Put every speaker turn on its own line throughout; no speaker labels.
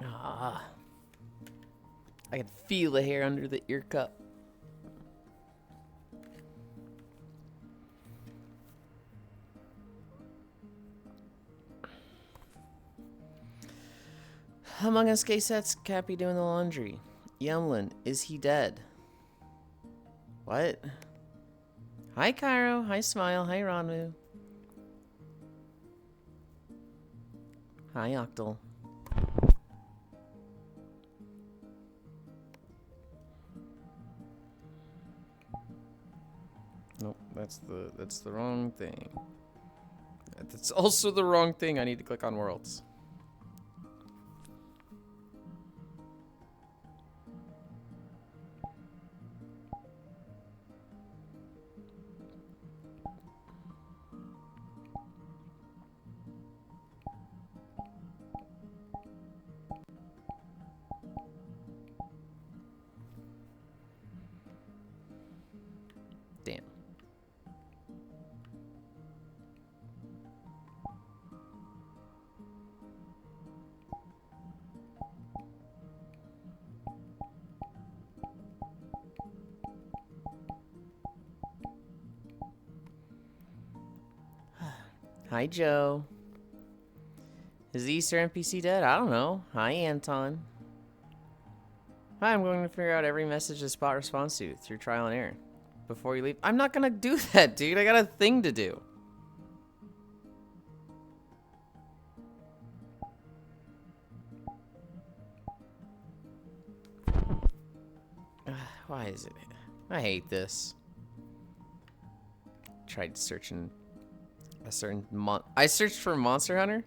Ah. I can feel the hair under the ear cup. Among Us gay sets, Cappy doing the laundry. Yulind, is he dead? What? Hi, Cairo. Hi, Smile. Hi, Ranmu. Hi, Octal. Nope, that's the wrong thing. That's also the wrong thing. I need to click on worlds. Damn. Hi, Joe. Is the Easter NPC dead? I don't know. Hi, Anton. Hi, I'm going to figure out every message the spot responds to through trial and error. Before you leave. I'm not going to do that, dude. I got a thing to do. Why is it? I hate this. Tried searching a certain I searched for Monster Hunter.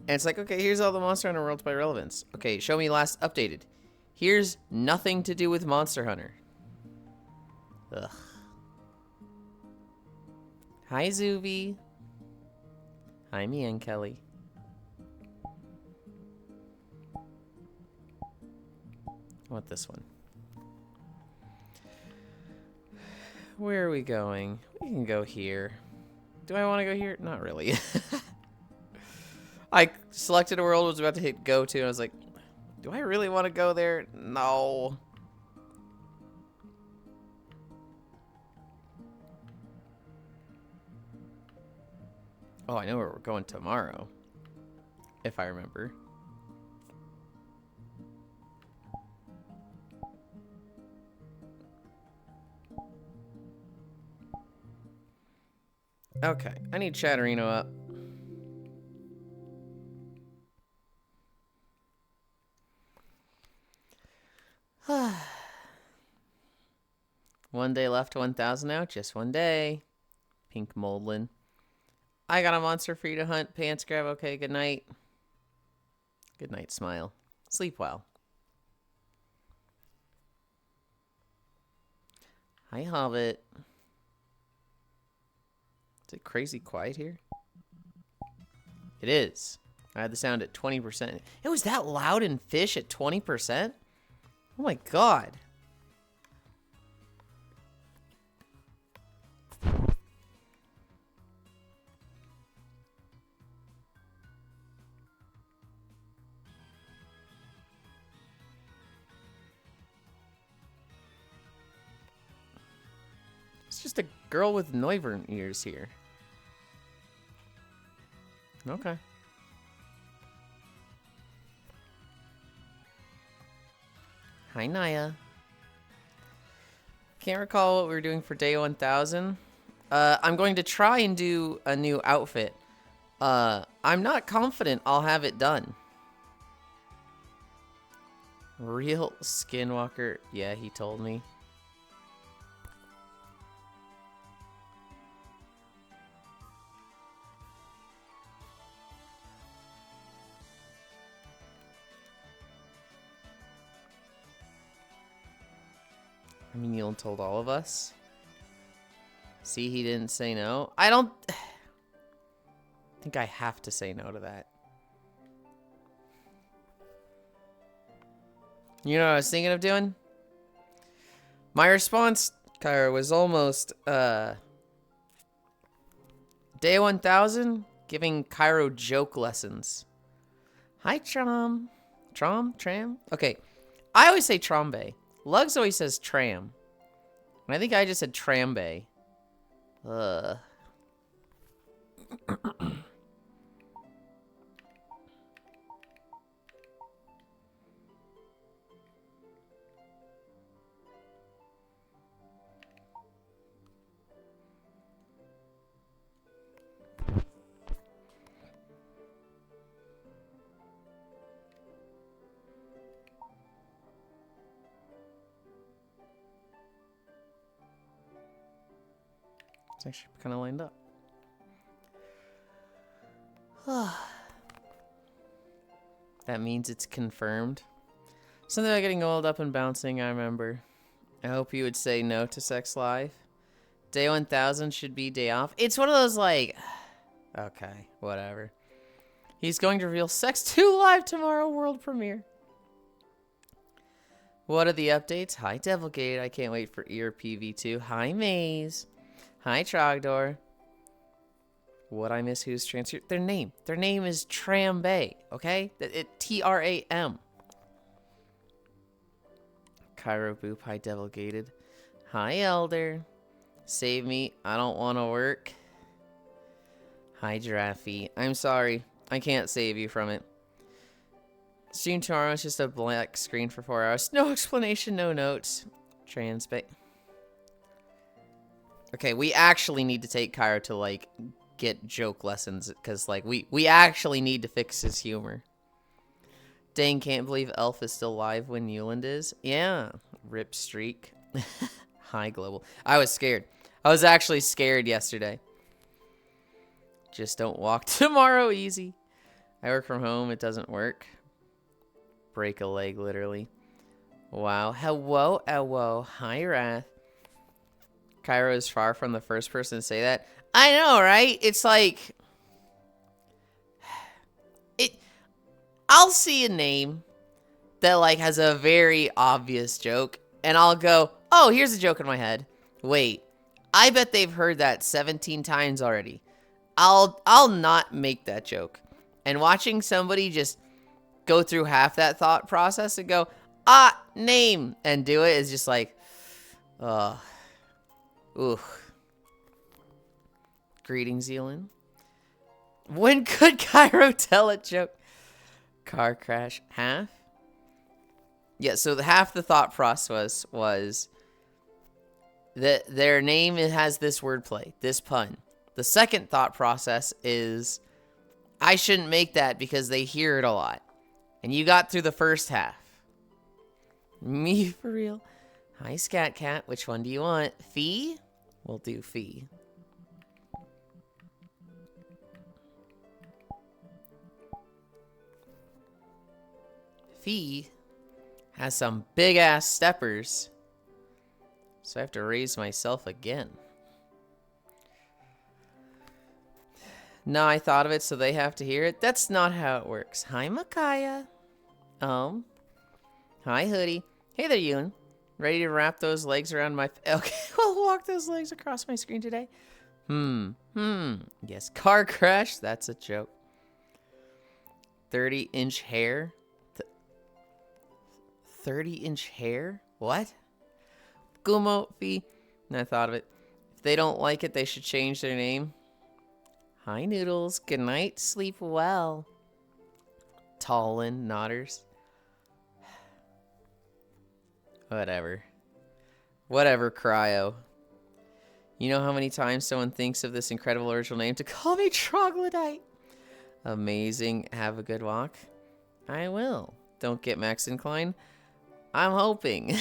And it's like, okay, here's all the Monster Hunter worlds by relevance. Okay, show me last updated. Here's nothing to do with Monster Hunter. Ugh. Hi, Zuvi. Hi, me and Kelly. I want this one. Where are we going? We can go here. Do I want to go here? Not really. I selected a world, was about to hit go to, and I was like, do I really want to go there? No. Oh, I know where we're going tomorrow. If I remember. Okay, I need Chatterino up. One day left to 1,000 now. Just one day. Pink Moldlin. I got a monster for you to hunt. Pants grab. Okay, good night. Good night, Smile. Sleep well. Hi, Hobbit. Is it crazy quiet here? It is. I had the sound at 20%. It was that loud in Fish at 20%? Oh my god. It's just a girl with Noivern ears here. Okay. Hi, Naya. Can't recall what we were doing for day 1,000. I'm going to try and do a new outfit. I'm not confident I'll have it done. Real Skinwalker. Yeah, he told me. I mean, Yulind told all of us. See, he didn't say no. I don't think I have to say no to that. You know what I was thinking of doing? My response, Kyra, was almost day 1,000, giving Cairo joke lessons. Hi, Chom. Tram? Okay. I always say Trombe. Lugs always says tram. And I think I just said Trambe. Ugh. It's actually kind of lined up. That means it's confirmed. Something about getting old up and bouncing, I remember. I hope you would say no to sex live. Day 1000 should be day off. It's one of those like... Okay, whatever. He's going to reveal Sex 2 live tomorrow, world premiere. What are the updates? Hi, Devilgate. I can't wait for ERPv2. Hi, Maze. Hi, Trogdor. What I miss? Who's transfer? Their name. Their name is Trambe. Okay? T-R-A-M. Cairo Boop. Hi, Devilgated. Hi, Elder. Save me. I don't want to work. Hi, Giraffe. I'm sorry. I can't save you from it. Stream tomorrow is just a black screen for 4 hours. No explanation, no notes. Transpa. Okay, we actually need to take Cairo to, like, get joke lessons. Because, like, we actually need to fix his humor. Dang, can't believe Elf is still live when Yulind is. Yeah. Rip streak. Hi, Global. I was scared. I was actually scared yesterday. Just don't walk tomorrow, easy. I work from home, it doesn't work. Break a leg, literally. Wow. Hello, hello. Hi, Wrath. Cairo is far from the first person to say that. I know, right? It's like... I'll see a name that, like, has a very obvious joke, and I'll go, oh, here's a joke in my head. Wait, I bet they've heard that 17 times already. I'll not make that joke. And watching somebody just go through half that thought process and go, name, and do it is just like, ooh. Greetings, Yulind. When could Cairo tell a joke? Car crash. Half? Yeah, so half the thought process was that their name has this wordplay, this pun. The second thought process is, I shouldn't make that because they hear it a lot. And you got through the first half. Me, for real. Hi, Scat Cat. Which one do you want? Fee? We'll do Fee. Fee has some big-ass steppers. So I have to raise myself again. No, I thought of it, so they have to hear it. That's not how it works. Hi, Micaiah. Hi, Hoodie. Hey there, Yulind. Ready to wrap those legs around my... Okay, we'll walk those legs across my screen today. Yes, car crash. That's a joke. 30-inch hair. 30-inch hair? What? Gumo, Fee. And I thought of it. If they don't like it, they should change their name. Hi, Noodles. Good night. Sleep well. Tallin, Nodders. Whatever. Whatever, Cryo. You know how many times someone thinks of this incredible original name to call me Troglodyte? Amazing. Have a good walk. I will. Don't get Max inclined. I'm hoping.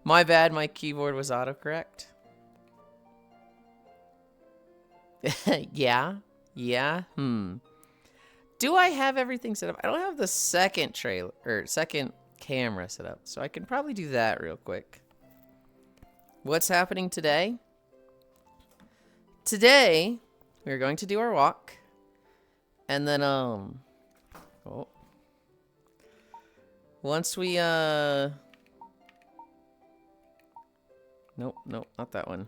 My bad, my keyboard was autocorrect. Yeah? Do I have everything set up? I don't have the second trailer, or second camera set up, so I can probably do that real quick. What's happening today? Today, we're going to do our walk. And then, once we, Nope, not that one.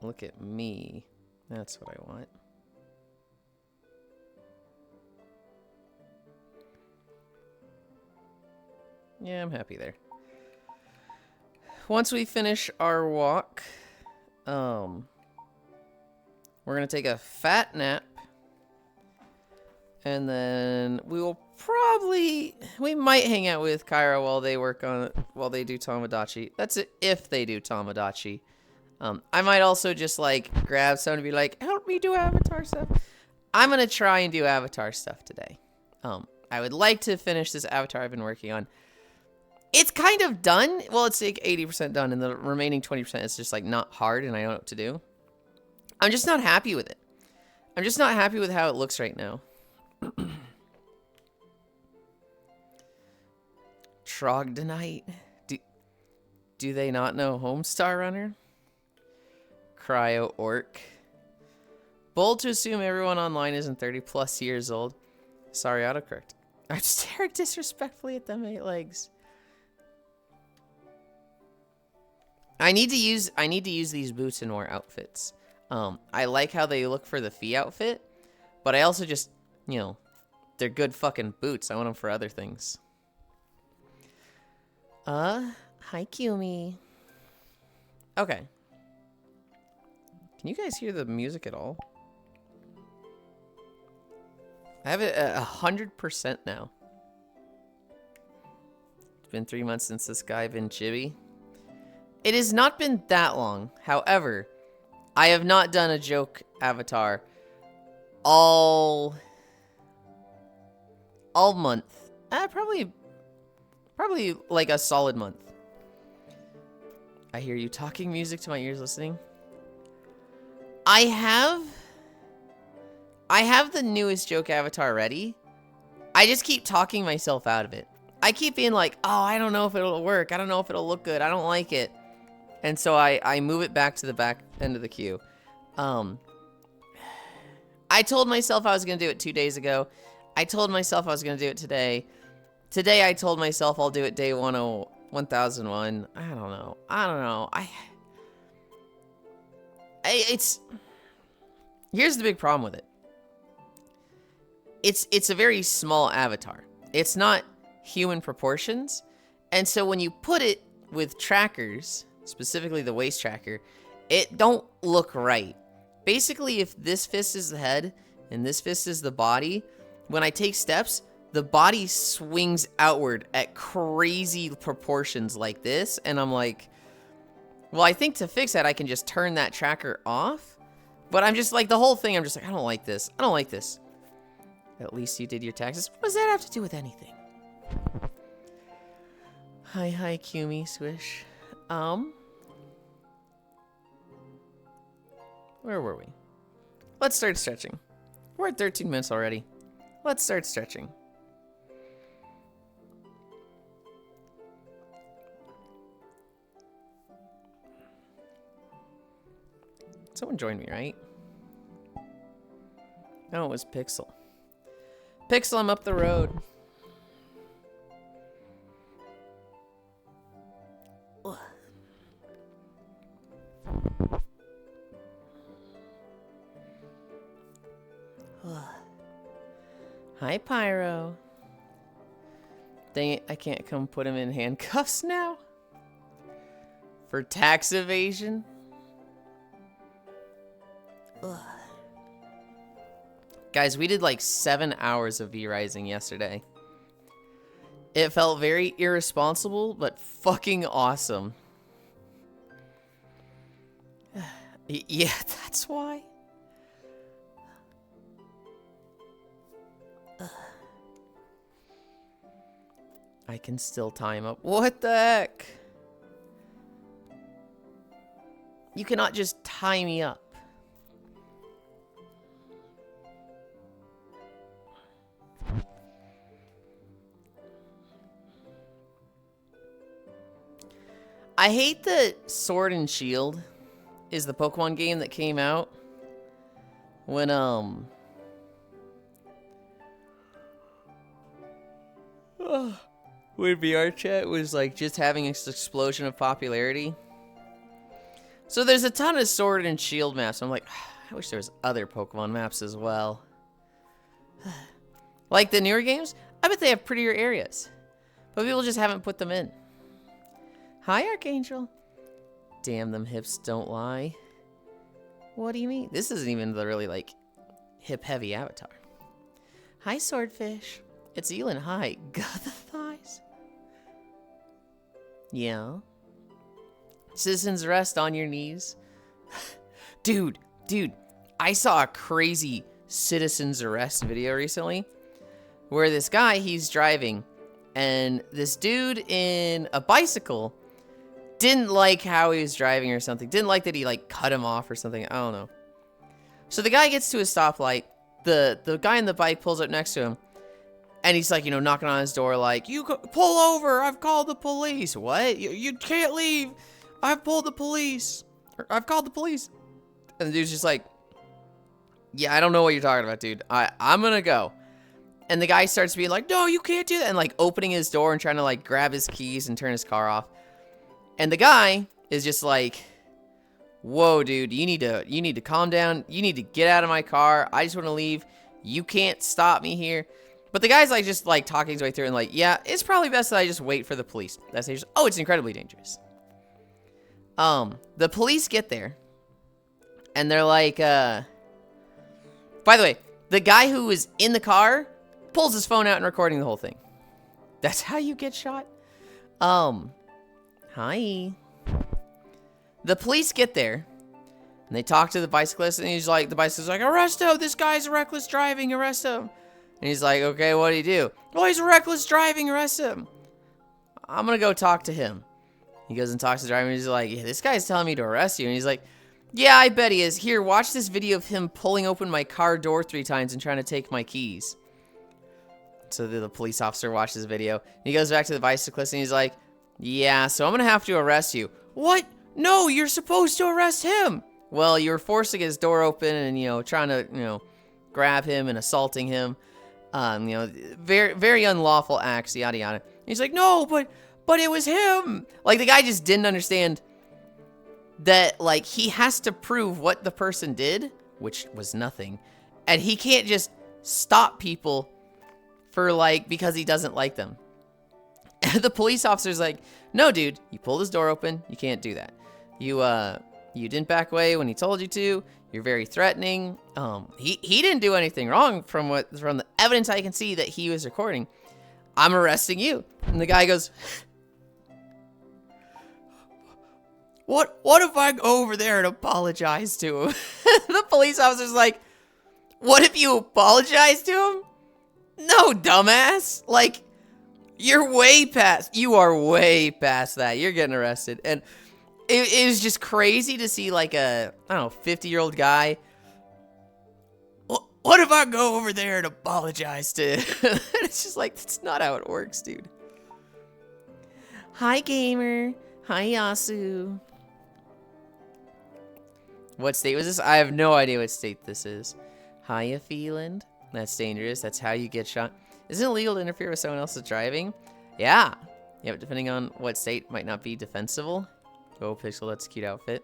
Look at me. That's what I want. Yeah, I'm happy there. Once we finish our walk, we're gonna take a fat nap, and then we might hang out with Kyra while they while they do Tomodachi. That's it, if they do Tomodachi. I might also just like grab someone and be like, help me do Avatar stuff. I'm gonna try and do Avatar stuff today. I would like to finish this Avatar I've been working on. It's kind of done. Well, it's like 80% done, and the remaining 20% is just like not hard, and I know what to do. I'm just not happy with it. I'm just not happy with how it looks right now. Trogdonite. Do they not know Homestar Runner? Cryo Orc. Bold to assume everyone online isn't 30 plus years old. Sorry, autocorrect. I stared disrespectfully at them 8 legs. I need to use these boots in more outfits. I like how they look for the Fee outfit, but I also just, you know, they're good fucking boots. I want them for other things. Hi Kumi. Okay. Can you guys hear the music at all? I have it at 100% now. It's been 3 months since this guy been chibi. It has not been that long. However, I have not done a joke avatar all month. Probably like a solid month. I hear you talking music to my ears listening. I have the newest joke avatar ready. I just keep talking myself out of it. I keep being like, oh, I don't know if it'll work. I don't know if it'll look good. I don't like it. And so I move it back to the back end of the queue. I told myself I was going to do it 2 days ago. I told myself I was going to do it today. Today I told myself I'll do it day 1001. I don't know. Here's the big problem with it. It's a very small avatar. It's not human proportions. And so when you put it with trackers, specifically the waist tracker, it don't look right. Basically, if this fist is the head and this fist is the body, when I take steps, the body swings outward at crazy proportions like this. And I'm like, well, I think to fix that, I can just turn that tracker off. But I'm just like, the whole thing, I'm just like, I don't like this. I don't like this. At least you did your taxes. What does that have to do with anything? Hi, Kumi, Swish. Where were we? Let's start stretching. We're at 13 minutes already. Let's start stretching. Someone joined me, right? No, it was Pixel. Pixel, I'm up the road. Hi, Pyro. Dang it, I can't come put him in handcuffs now. For tax evasion. Ugh. Guys, we did like 7 hours of V-Rising yesterday. It felt very irresponsible, but fucking awesome. Yeah, that's why. I can still time up. What the heck? You cannot just tie me up. I hate that Sword and Shield is the Pokemon game that came out when when VR chat was like just having this explosion of popularity. So there's a ton of Sword and Shield maps. I'm like, I wish there was other Pokemon maps as well. Like the newer games, I bet they have prettier areas. But people just haven't put them in. Hi, Archangel. Damn, them hips don't lie. What do you mean? This isn't even the really, like, hip-heavy avatar. Hi, Swordfish. It's Yulind. Hi. Got the thighs? Yeah. Citizens arrest on your knees. Dude. I saw a crazy citizens arrest video recently where this guy, he's driving, and this dude in a bicycle didn't like how he was driving or something. Didn't like that he, like, cut him off or something. I don't know. So the guy gets to a stoplight. The guy in the bike pulls up next to him. And he's, like, you know, knocking on his door like, you pull over. I've called the police. What? You can't leave. I've pulled the police. Or, I've called the police. And the dude's just like, yeah, I don't know what you're talking about, dude. I'm gonna go. And the guy starts being like, no, you can't do that. And, like, opening his door and trying to, like, grab his keys and turn his car off. And the guy is just like, whoa, dude, you need to calm down. You need to get out of my car. I just want to leave. You can't stop me here. But the guy's, like, just, like, talking his way through and, like, yeah, it's probably best that I just wait for the police. That's dangerous. Oh, it's incredibly dangerous. The police get there. And they're like, by the way, the guy who was in the car pulls his phone out and recording the whole thing. That's how you get shot? Hi. The police get there, and they talk to the bicyclist, and he's like, the bicyclist's like, arrest him, this guy's reckless driving, arrest him. And he's like, okay, what do you do? Oh, he's reckless driving, arrest him. I'm gonna go talk to him. He goes and talks to the driver, and he's like, yeah, this guy's telling me to arrest you. And he's like, yeah, I bet he is. Here, watch this video of him pulling open my car door 3 times and trying to take my keys. So the police officer watches this video, and he goes back to the bicyclist, and he's like, yeah, so I'm gonna have to arrest you. What? No, you're supposed to arrest him. Well, you were forcing his door open and, you know, trying to, you know, grab him and assaulting him. You know, very, very unlawful acts, yada, yada. He's like, no, but it was him. Like, the guy just didn't understand that, like, he has to prove what the person did, which was nothing. And he can't just stop people for, like, because he doesn't like them. And the police officer's like, no, dude, you pulled his door open. You can't do that. You didn't back away when he told you to. You're very threatening. He didn't do anything wrong from the evidence I can see that he was recording. I'm arresting you. And the guy goes, what if I go over there and apologize to him? The police officer's like, what if you apologize to him? No, dumbass. Like, you are way past that. You're getting arrested. And it was just crazy to see, like, a, I don't know, 50-year-old guy. What if I go over there and apologize to him? It's just like, that's not how it works, dude. Hi, gamer. Hi, Yasu. What state was this? I have no idea what state this is. Hiya, Yulind. That's dangerous. That's how you get shot. Isn't it illegal to interfere with someone else's driving? Yeah. Yep, depending on what state, might not be defensible. Oh, Pixel, that's a cute outfit.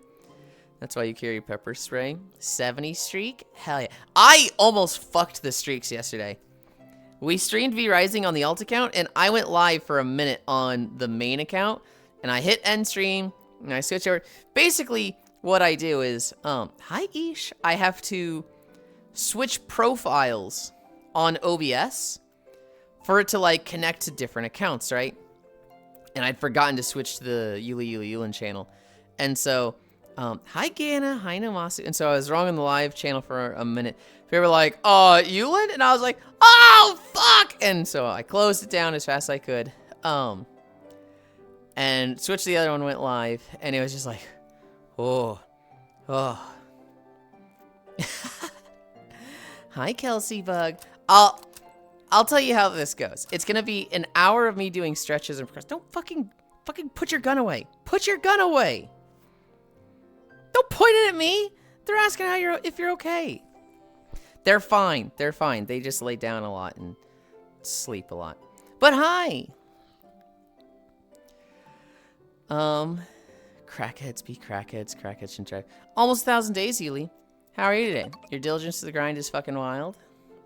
That's why you carry pepper spray. 70 streak? Hell yeah. I almost fucked the streaks yesterday. We streamed V-Rising on the alt account, and I went live for a minute on the main account, and I hit end stream, and I switch over. Basically, what I do is, hi, Ish. I have to switch profiles on OBS for it to, like, connect to different accounts, right? And I'd forgotten to switch to the Yulind channel. And so, hi, Gana. Hi, Namasu. And so I was wrong on the live channel for a minute. They were like, Yulind? And I was like, oh, fuck! And so I closed it down as fast as I could. And switched to the other one, went live. And it was just like, oh. Hi, Kelsey Bug. I'll tell you how this goes. It's gonna be an hour of me doing stretches and don't fucking put your gun away. Put your gun away. Don't point it at me. They're asking if you're okay. They're fine. They're fine. They just lay down a lot and sleep a lot. But hi. Crackheads be crackheads. Crackheads shouldn't drive. Almost 1,000 days, Yuli. How are you today? Your diligence to the grind is fucking wild.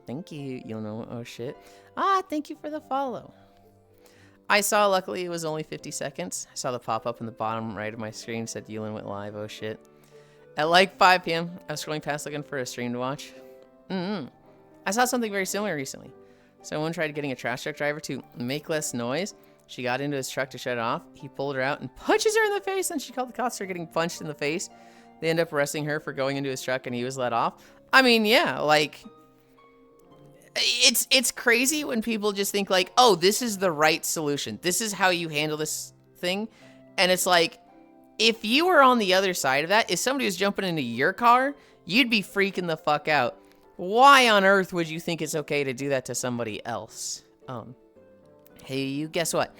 Thank you. You'll know. Oh, shit. Thank you for the follow. I saw, luckily, it was only 50 seconds. I saw the pop-up in the bottom right of my screen said Yulind went live. Oh, shit. At like 5 p.m., I was scrolling past looking for a stream to watch. I saw something very similar recently. Someone tried getting a trash truck driver to make less noise. She got into his truck to shut it off. He pulled her out and punches her in the face, and she called the cops for getting punched in the face. They end up arresting her for going into his truck, and he was let off. I mean, yeah, like... It's crazy when people just think like, oh, this is the right solution. This is how you handle this thing. And it's like, if you were on the other side of that, if somebody was jumping into your car, you'd be freaking the fuck out. Why on earth would you think it's okay to do that to somebody else? Hey, you guess what?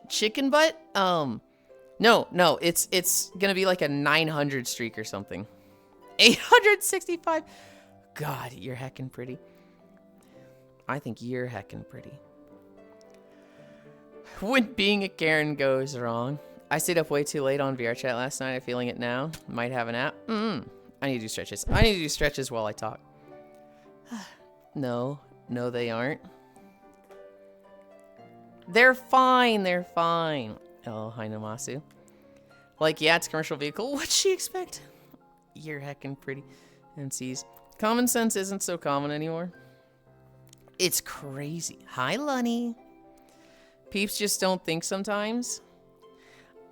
Chicken butt? No, it's gonna be like a 900 streak or something. 865. God, you're heckin' pretty. I think you're heckin' pretty. When being a Karen goes wrong. I stayed up way too late on VR chat last night. I'm feeling it now. Might have a nap. I need to do stretches. I need to do stretches while I talk. No, they aren't. They're fine. They're fine. Oh, hi, Namasu. Like, yeah, it's a commercial vehicle. What'd she expect? You're heckin' pretty. MCs. Common sense isn't so common anymore. It's crazy. Hi, Lunny. Peeps just don't think sometimes.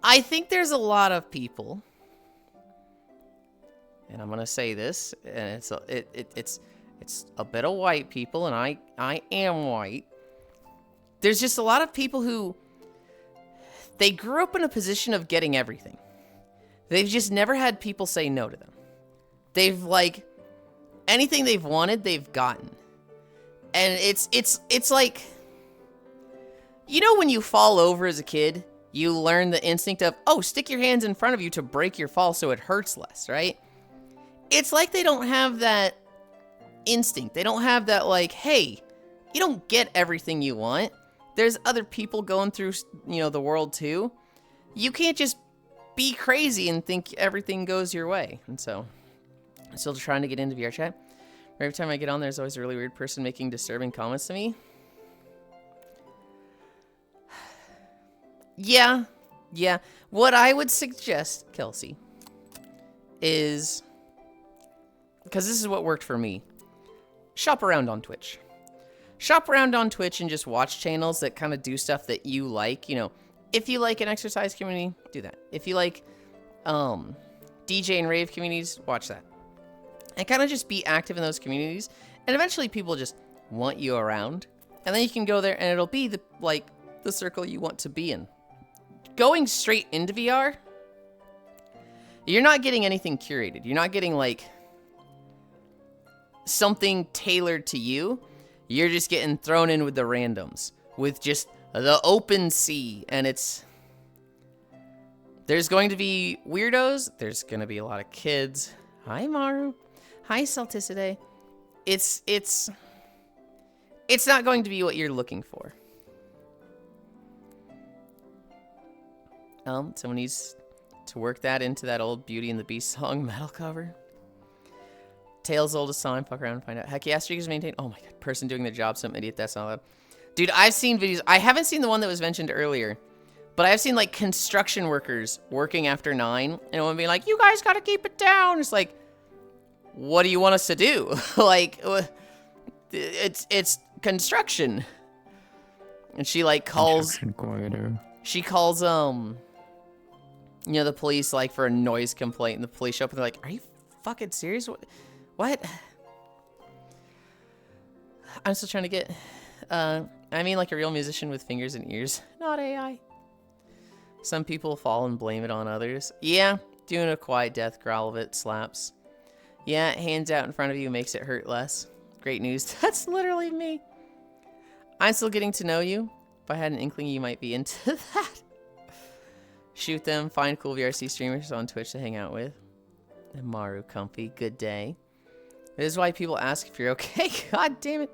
I think there's a lot of people, and I'm gonna say this, and it's a bit of white people, and I am white. There's just a lot of people who they grew up in a position of getting everything. They've just never had people say no to them. They've like anything they've wanted, they've gotten. And it's like, you know, when you fall over as a kid, you learn the instinct of, oh, stick your hands in front of you to break your fall so it hurts less, right? It's like they don't have that instinct. They don't have that, like, hey, you don't get everything you want. There's other people going through, you know, the world too. You can't just be crazy and think everything goes your way. And so, I'm still trying to get into VR chat. Every time I get on, there's always a really weird person making disturbing comments to me. Yeah. What I would suggest, Kelsey, is... because this is what worked for me. Shop around on Twitch. Shop around on Twitch and just watch channels that kind of do stuff that you like. You know, if you like an exercise community, do that. If you like DJ and rave communities, watch that. And kind of just be active in those communities. And eventually people just want you around. And then you can go there and it'll be the circle you want to be in. Going straight into VR, you're not getting anything curated. You're not getting like something tailored to you. You're just getting thrown in with the randoms. With just the open sea. And there's going to be weirdos. There's going to be a lot of kids. Hi, Maru. Hi, Celticide. It's not going to be what you're looking for. Someone needs to work that into that old Beauty and the Beast song metal cover. Tales oldest song, fuck around and find out. Heck yeah, streak is maintained. Oh my god, person doing their job, some idiot, that's not allowed. Dude, I've seen videos. I haven't seen the one that was mentioned earlier, but I've seen like construction workers working after 9 and one being like, you guys gotta keep it down. It's like, what do you want us to do? Like, it's construction. And she like calls, she calls, you know, the police like for a noise complaint, and the police show up and they're like, are you fucking serious? What? I'm still trying to get, I mean like a real musician with fingers and ears, not AI. Some people fall and blame it on others. Yeah, doing a quiet death growl of it slaps. Yeah, hands out in front of you makes it hurt less. Great news. That's literally me. I'm still getting to know you. If I had an inkling you might be into that. Shoot them. Find cool VRC streamers on Twitch to hang out with. And Maru, comfy. Good day. This is why people ask if you're okay. God damn it.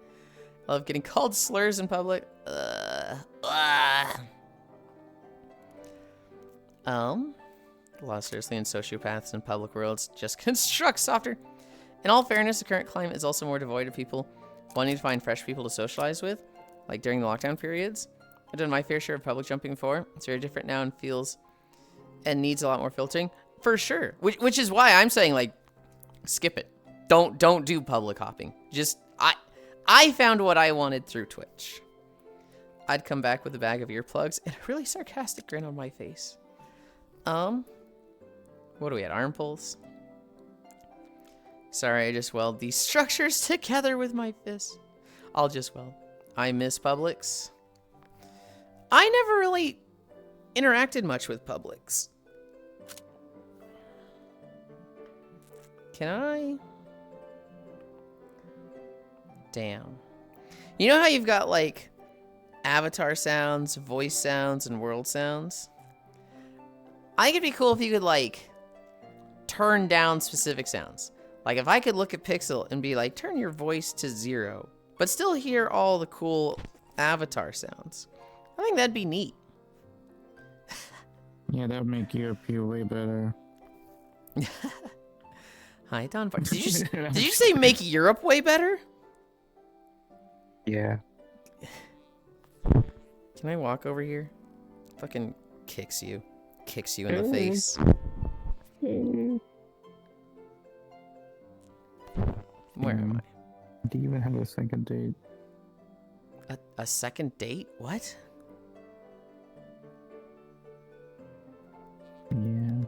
I love getting called slurs in public. A lot of seriously and sociopaths in public worlds just construct softer. In all fairness, the current climate is also more devoid of people wanting to find fresh people to socialize with, like during the lockdown periods. I've done my fair share of public jumping before. It's very different now and feels and needs a lot more filtering. For sure. Which is why I'm saying, like, skip it. Don't do public hopping. Just, I found what I wanted through Twitch. I'd come back with a bag of earplugs and a really sarcastic grin on my face. What do we at? Arm pulls? Sorry, I just weld these structures together with my fist. I'll just weld. I miss Publix. I never really interacted much with Publix. Can I? Damn. You know how you've got, like, avatar sounds, voice sounds, and world sounds? I think it'd be cool if you could, like, turn down specific sounds. Like, if I could look at Pixel and be like, turn your voice to 0, but still hear all the cool avatar sounds. I think that'd be neat.
Yeah, that would make Europe feel way better.
Hi, Don. Did you say make Europe way better?
Yeah.
Can I walk over here? Fucking kicks you. Kicks you in the face. Where am I?
Do you even have a second date?
A second date? What?
Yeah.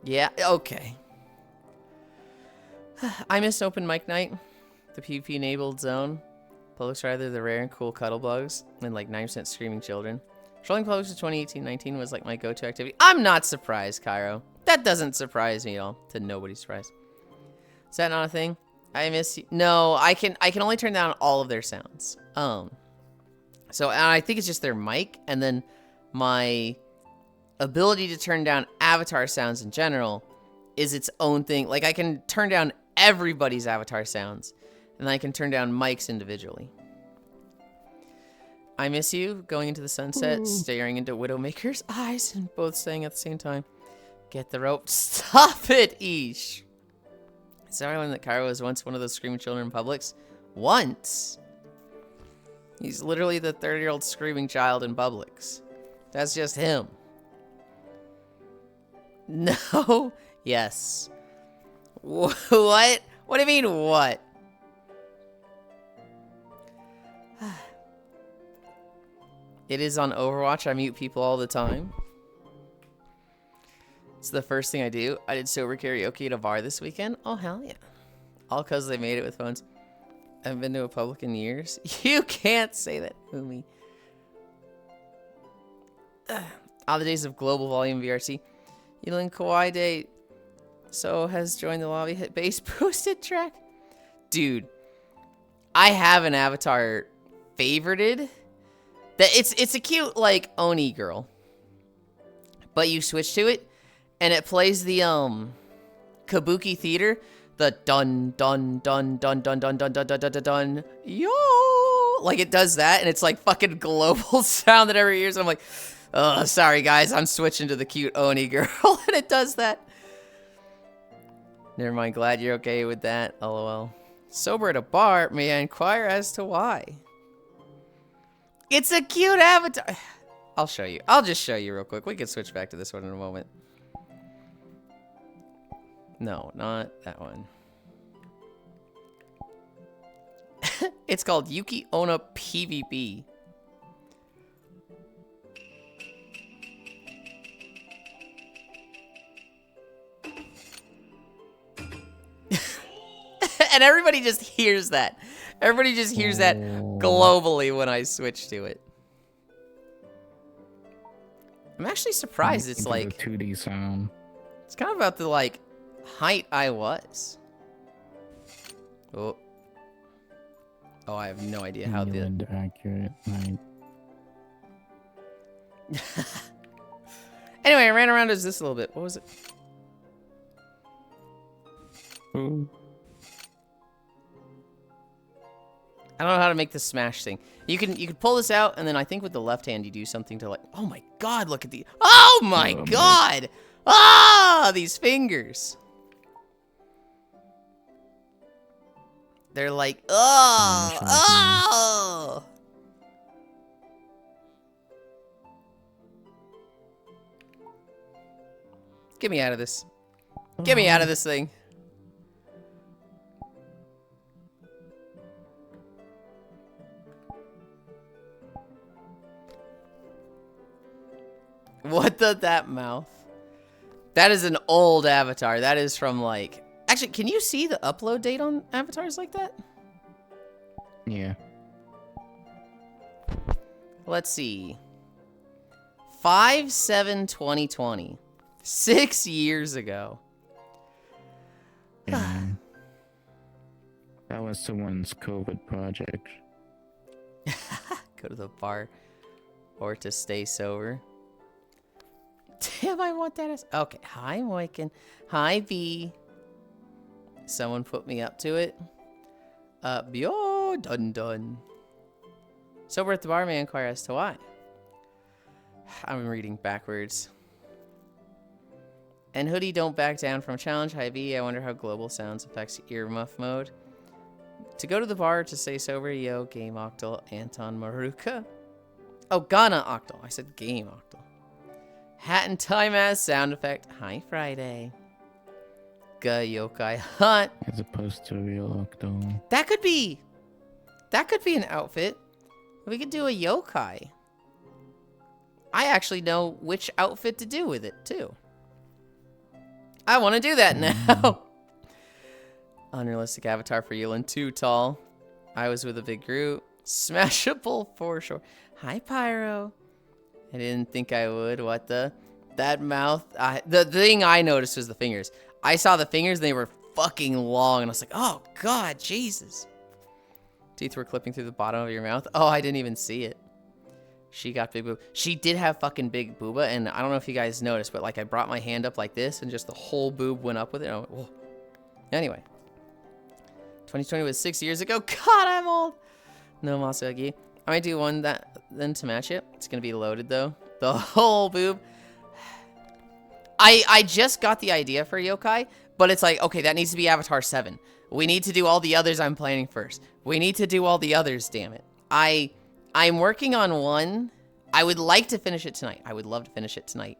Yeah, okay. I miss open mic night. The PvP enabled zone. Publix are either the rare and cool cuddle bugs and like 9% screaming children. Trolling Publix in 2018-19 was like my go-to activity. I'm not surprised, Cairo. That doesn't surprise me at all. To nobody's surprise. Is that not a thing? I miss you. No, I can only turn down all of their sounds. So and I think it's just their mic, and then my ability to turn down avatar sounds in general is its own thing. Like I can turn down everybody's avatar sounds, and then I can turn down mics individually. I miss you, going into the sunset, staring into Widowmaker's eyes, and both saying at the same time, get the rope. Stop it, Ish. Is that Ireland that Cairo was once one of those screaming children in Publix? Once? He's literally the 30-year-old screaming child in Publix. That's just him. No? Yes. What? What do you mean, what? It is on Overwatch. I mute people all the time. It's the first thing I do. I did sober karaoke at a bar this weekend. Oh, hell yeah. All because they made it with phones. I haven't been to a public in years. You can't say that, Umi. All the days of global volume VRC. Yulind Kawaii Day. So has joined the lobby. Hit bass boosted track. Dude. I have an avatar favorited. That it's a cute, like, Oni girl. But you switch to it. And it plays the Kabuki theater, the dun dun dun dun dun dun dun dun dun dun dun dun yo, like it does that, and it's like fucking global sound that every ears. I'm like, oh, sorry guys, I'm switching to the cute Oni girl, and it does that. Never mind, glad you're okay with that. LOL. Sober at a bar, may I inquire as to why? It's a cute avatar. I'll show you. I'll just show you real quick. We can switch back to this one in a moment. No, not that one. It's called Yuki Onna PvP. And everybody just hears that. Everybody just hears that globally when I switch to it. I'm actually surprised it's like
a 2D sound.
It's kind of about the like height I was. Oh. Oh, I have no idea how the
accurate height.
Anyway, I ran around as this a little bit. What was it?
Ooh.
I don't know how to make the smash thing. You can pull this out, and then I think with the left hand you do something to like. Oh my god! Look at the. Oh my god! Ah, these fingers. They're like, oh. Get me out of this. Get me out of this thing. What that mouth? That is an old avatar. That is from like... Actually, can you see the upload date on avatars like that?
Yeah.
Let's see. 5/7/2020. 6 years ago.
Yeah. That was someone's COVID project.
Go to the bar or to stay sober. Damn, I want that as... Okay, hi, Moikin. Hi, V. Someone put me up to it. Bio dun. Sober at the bar may inquire as to why. I'm reading backwards. And Hoodie don't back down from challenge. Hi, V. I wonder how global sounds affects earmuff mode. To go to the bar to stay sober, yo, Game Octal, Anton Maruka. Oh, Ghana Octal. I said Game Octal. Hat and Time as sound effect. Hi, Friday. Ga Yokai Hunt.
As opposed to real Octo.
That could be an outfit. We could do a yokai. I actually know which outfit to do with it, too. I want to do that now. Unrealistic avatar for Yulind, too tall. I was with a big group. Smashable for sure. Hi, Pyro. I didn't think I would. What the? That mouth. The thing I noticed was the fingers. I saw the fingers and they were fucking long. And I was like, oh, God, Jesus. Teeth were clipping through the bottom of your mouth. Oh, I didn't even see it. She got big boob. She did have fucking big booba. And I don't know if you guys noticed, but like I brought my hand up like this and just the whole boob went up with it. And I went, whoa. Anyway. 2020 was 6 years ago. God, I'm old. No Masagi. I might do one then to match it. It's going to be loaded though. The whole boob. I just got the idea for yokai, but it's like, okay, that needs to be Avatar 7. We need to do all the others I'm planning first. We need to do all the others, damn it. I'm working on one. I would like to finish it tonight. I would love to finish it tonight.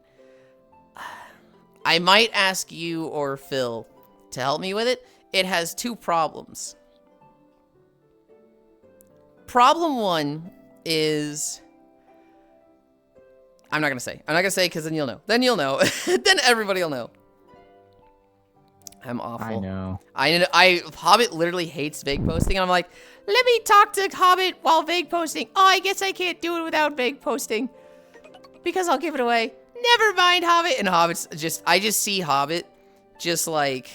I might ask you or Phil to help me with it. It has 2 problems. Problem 1 is... I'm not going to say. I'm not going to say because then you'll know. Then you'll know. Then everybody will know. I'm awful.
I know.
Hobbit literally hates vague posting. And I'm like, let me talk to Hobbit while vague posting. Oh, I guess I can't do it without vague posting. Because I'll give it away. Never mind, Hobbit. And Hobbit's just... I just see Hobbit just like...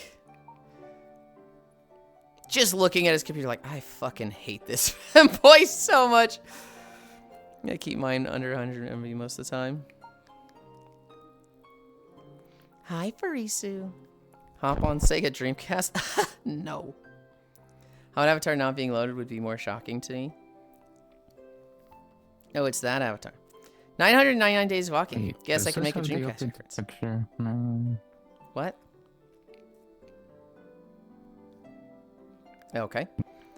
Just looking at his computer like, I fucking hate this voice so much. I'm gonna keep mine under 100 MB most of the time. Hi, Farisu. Hop on Sega Dreamcast? No. How an avatar not being loaded would be more shocking to me. Oh, it's that avatar. 999 days of walking.
Wait,
Guess I
does
can
this
make a
have the
Dreamcast
updated
reference.
picture? No.
What? Okay.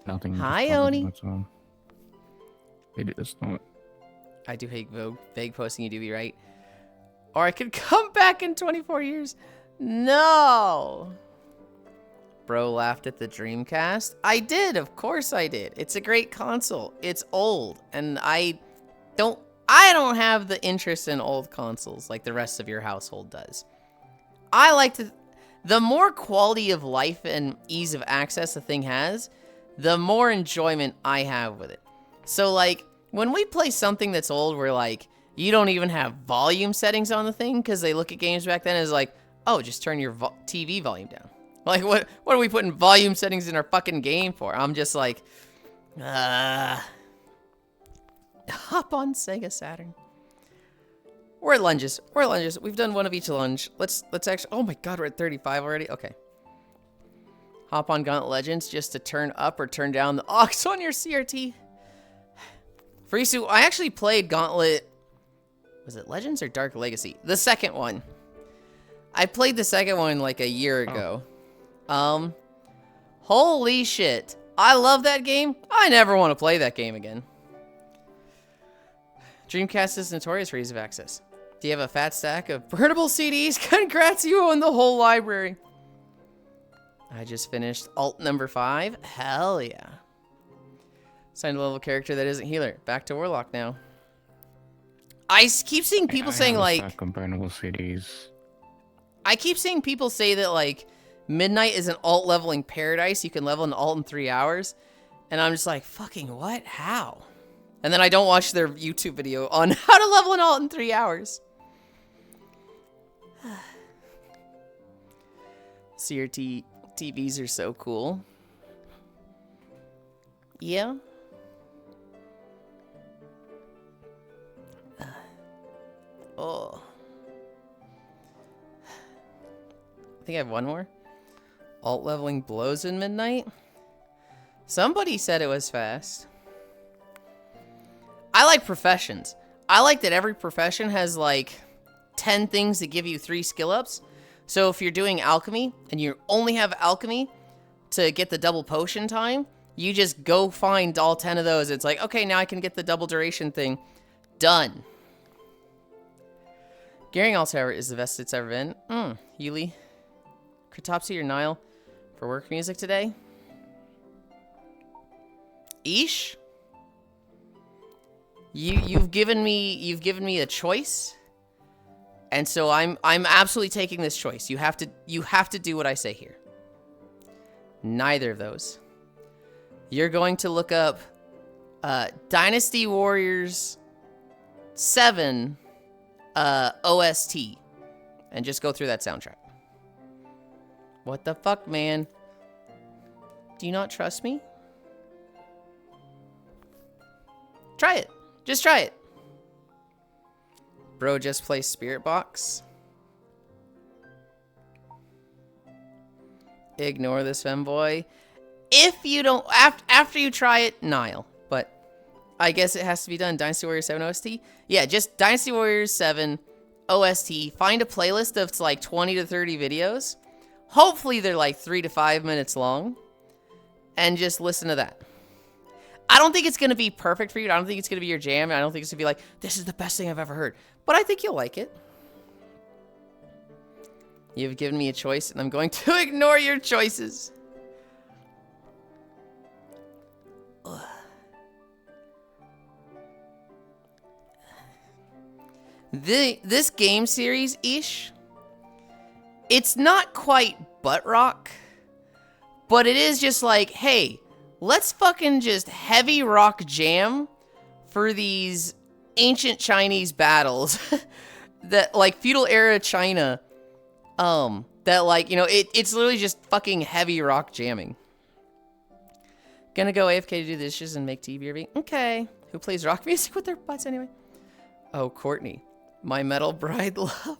Nothing.
Hi,
just
Oni.
that's all. It is not.
I do hate vague posting, you do be right. Or I could come back in 24 years. No! Bro laughed at the Dreamcast. I did, of course I did. It's a great console. It's old, and I don't have the interest in old consoles like the rest of your household does. I like to... The more quality of life and ease of access a thing has, the more enjoyment I have with it. So, like, when we play something that's old where, like, you don't even have volume settings on the thing because they look at games back then as like, oh, just turn your TV volume down. Like, what are we putting volume settings in our fucking game for? I'm just like, hop on Sega Saturn. We're at lunges. We're at lunges. We've done one of each lunge. Let's actually... Oh my god, we're at 35 already? Okay. Hop on Gauntlet Legends just to turn up or turn down the aux on your CRT. Frisu, I actually played Gauntlet... Was it Legends or Dark Legacy? The second one. I played the second one like a year ago. Holy shit. I love that game. I never want to play that game again. Dreamcast is notorious for ease of access. Do you have a fat stack of burnable CDs? Congrats, you own the whole library. I just finished alt number 5. Hell yeah. Signed a level character that isn't healer. Back to Warlock now. I keep seeing people saying like...
Burnable CDs.
I keep seeing people say that like Midnight is an alt leveling paradise. You can level an alt in 3 hours. And I'm just like, fucking what? How? And then I don't watch their YouTube video on how to level an alt in 3 hours. CRT TVs are so cool. Yeah. Oh. I think I have one more. Alt leveling blows in Midnight. Somebody said it was fast. I like professions. I like that every profession has like 10 things that give you 3 skill ups. So if you're doing alchemy and you only have alchemy to get the double potion time, you just go find all 10 of those. It's like, okay, now I can get the double duration thing. Done. Gearing Alt Tower is the best it's ever been. Yuli. Kratopsy or Nile for work music today? Ish? You've given me a choice. And so I'm absolutely taking this choice. You have to do what I say here. Neither of those. You're going to look up Dynasty Warriors 7 OST and just go through that soundtrack. What the fuck, man? Do you not trust me? Try it. Just try it. Bro just play Spirit Box. Ignore this femboy. If you don't, after you try it, Nile. But I guess it has to be done. Dynasty Warriors 7 OST? Yeah, just Dynasty Warriors 7 OST. Find a playlist of like 20 to 30 videos. Hopefully they're like 3 to 5 minutes long. And just listen to that. I don't think it's going to be perfect for you. I don't think it's going to be your jam. I don't think it's going to be like, this is the best thing I've ever heard. But I think you'll like it. You've given me a choice, and I'm going to ignore your choices. Ugh. This game series, Ish, it's not quite butt rock, but it is just like, hey, let's fucking just heavy rock jam for these ancient Chinese battles that like feudal era China, that like, you know, it's literally just fucking heavy rock jamming. Gonna go AFK to do the dishes and make tea, BRB. Okay. Who plays rock music with their butts anyway? Oh, Courtney. My metal bride love.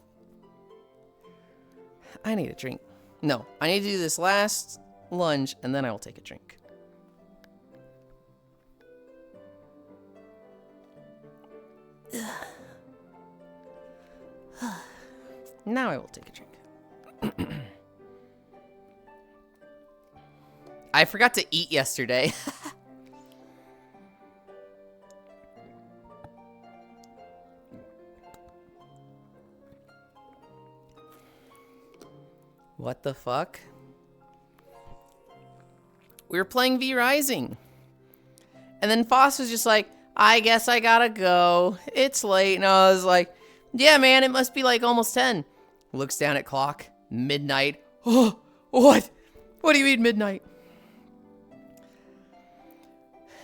I need a drink. No, I need to do this last lunge and then I will take a drink. Now I will take a drink. I forgot to eat yesterday. What the fuck? We were playing V Rising. And then Foss was just like, I guess I gotta go. It's late. And I was like, yeah, man, it must be like almost 10. Looks down at clock. Midnight. Oh, what? What do you mean midnight?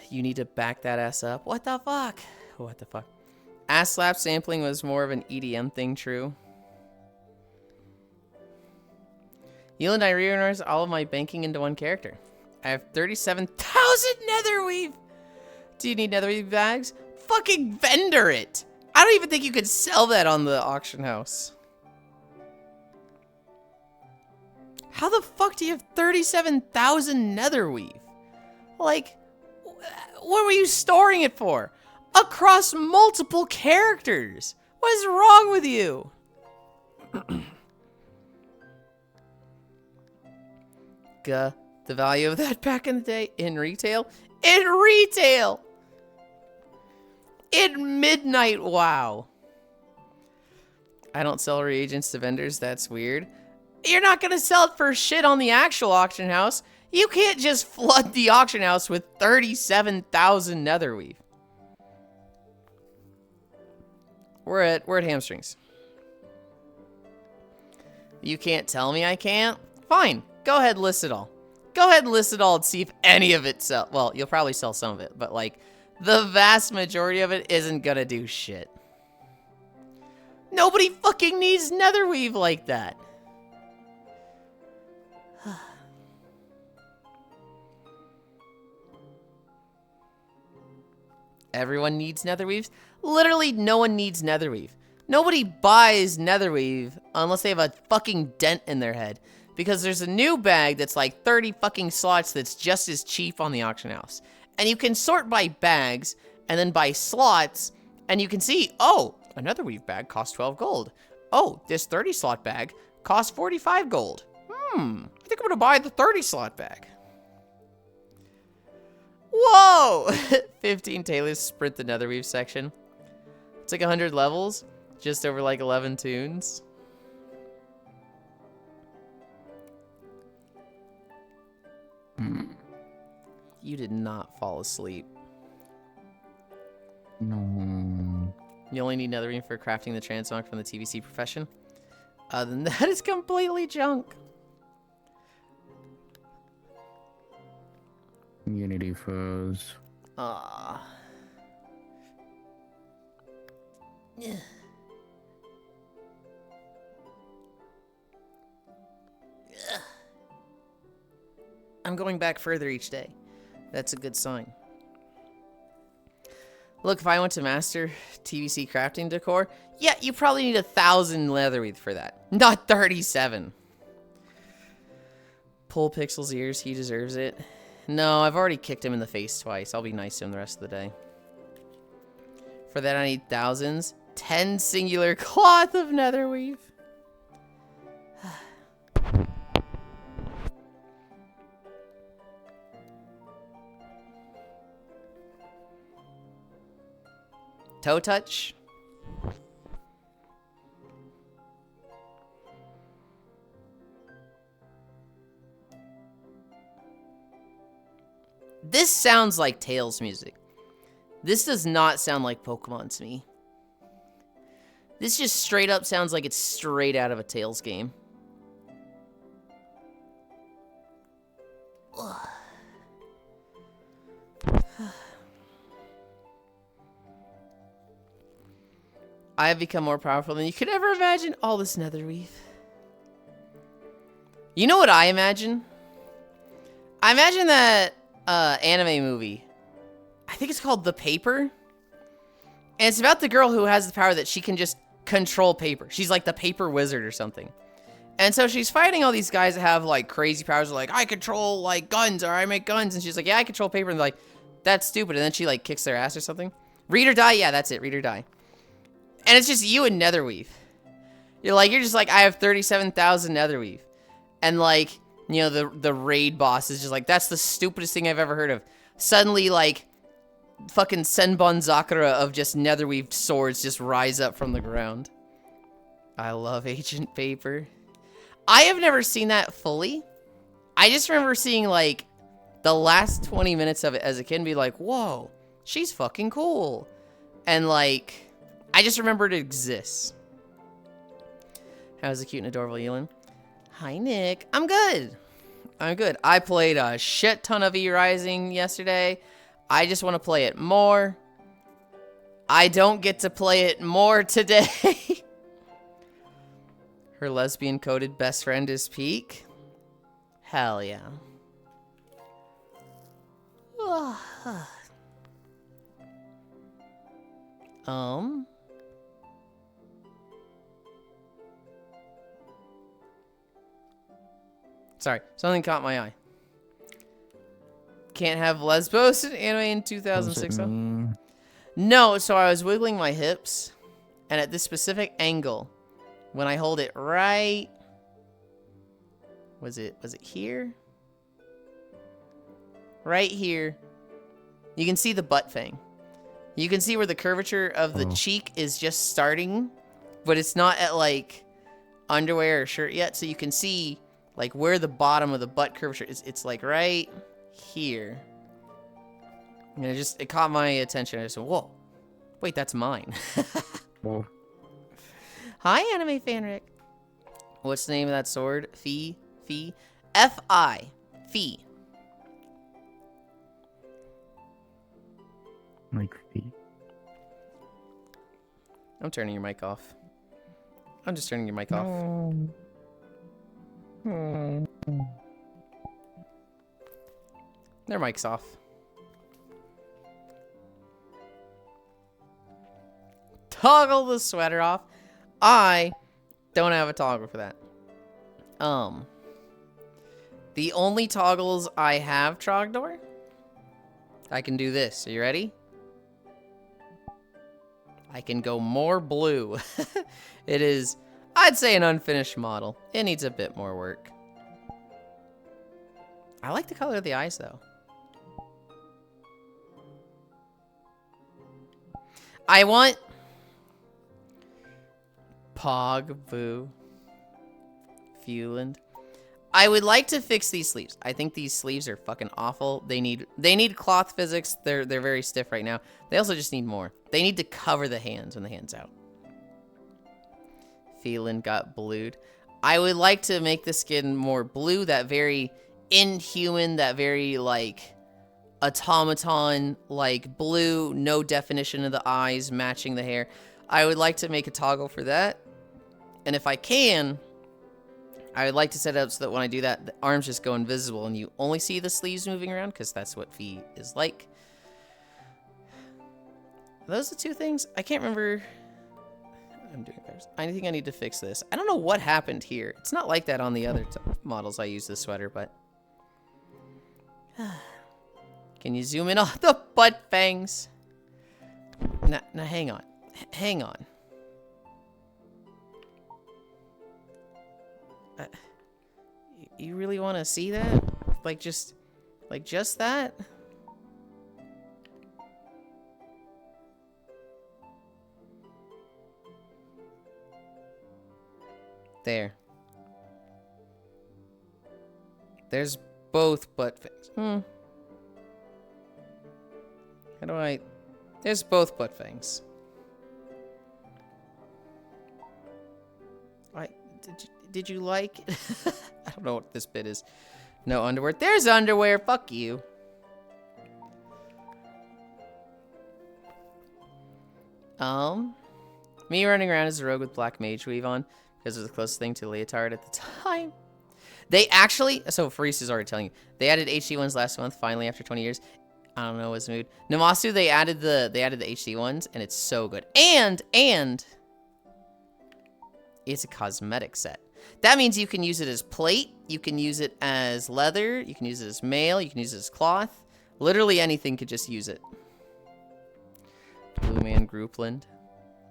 You need to back that ass up. What the fuck? What the fuck? Ass slap sampling was more of an EDM thing, true. Yulind, I reorganized all of my banking into one character. I have 37,000 netherweave. Do you need netherweave bags? Fucking vendor it. I don't even think you could sell that on the auction house. How the fuck do you have 37,000 netherweave? Like, what were you storing it for? Across multiple characters. What is wrong with you? The value of that back in the day in retail? In retail! In midnight, wow. I don't sell reagents to vendors. That's weird. You're not going to sell it for shit on the actual auction house. You can't just flood the auction house with 37,000 netherweave. We're at hamstrings. You can't tell me I can't? Fine. Go ahead and list it all. Go ahead and list it all and see if any of it sell. Well, you'll probably sell some of it, but like the vast majority of it isn't gonna do shit. Nobody fucking needs netherweave like that. Everyone needs netherweaves? Literally no one needs netherweave. Nobody buys netherweave unless they have a fucking dent in their head. Because there's a new bag that's like 30 fucking slots that's just as cheap on the auction house. And you can sort by bags and then by slots. And you can see, oh, a netherweave bag costs 12 gold. Oh, this 30 slot bag costs 45 gold. I think I'm gonna buy the 30 slot bag. Whoa! 15 tailors sprint the netherweave section. It's like 100 levels, just over like 11 tunes. You did not fall asleep.
No.
You only need netherweave for crafting the transmog from the TVC profession. Other than that, it's completely junk.
Unity froze.
Ah. Yeah. I'm going back further each day. That's a good sign. Look, if I went to master TVC crafting decor, yeah, you probably need 1,000 leatherweave for that. Not 37. Pull Pixel's ears, he deserves it. No, I've already kicked him in the face twice. I'll be nice to him the rest of the day. For that, I need thousands. 10 singular cloth of netherweave. Toe touch. This sounds like Tails music. This does not sound like Pokemon to me. This just straight up sounds like it's straight out of a Tails game. I have become more powerful than you could ever imagine. All this netherweave. You know what I imagine? I imagine that anime movie. I think it's called The Paper. And it's about the girl who has the power that she can just control paper. She's like the paper wizard or something. And so she's fighting all these guys that have like crazy powers. Like, I control like guns, or I make guns. And she's like, yeah, I control paper. And they're like, that's stupid. And then she like kicks their ass or something. Read or die? Yeah, that's it. Read or die. And it's just you and netherweave. You're just like, I have 37,000 netherweave. And like, you know, the raid boss is just like, that's the stupidest thing I've ever heard of. Suddenly, like, fucking Senbon Zakura of just netherweave swords just rise up from the ground. I love Agent Paper. I have never seen that fully. I just remember seeing, like, the last 20 minutes of it as a kid and be like, whoa, she's fucking cool. And, like, I just remember it exists. How's the cute and adorable Yulind? Hi, Nick. I'm good. I'm good. I played a shit ton of E-Rising yesterday. I just want to play it more. I don't get to play it more today. Her lesbian-coded best friend is Peak. Hell yeah. Sorry, something caught my eye. Can't have lesbos in anime in 2006. No, so I was wiggling my hips, and at this specific angle, when I hold it right, was it here? Right here. You can see the butt fang. You can see where the curvature of the cheek is just starting but it's not at like underwear or shirt yet, so you can see like where the bottom of the butt curvature is. It's like right here. And it caught my attention. I just went, whoa, wait, that's mine.
Whoa.
Hi, anime fan Rick. What's the name of that sword? Fee? F-I. Fee.
Like feet.
I'm turning your mic off. I'm just turning your mic off. Their mic's off. Toggle the sweater off. I don't have a toggle for that. The only toggles I have, Trogdor, I can do this. Are you ready? I can go more blue. It is, I'd say, an unfinished model. It needs a bit more work. I like the color of the eyes, though. I want Pog, Boo, Yulind. I would like to fix these sleeves. I think these sleeves are fucking awful. They need cloth physics. They're very stiff right now. They also just need more. They need to cover the hands when the hand's out. Yulind got blued. I would like to make the skin more blue, that very inhuman, that very like automaton like blue, no definition of the eyes, matching the hair. I would like to make a toggle for that. And if I can, I would like to set it up so that when I do that, the arms just go invisible and you only see the sleeves moving around, because that's what Fee is like. Are those the two things? I can't remember. I'm doing theirs. I think I need to fix this. I don't know what happened here. It's not like that on the other models I use this sweater, but... Can you zoom in on the butt fangs? Now hang on. Hang on. You really want to see that? Like just that? There. There's both butt fangs. How do I... There's both butt fangs. Did you like it? I don't know what this bit is. No underwear. There's underwear. Fuck you. Me running around as a rogue with black mage weave on because it was the closest thing to leotard at the time. They actually, so Faris is already telling you, they added HD ones last month, finally, after 20 years. I don't know what's mood. Namasu, they added the HD ones, and it's so good. And it's a cosmetic set. That means you can use it as plate, you can use it as leather, you can use it as mail, you can use it as cloth. Literally anything could just use it. Blue Man Groupland.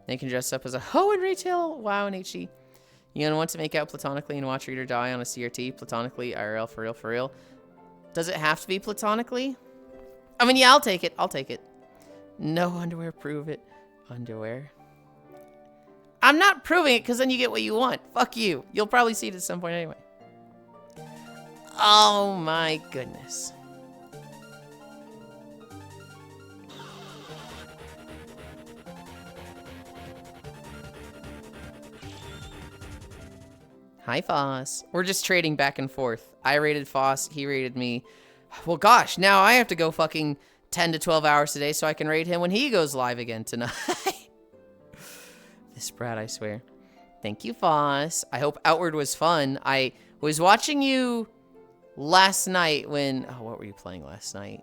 They can dress up as a hoe in retail. Wow, in HD. You gonna want to make out platonically and watch Reader die on a CRT? Platonically, IRL, for real, for real. Does it have to be platonically? I mean, yeah, I'll take it. I'll take it. No underwear, prove it. Underwear. I'm not proving it because then you get what you want. Fuck you. You'll probably see it at some point anyway. Oh my goodness. Hi, Foss. We're just trading back and forth. I rated Foss, he rated me. Well, gosh, now I have to go fucking 10 to 12 hours today so I can raid him when he goes live again tonight. This brat, I swear. Thank you, Foss. I hope Outward was fun. I was watching you last night when... Oh, what were you playing last night?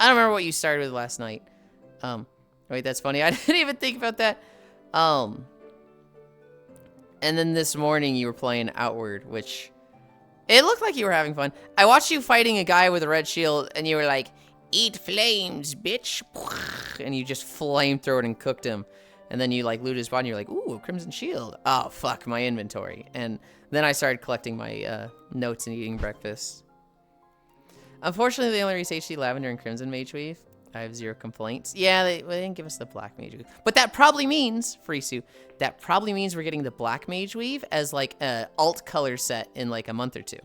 I don't remember what you started with last night. Wait, that's funny. I didn't even think about that. And then this morning you were playing Outward, which... It looked like you were having fun. I watched you fighting a guy with a red shield, and you were like, eat flames, bitch. And you just flamethrowed and cooked him. And then you, like, looted his body, and you're like, ooh, Crimson Shield. Oh, fuck, my inventory. And then I started collecting my notes and eating breakfast. Unfortunately, they only released HD Lavender and Crimson Mage Weave. I have 0 complaints. Yeah, they didn't give us the black mage weave. But that probably means, Frisu, that probably means we're getting the black mage weave as like a alt color set in like a month or 2.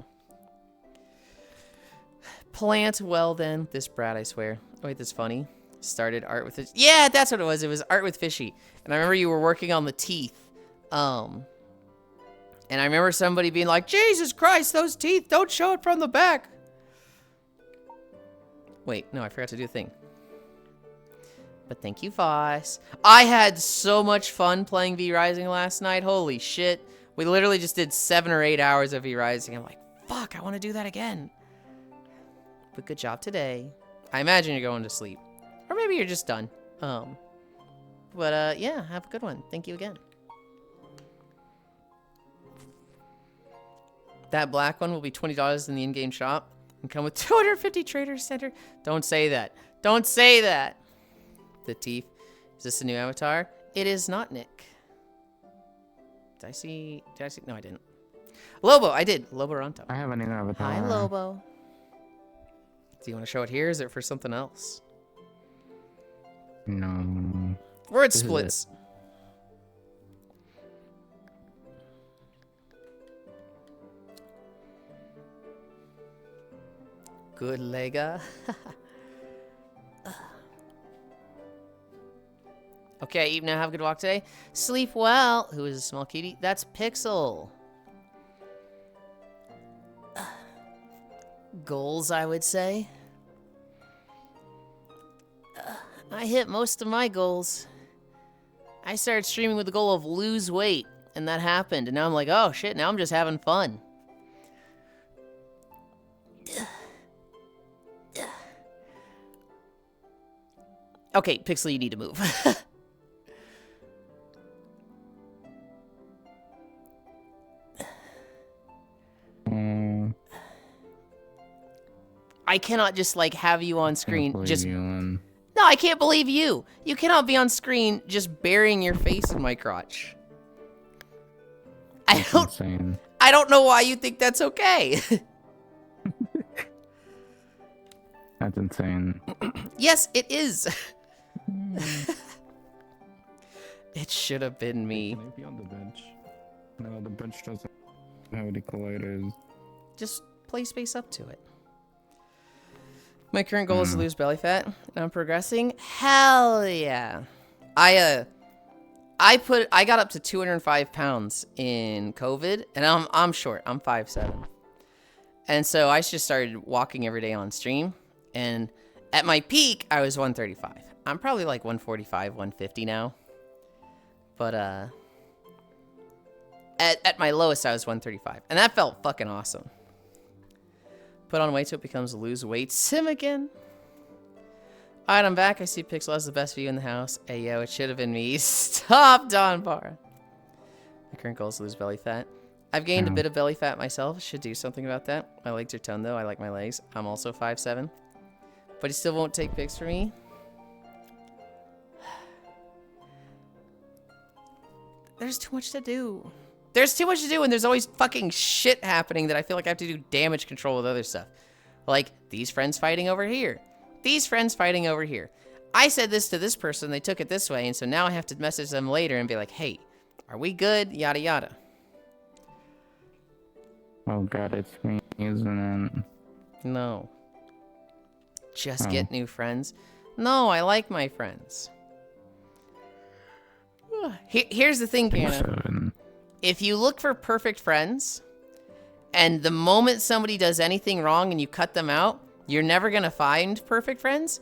Plant well then. This Brad, I swear. Oh, wait, that's funny. Started art with this. Yeah, that's what it was. It was art with Fishy. And I remember you were working on the teeth. And I remember somebody being like, Jesus Christ, those teeth, don't show it from the back. Wait, no, I forgot to do a thing. But thank you, Voss. I had so much fun playing V Rising last night. Holy shit. We literally just did 7 or 8 hours of V Rising. I'm like, fuck, I want to do that again. But good job today. I imagine you're going to sleep. Or maybe you're just done. Yeah, have a good one. Thank you again. That black one will be $20 in the in-game shop and come with 250 Traders Center. Don't say that. Don't say that. The teeth. Is this a new avatar? It is not, Nick. Did I see? No, I didn't. Lobo, I did. Lobo Ronto.
I have a new avatar.
Hi, Lobo. Do you want to show it here? Is it for something else?
No.
Word splits. Good Lega. Okay, Eve, now have a good walk today. Sleep well. Who is a small kitty? That's Pixel. Goals, I would say. I hit most of my goals. I started streaming with the goal of lose weight, and that happened. And now I'm like, oh shit, now I'm just having fun. Okay, Pixel, you need to move. I cannot just like have you on screen. Just
Yulind.
no, I can't believe you. You cannot be on screen just burying your face in my crotch.
Insane.
I don't know why you think that's okay.
That's insane.
Yes, it is. It should have been me.
Can it be on the bench? No, the bench doesn't have any colliders.
Just play space up to it. My current goal is to lose belly fat, and I'm progressing. Hell yeah! I got up to 205 pounds in COVID, and I'm short. I'm 5'7", and so I just started walking every day on stream. And at my peak, I was 135. I'm probably like 145, 150 now. But at my lowest, I was 135, and that felt fucking awesome. Put on weight so it becomes lose weight sim again. Alright, I'm back. I see Pixel has the best view in the house. Hey, yo, it should have been me. Stop, Don Bar. My current goal is to lose belly fat. I've gained a bit of belly fat myself. Should do something about that. My legs are toned, though. I like my legs. I'm also 5'7". But he still won't take pics for me. There's too much to do. There's too much to do, and there's always fucking shit happening that I feel like I have to do damage control with other stuff. Like, these friends fighting over here. These friends fighting over here. I said this to this person, they took it this way, and so now I have to message them later and be like, hey, are we good? Yada yada.
Oh god, it's me, isn't it?
No. Just get new friends. No, I like my friends. Here's the thing, Piano. If you look for perfect friends, and the moment somebody does anything wrong and you cut them out, you're never going to find perfect friends,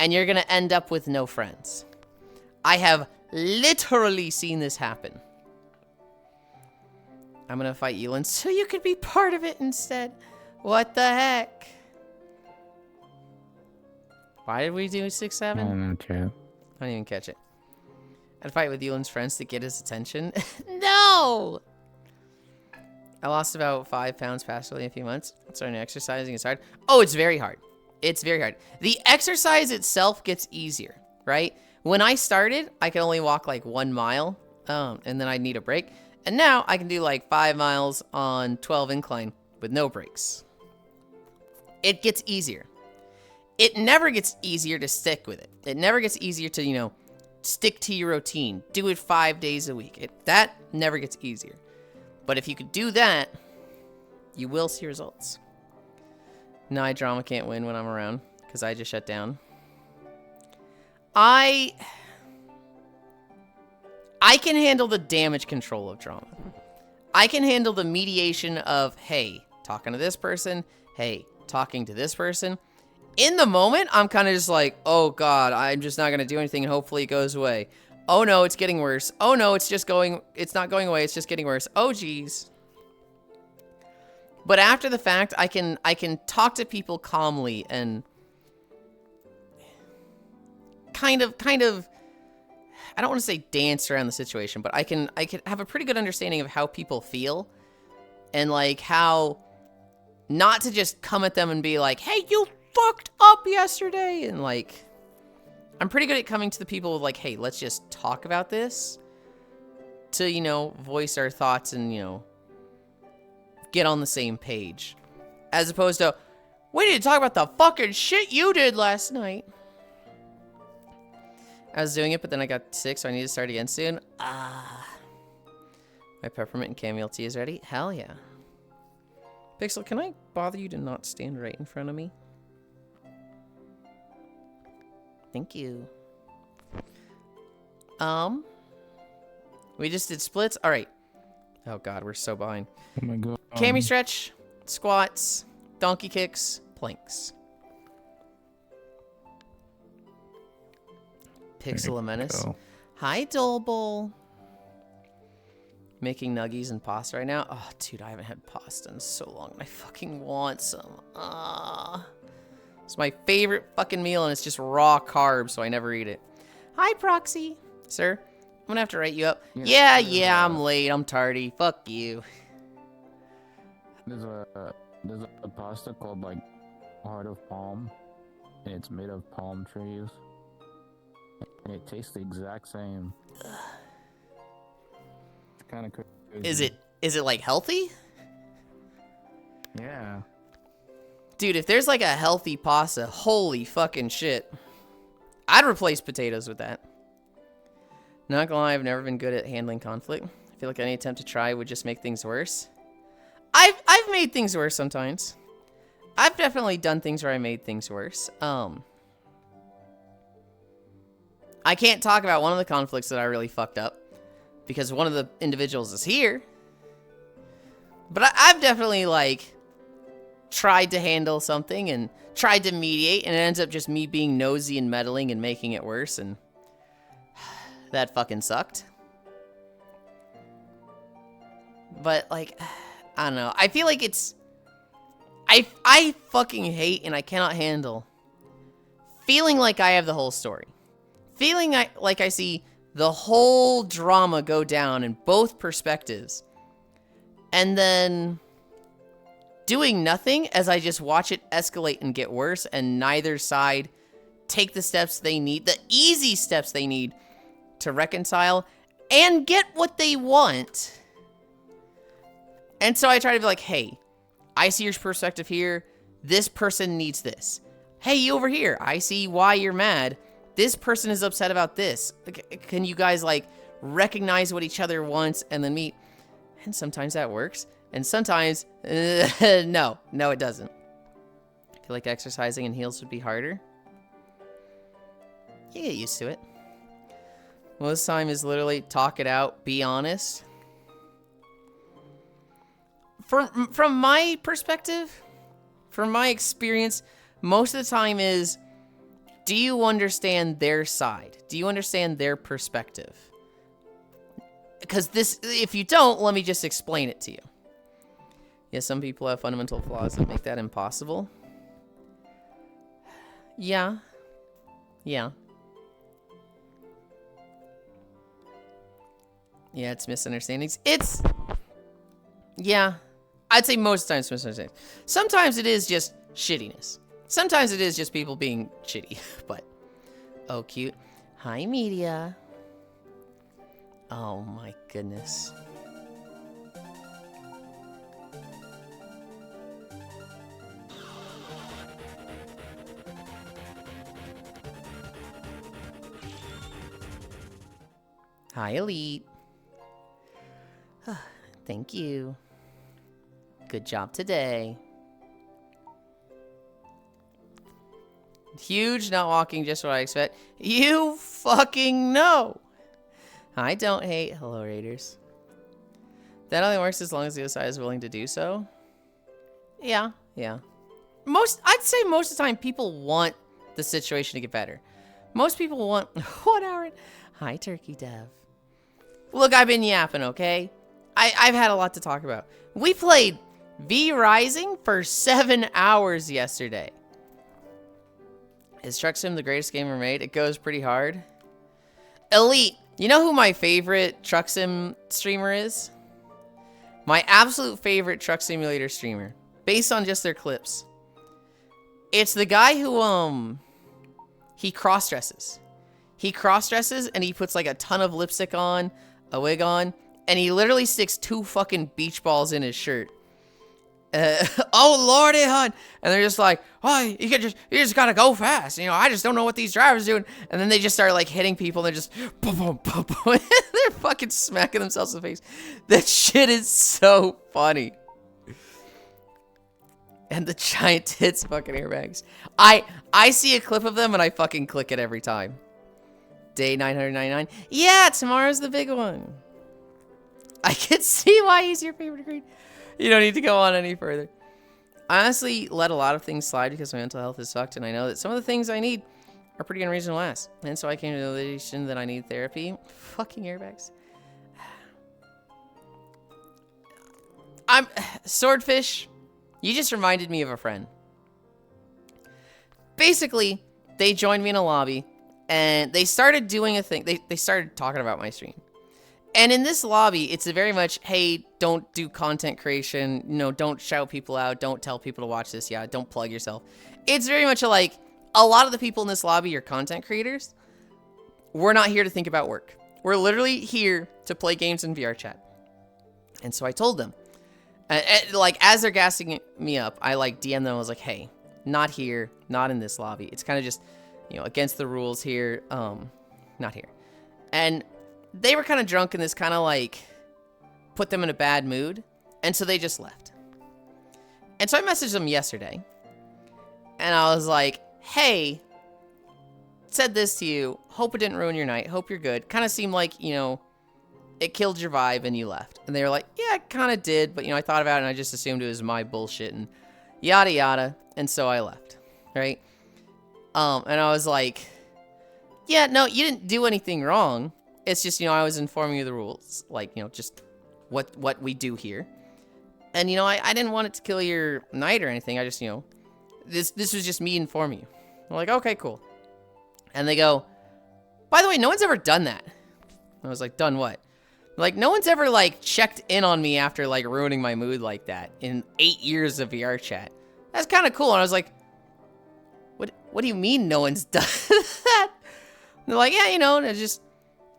and you're going to end up with no friends. I have literally seen this happen. I'm going to fight Yulind so you could be part of it instead. What the heck? Why did we do 6-7?
I don't know, chat.
I didn't even catch it. I'd fight with Yulind's friends to get his attention. No! I lost about 5 pounds passively in a few months. Starting exercising is hard. Oh, it's very hard. It's very hard. The exercise itself gets easier, right? When I started, I could only walk like 1 mile, and then I'd need a break. And now I can do like 5 miles on 12 incline with no breaks. It gets easier. it never gets easier to stick with it. It never gets easier to, you know, stick to your routine. Do it 5 days a week. That never gets easier. But if you could do that, you will see results. No, drama can't win when I'm around because I just shut down. I can handle the damage control of drama. I can handle the mediation of, hey, talking to this person, hey, talking to this person. In the moment, I'm kind of just like, oh God, I'm just not going to do anything and hopefully it goes away. Oh no, it's getting worse. Oh no, it's not going away, it's just getting worse. Oh geez. But after the fact, I can talk to people calmly and kind of, I don't want to say dance around the situation, but I can have a pretty good understanding of how people feel and like how not to just come at them and be like, hey, you fucked up yesterday. And like, I'm pretty good at coming to the people with like, hey, let's just talk about this to, you know, voice our thoughts and, you know, get on the same page. As opposed to, we need to talk about the fucking shit you did last night. I was doing it, but then I got sick, so I need to start again soon. My peppermint and chamomile tea is ready. Hell yeah. Pixel, can I bother you to not stand right in front of me? Thank you. We just did splits. All right. Oh God, we're so behind.
Oh my God.
Cami stretch, squats, donkey kicks, planks. Pixel a menace. Hi, Dolebol. Making nuggies and pasta right now. Oh, dude, I haven't had pasta in so long. I fucking want some. It's my favorite fucking meal, and it's just raw carbs, so I never eat it. Hi, Proxy. Sir, I'm gonna have to write you up. Yeah, I'm late. I'm tardy. Fuck you.
There's a pasta called like Heart of Palm, and it's made of palm trees, and it tastes the exact same. It's kind of crazy.
Is it like healthy?
Yeah.
Dude, if there's like a healthy pasta, holy fucking shit. I'd replace potatoes with that. Not gonna lie, I've never been good at handling conflict. I feel like any attempt to try would just make things worse. I've made things worse sometimes. I've definitely done things where I made things worse. I can't talk about one of the conflicts that I really fucked up because one of the individuals is here. But I've definitely like tried to handle something and tried to mediate, and it ends up just me being nosy and meddling and making it worse, and that fucking sucked. But like, I don't know. I feel like it's I fucking hate and I cannot handle feeling like I have the whole story. Feeling like I see the whole drama go down in both perspectives. And then doing nothing as I just watch it escalate and get worse, and neither side take the steps they need, the easy steps they need to reconcile and get what they want. And so I try to be like, hey, I see your perspective here. This person needs this. Hey, you over here. I see why you're mad. This person is upset about this. Can you guys like recognize what each other wants and then meet? And sometimes that works. And sometimes, no, it doesn't. I feel like exercising in heels would be harder. You get used to it. Most time is literally talk it out, be honest. From my perspective, from my experience, most of the time is, do you understand their side? Do you understand their perspective? Because if you don't, let me just explain it to you. Yeah, some people have fundamental flaws that make that impossible. Yeah. Yeah, it's misunderstandings. Yeah. I'd say most times misunderstandings. Sometimes it is just shittiness. Sometimes it is just people being shitty, but oh, cute. Hi, media. Oh my goodness. Hi, Elite. Thank you. Good job today. Huge, not walking, just what I expect. You fucking know. I don't hate. Hello, Raiders. That only works as long as the other side is willing to do so. Yeah. I'd say most of the time people want the situation to get better. Most people want 1 hour. Hi, Turkey Dev. Look, I've been yapping, okay? I've had a lot to talk about. We played V Rising for 7 hours yesterday. Is Truck Sim the greatest game ever made? It goes pretty hard. Elite, you know who my favorite Truck Sim streamer is? My absolute favorite Truck Simulator streamer, based on just their clips. It's the guy who, he cross-dresses. He cross-dresses and he puts like a ton of lipstick on, a wig on, and he literally sticks 2 fucking beach balls in his shirt. Oh lordy, hun. And they're just like, oh, you just gotta go fast. You know, I just don't know what these drivers are doing. And then they just start like hitting people. And they're just boom, boom, boom, boom. They're fucking smacking themselves in the face. That shit is so funny. And the giant tits fucking airbags. I see a clip of them and I fucking click it every time. Day 999. Yeah, tomorrow's the big one. I can see why he's your favorite grade. You don't need to go on any further. I honestly let a lot of things slide because my mental health is sucked, and I know that some of the things I need are pretty unreasonable ass. And so I came to the realization that I need therapy. Fucking airbags. Swordfish, you just reminded me of a friend. Basically, they joined me in a lobby, and they started doing a thing. They started talking about my stream. And in this lobby, it's a very much, hey, don't do content creation, you know, don't shout people out, don't tell people to watch this, yeah, don't plug yourself. It's very much like, a lot of the people in this lobby are content creators. We're not here to think about work. We're literally here to play games in VR chat. And so I told them, like, as they're gassing me up, I, like, DM them, I was like, hey, not here, not in this lobby. It's kind of just, you know, against the rules here, not here. And they were kind of drunk and this kind of like put them in a bad mood. And so they just left. And so I messaged them yesterday. And I was like, hey, said this to you. Hope it didn't ruin your night. Hope you're good. Kind of seemed like, you know, it killed your vibe and you left. And they were like, yeah, it kind of did. But, you know, I thought about it and I just assumed it was my bullshit and yada yada. And so I left. Right? And I was like, yeah, no, you didn't do anything wrong. It's just, you know, I was informing you of the rules, like, you know, just what we do here. And, you know, I didn't want it to kill your night or anything. I just, you know, this was just me informing you. I'm like, okay, cool. And they go, by the way, no one's ever done that. I was like, done what? Like, no one's ever, like, checked in on me after, like, ruining my mood like that in 8 years of VR chat. That's kind of cool. And I was like, what do you mean no one's done that? And they're like, yeah, you know, and it just,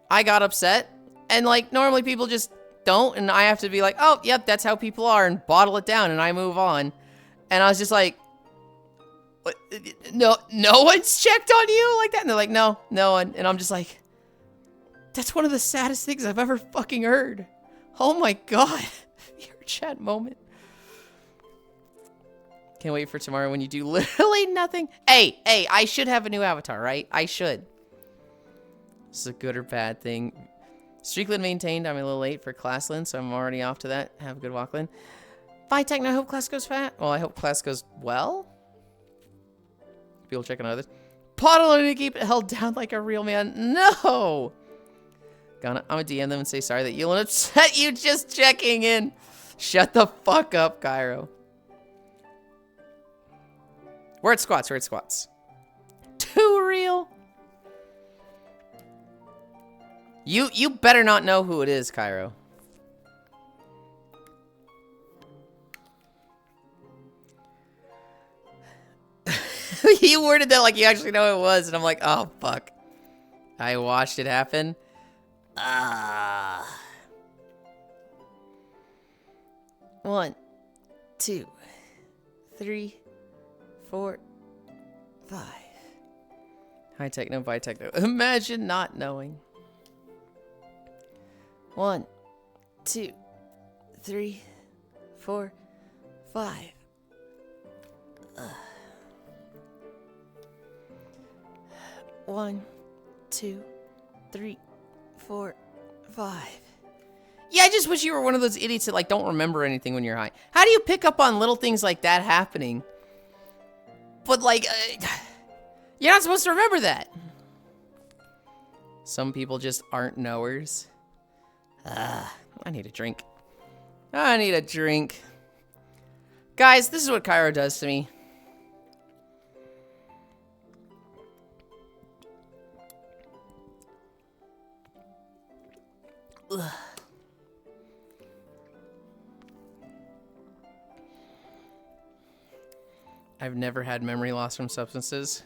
I got upset, and like normally people just don't, and I have to be like, oh, yep, that's how people are, and bottle it down, and I move on. And I was just like, what? No one's checked on you like that? And they're like, no one. And I'm just like, that's one of the saddest things I've ever fucking heard. Oh my god. Your chat moment. Can't wait for tomorrow when you do literally nothing. Hey, I should have a new avatar, right? I should. This is a good or bad thing. Streakland maintained. I'm a little late for class, Lynn, so I'm already off to that. Have a good walk, Lynn. Bye, Techno. I hope class goes fat. Well, I hope class goes well. People checking on others. Pottle to keep it held down like a real man. No! I'm gonna DM them and say sorry that Yulind upset you just checking in. Shut the fuck up, Cairo. We're at squats. Too real. You better not know who it is, Cairo. You worded that like you actually know who it was, and I'm like, oh, fuck. I watched it happen. Ah. 1, 2, 3, 4, 5. Hi, Techno, bye, Techno. Imagine not knowing. 1, 2, 3, 4, 5. 1, 2, 3, 4, 5. Yeah, I just wish you were one of those idiots that, like, don't remember anything when you're high. How do you pick up on little things like that happening? But, like, you're not supposed to remember that. Some people just aren't knowers. I need a drink. I need a drink. Guys, this is what Cairo does to me. Ugh. I've never had memory loss from substances.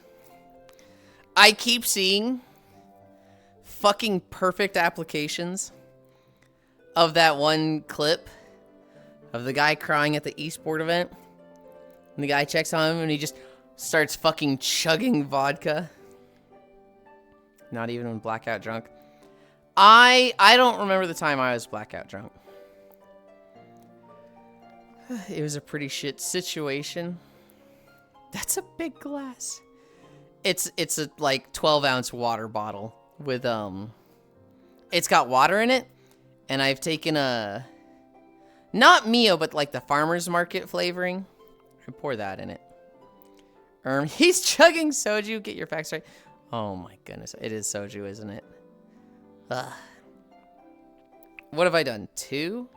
I keep seeing fucking perfect applications of that one clip of the guy crying at the esports event. And the guy checks on him and he just starts fucking chugging vodka. Not even when blackout drunk. I don't remember the time I was blackout drunk. It was a pretty shit situation. That's a big glass. It's a like 12-ounce water bottle with it's got water in it, and I've taken a not Mio but like the farmer's market flavoring. I pour that in it. He's chugging soju. Get your facts right. Oh my goodness, it is soju, isn't it? What have I done? 2?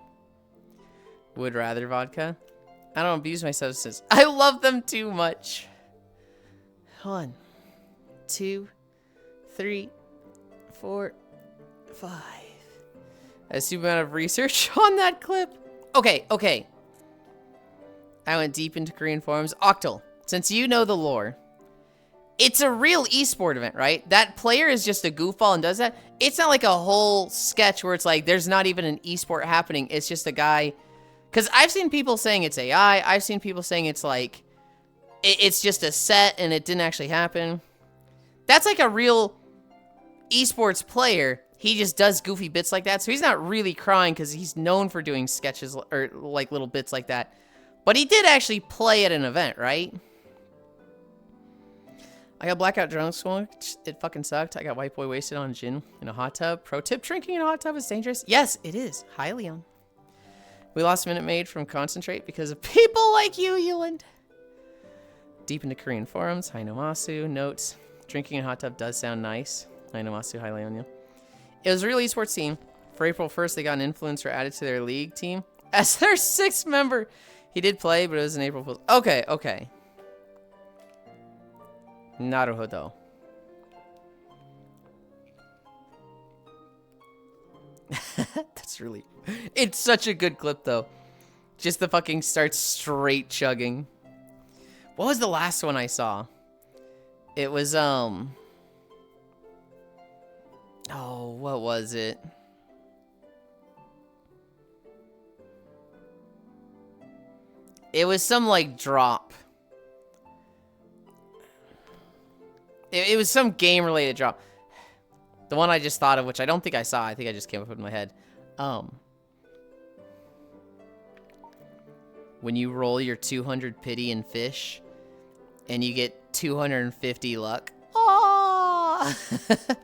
Would rather vodka. I don't abuse my substances. I love them too much. 1, 2, 3, 4, 5. A super amount of research on that clip. Okay. I went deep into Korean forums. Octal, since you know the lore, it's a real esport event, right? That player is just a goofball and does that. It's not like a whole sketch where it's like there's not even an esport happening. It's just a guy. Because I've seen people saying it's AI. I've seen people saying it's like, it's just a set and it didn't actually happen. That's like a real esports player. He just does goofy bits like that. So he's not really crying because he's known for doing sketches or like little bits like that. But he did actually play at an event, right? I got blackout drunk, so it fucking sucked. I got white boy wasted on gin in a hot tub. Pro tip, drinking in a hot tub is dangerous. Yes, it is. Highly on. We lost Minute Maid from concentrate because of people like you, Yulind. Deep into Korean forums. Hainomasu. Notes. Drinking in a hot tub does sound nice. Hainomasu, hi Leonia. It was a real esports team. For April 1st, they got an influencer added to their league team as their 6th member. He did play, but it was an April Fool's. Okay. Naruhodo. That's really... It's such a good clip, though. Just the fucking starts straight chugging. What was the last one I saw? It was, Oh, what was it? It was some, like, drop. It was some game-related drop. The one I just thought of, which I don't think I saw. I think I just came up with in my head. When you roll your 200 pity and fish, and you get 250 luck. Aww!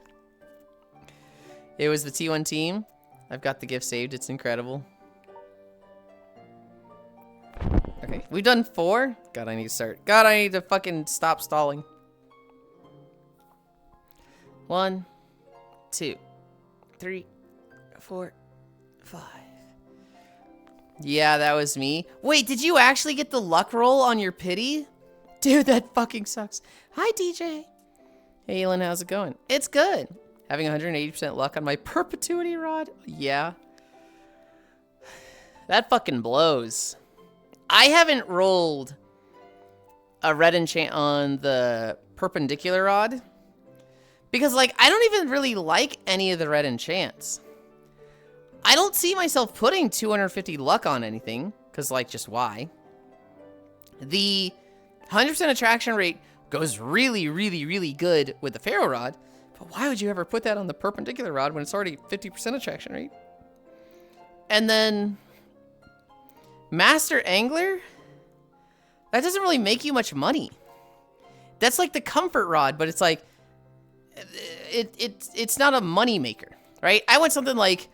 It was the T1 team. I've got the gift saved. It's incredible. Okay, we've done 4. God, I need to start. God, I need to fucking stop stalling. 1, 2, 3, 4, 5. Yeah, that was me. Wait, did you actually get the luck roll on your pity? Dude, that fucking sucks. Hi, DJ. Hey, Elin, how's it going? It's good. Having 180% luck on my perpetuity rod? Yeah. That fucking blows. I haven't rolled a red enchant on the perpendicular rod. Because, like, I don't even really like any of the red enchants. I don't see myself putting 250 luck on anything. Because, like, just why? The 100% attraction rate goes really, really, really good with the ferro rod. But why would you ever put that on the perpendicular rod when it's already 50% attraction rate? And then Master Angler? That doesn't really make you much money. That's like the comfort rod, but it's like it's not a money maker, right? I want something like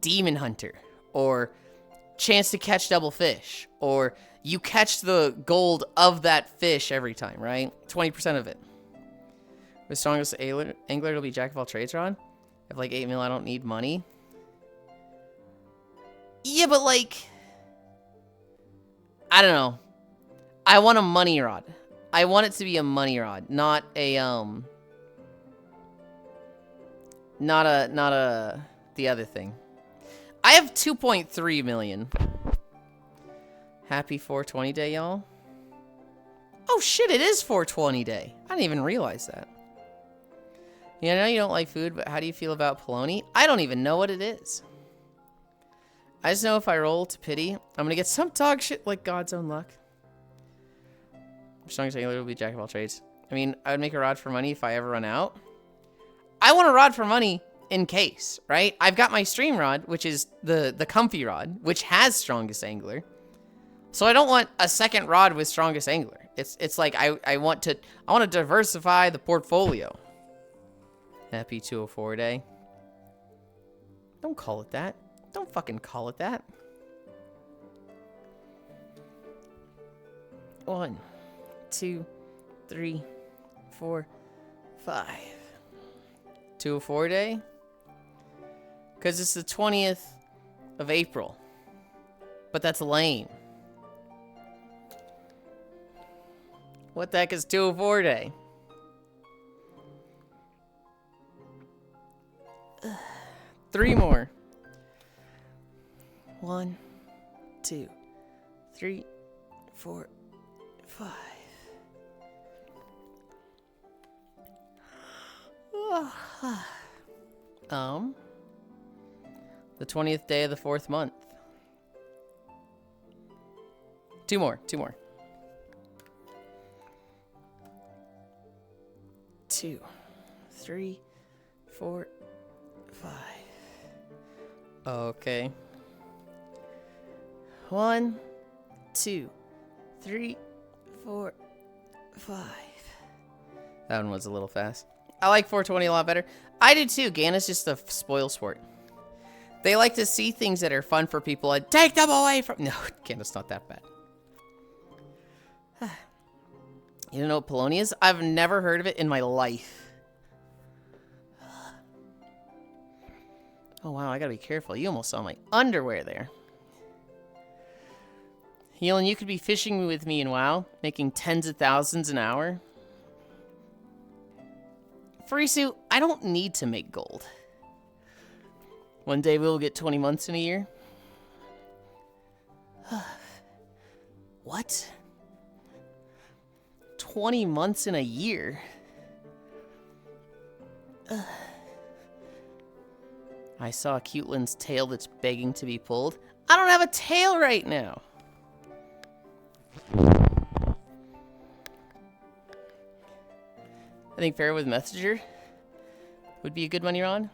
Demon Hunter or Chance to Catch Double Fish, or you catch the gold of that fish every time, right? 20% of it. The strongest angler will be Jack of all trades, Ron. I have like 8 mil, I don't need money. Yeah, but like, I don't know. I want a money rod. I want it to be a money rod, not a the other thing. I have 2.3 million. Happy 420 day, y'all. Oh shit, it is 420 day. I didn't even realize that. Yeah, I know you don't like food, but how do you feel about polony? I don't even know what it is. I just know if I roll to pity, I'm gonna get some dog shit like God's own luck. Strongest angler will be Jack of all trades. I mean, I would make a rod for money if I ever run out. I want a rod for money in case, right? I've got my stream rod, which is the comfy rod, which has strongest angler. So I don't want a second rod with strongest angler. It's like I want to diversify the portfolio. Happy 204 day. Don't call it that. Don't fucking call it that. 1, 2, 3, 4, 5. 204 day? Because it's the 20th of April. But that's lame. What the heck is 204 day? Three more. 1, 2, 3, 4, 5. The 20th day of the 4th month. Two more. 2, 3, 4, 5. Okay. 1, 2, 3, 4, 5. That one was a little fast. I like 420 a lot better. I do too. Gana's just a spoil sport. They like to see things that are fun for people and take them away from... No, Gana's not that bad. You don't know what polony is? I've never heard of it in my life. Oh, wow, I gotta be careful. You almost saw my underwear there. Yulind, you could be fishing with me in WoW, making tens of thousands an hour. Furisu, I don't need to make gold. One day we'll get 20 months in a year. What? 20 months in a year? I saw Cutelynd's tail that's begging to be pulled. I don't have a tail right now. I think fair with Messenger would be a good money rod.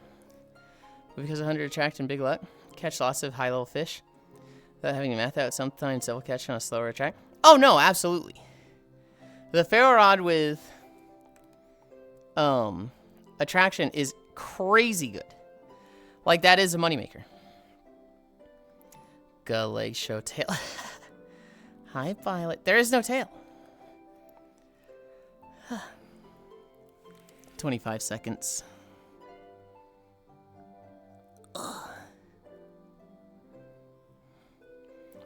Because 100 attract and big luck. Catch lots of high-level fish. Without having to math out, sometimes double catch on a slower attract. Oh, no, absolutely. The Pharaoh rod with attraction is crazy good. Like, that is a moneymaker. Go leg show tail. Hi, Violet. There is no tail. 25 seconds.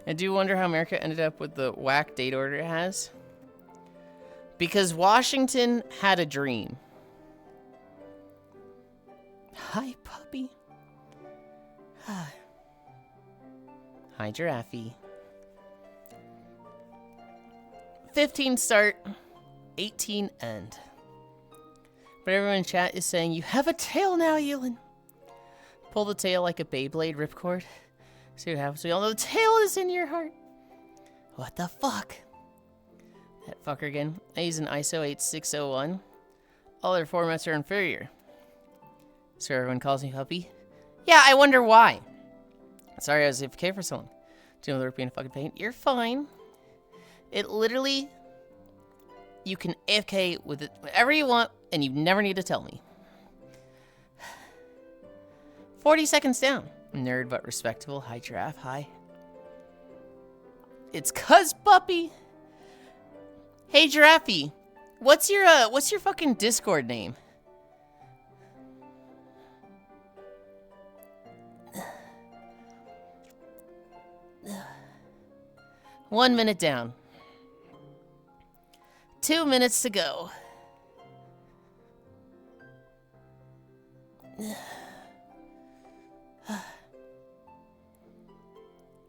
I do wonder how America ended up with the whack date order it has. Because Washington had a dream. Hi, puppy. Hi, Giraffe. 15 start, 18 end. But everyone in chat is saying, you have a tail now, Yulind. Pull the tail like a Beyblade ripcord. See what happens. We all know the tail is in your heart. What the fuck? That fucker again. I use an ISO 8601. All other formats are inferior. So everyone calls me puppy. Yeah, I wonder why. Sorry I was AFK for so long. Do you know they're being a fucking pain? You're fine. It literally... You can AFK with it whatever you want, and you never need to tell me. 40 seconds down. Nerd but respectable. Hi, Giraffe. Hi. It's Cuz Puppy. Hey, Giraffe. What's your fucking Discord name? One minute down. 2 minutes to go.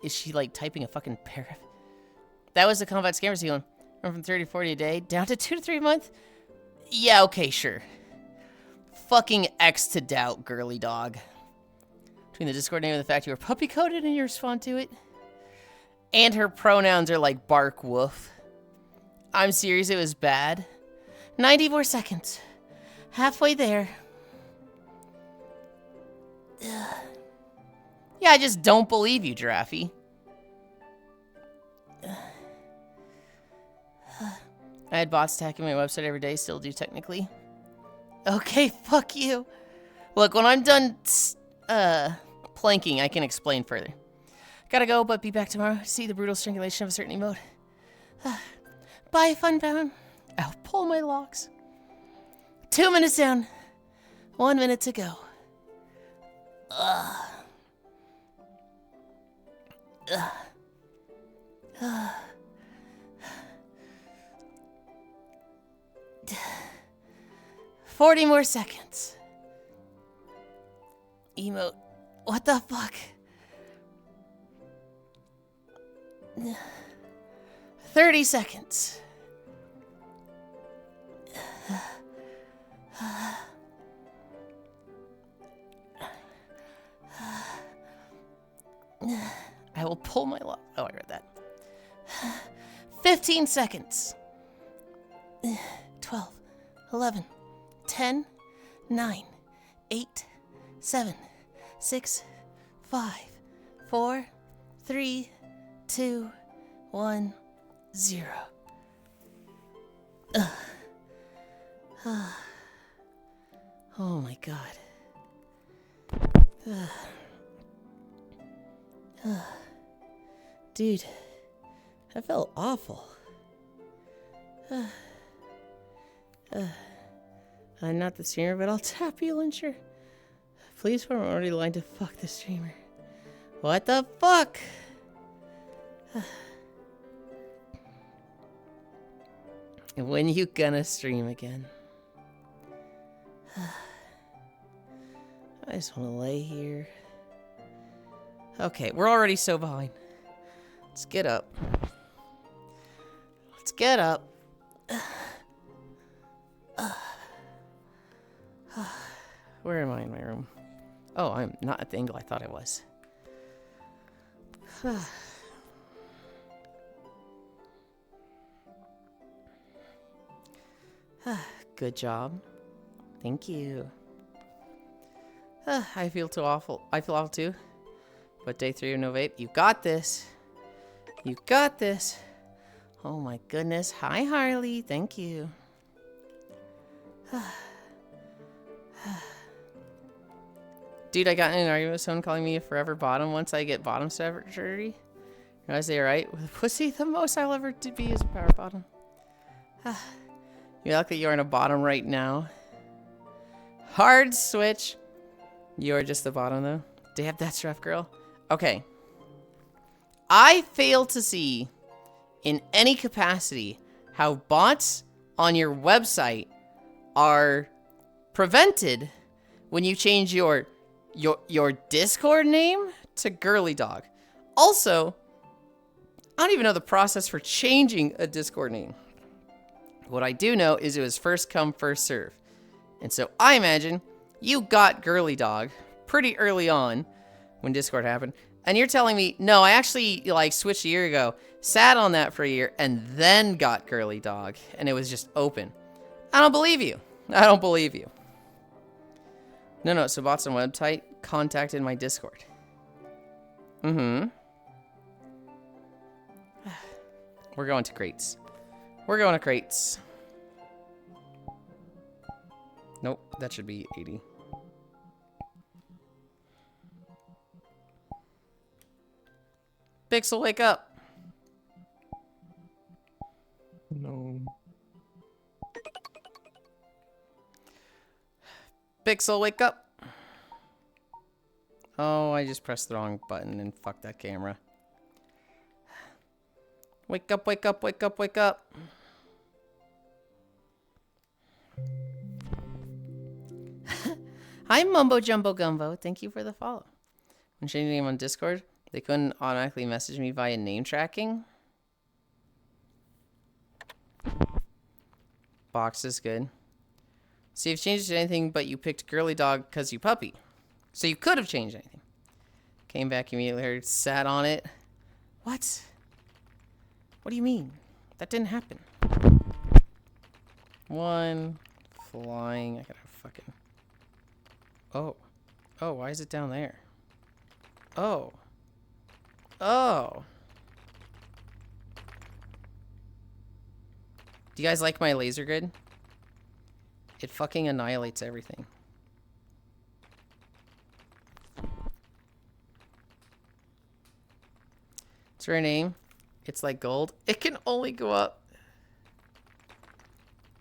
Is she like typing a fucking paragraph? That was the Combat Scammer Ceiling. Went from 30 to 40 a day down to 2 to 3 a month? Yeah, okay, sure. Fucking X to doubt, girly dog. Between the Discord name and the fact you were puppy coded and you respond to it. And her pronouns are like bark woof. I'm serious, it was bad. 90 more seconds. Halfway there. Yeah, I just don't believe you, Giraffe. I had bots attacking my website every day, still do technically. Okay, fuck you. Look, when I'm done planking, I can explain further. Gotta go, but be back tomorrow to see the brutal strangulation of a certain emote. Bye, Funbound. I'll pull my locks. 2 minutes down. 1 minute to go. 40 more seconds. Emote. What the fuck? 30 seconds. I will pull my lock. Oh, I read that. 15 seconds. 12, 11, 10, 9, 8, 7, 6, 5, 4, 3, 2, 1, 0. Oh my god. Dude, that felt awful. I'm not the streamer, but I'll tap you, Lyncher. Please form already line to fuck the streamer. What the fuck? When you gonna stream again? I just want to lay here. Okay, we're already so behind. Let's get up. Let's get up. Where am I in my room? Oh, I'm not at the angle I thought I was. Good job. Thank you. I feel too awful. I feel awful too. But day 3 of no vape. You got this. You got this. Oh my goodness. Hi, Harley. Thank you. Dude, I got in an argument with someone calling me a forever bottom once I get bottom surgery. And I say, right, with pussy, the most I'll ever be is a power bottom. You're lucky you're in a bottom right now. Hard switch. You're just the bottom, though. Damn, that's rough, girl. Okay. I fail to see, in any capacity, how bots on your website are prevented when you change your Discord name to Girly Dog. Also, I don't even know the process for changing a Discord name. What I do know is it was first come, first serve. And so I imagine you got Girly Dog pretty early on when Discord happened. And you're telling me, no, I actually like switched a year ago, sat on that for a year, and then got Girly Dog. And it was just open. I don't believe you. I don't believe you. No, so bots on website contacted my Discord. Mm-hmm. We're going to crates. We're going to crates. Nope, that should be 80. Pixel, wake up.
No.
Pixel, wake up. Oh, I just pressed the wrong button and fucked that camera. Wake up, wake up, wake up, wake up. Hi, Mumbo Jumbo Gumbo. Thank you for the follow. When changing name on Discord, they couldn't automatically message me via name tracking. Box is good. See, if changed to anything, but you picked girly dog because you puppy. So you could have changed anything. Came back immediately, sat on it. What? What do you mean? That didn't happen. One. Flying. I gotta fucking... Oh. Oh, why is it down there? Oh. Oh. Do you guys like my laser grid? It fucking annihilates everything. What's her name? It's like gold. It can only go up.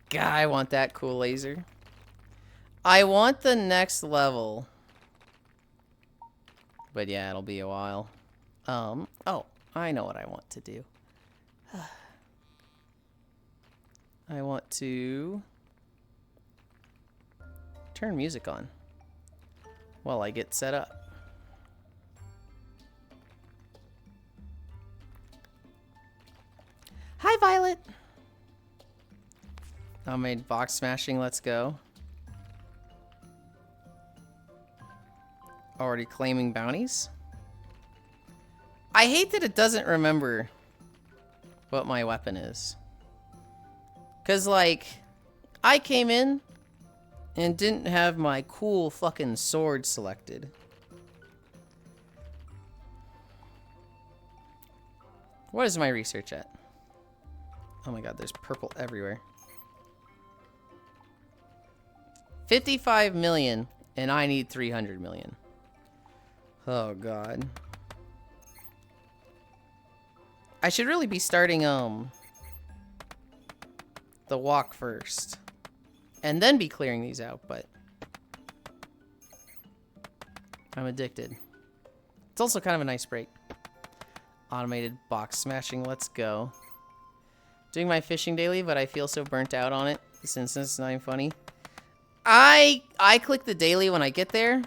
God, I want that cool laser. I want the next level. But yeah, it'll be a while. Oh, I know what I want to do. I want to turn music on while I get set up. Hi, Violet. I made box smashing. Let's go. Already claiming bounties. I hate that it doesn't remember what my weapon is. Because, like, I came in and didn't have my cool fucking sword selected. What is my research at? Oh my god, there's purple everywhere. 55 million, and I need 300 million. Oh god. I should really be starting, the walk first. And then be clearing these out, but... I'm addicted. It's also kind of a nice break. Automated box smashing, let's go. Doing my fishing daily, but I feel so burnt out on it. Since it's not even funny. I click the daily when I get there.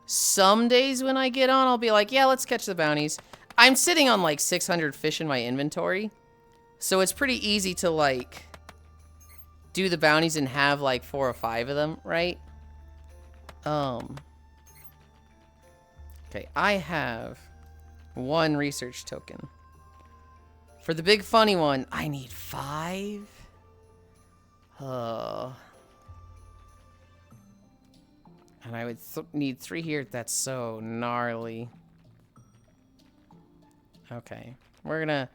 Some days when I get on, I'll be like, yeah, let's catch the bounties. I'm sitting on like 600 fish in my inventory. So it's pretty easy to like do the bounties and have like 4 or 5 of them, right? Okay, I have 1 research token. For the big funny one, I need 5. And I would need 3 here. That's so gnarly. Okay. We're gonna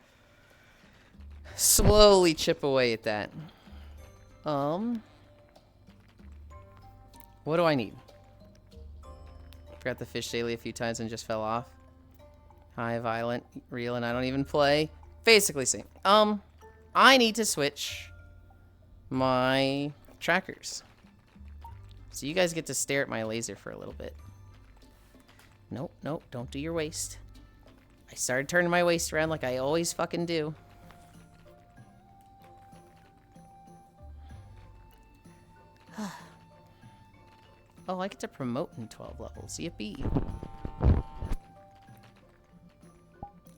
slowly chip away at that. What do I need? Forgot the fish daily a few times and just fell off. Hi, Violent. Real, and I don't even play. Basically same. I need to switch my trackers. So you guys get to stare at my laser for a little bit. Nope, nope, don't do your waist. I started turning my waist around like I always fucking do. Oh, I get to promote in 12 levels. Yippee.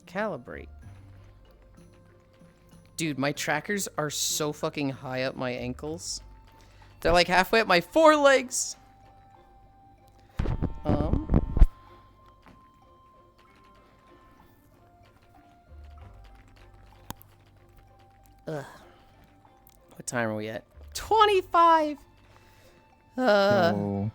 Calibrate. Dude, my trackers are so fucking high up my ankles. They're like halfway up my forelegs. What time are we at? 25.
No.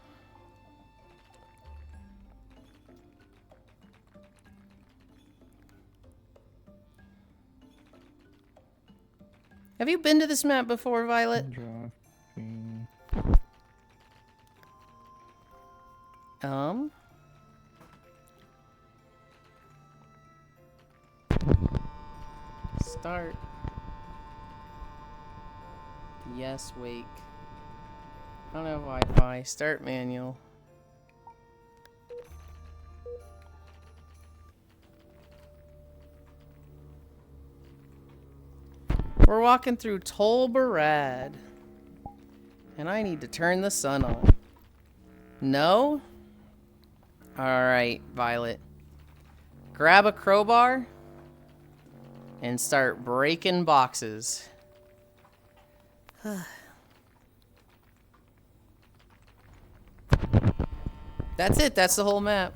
Have you been to this map before, Violet? Start. Yes, wake. I don't have Wi-Fi. Start manual. We're walking through Tol Barad. And I need to turn the sun on. No? Alright, Violet. Grab a crowbar and start breaking boxes. That's it. That's the whole map.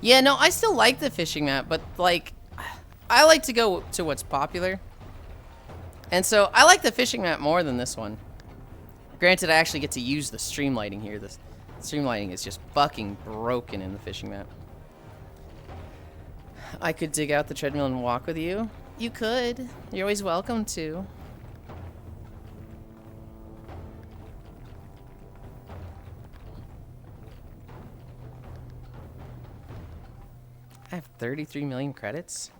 Yeah, no, I still like the fishing map, but like, I like to go to what's popular. And so I like the fishing map more than this one. Granted, I actually get to use the stream lighting here. The stream lighting is just fucking broken in the fishing map. I could dig out the treadmill and walk with you. You could. You're always welcome to. I have 33 million credits.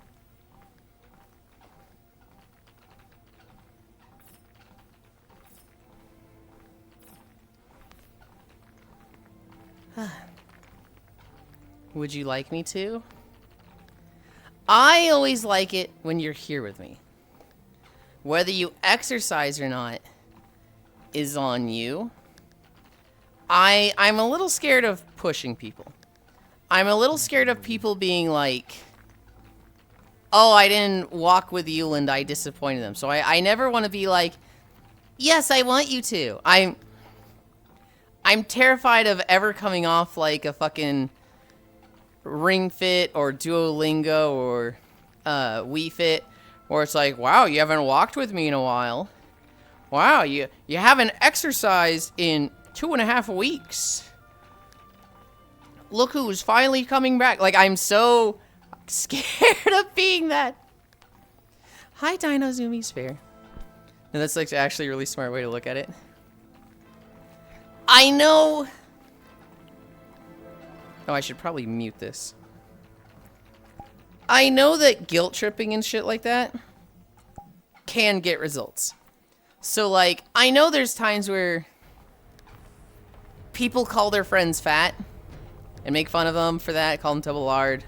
Would you like me to? I always like it when you're here with me. Whether you exercise or not is on you. I'm a little scared of pushing people. I'm a little scared of people being like, oh, I didn't walk with Yulind, I disappointed them. So I never want to be like, yes, I want you to. I'm terrified of ever coming off like a fucking Ring Fit or Duolingo or Wii Fit, where it's like, wow, you haven't walked with me in a while. Wow, you haven't exercised in 2.5 weeks. Look who's finally coming back. Like, I'm so scared of being that. Hi, Dino Zoomies Fair. And that's like actually a really smart way to look at it. I know. Oh, I should probably mute this. I know that guilt tripping and shit like that can get results. So, like, I know there's times where people call their friends fat and make fun of them for that, call them double lard,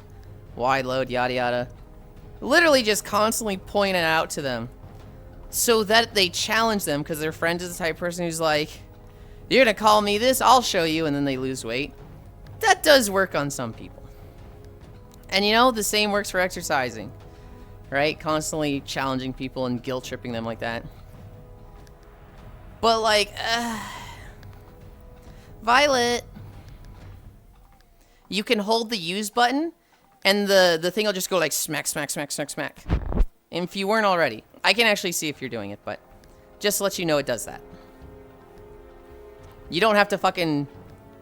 wide load, yada yada. Literally just constantly point it out to them so that they challenge them, because their friend is the type of person who's like, you're gonna call me this, I'll show you, and then they lose weight. That does work on some people. And you know, the same works for exercising, right? Constantly challenging people and guilt tripping them like that. But like, Violet, you can hold the use button and the thing will just go like smack, smack, smack, smack, smack. And if you weren't already, I can actually see if you're doing it, but just to let you know it does that. You don't have to fucking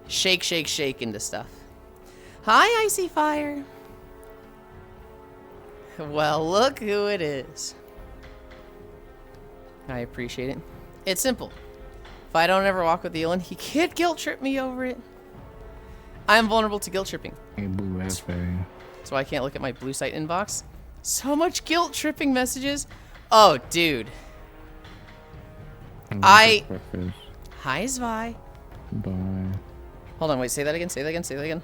shake, shake, shake into stuff. Hi, Icy Fire. Well, look who it is. I appreciate it. It's simple. If I don't ever walk with Yulind, he can't guilt trip me over it. I'm vulnerable to guilt tripping.
Hey, blue raspberry.
So I can't look at my blue site inbox. So much guilt tripping messages. Oh, dude. Hi, Zvi.
Bye.
Hold on, wait, say that again, say that again, say that again.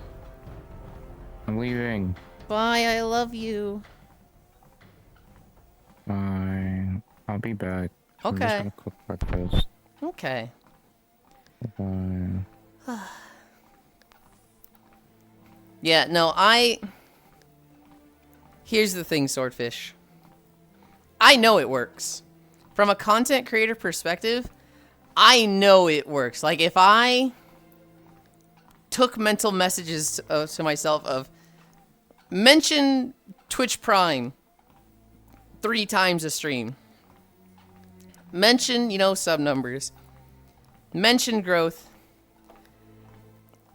I'm leaving.
Bye, I love you.
Bye. I'll be back. I'm just
Okay.
gonna cook breakfast.
Okay.
Bye.
Yeah, no, here's the thing, Swordfish. I know it works. From a content creator perspective, I know it works. Like, if I took mental messages to myself of, mention Twitch Prime 3 times a stream, mention, you know, sub numbers, mention growth.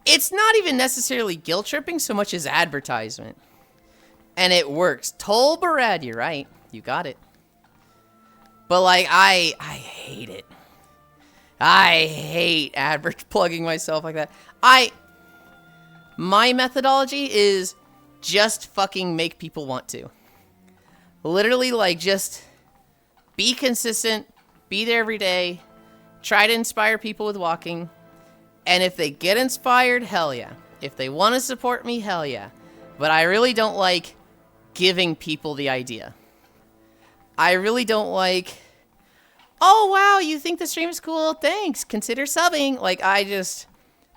It's not even necessarily guilt tripping so much as advertisement. And it works. Toll Barad, you're right. You got it. But like, I hate it. I hate plugging myself like that. My methodology is just fucking make people want to. Literally, like, just be consistent, be there every day, try to inspire people with walking, and if they get inspired, hell yeah. If they want to support me, hell yeah. But I really don't like giving people the idea. I really don't like, oh wow, you think the stream is cool, thanks, consider subbing. Like, I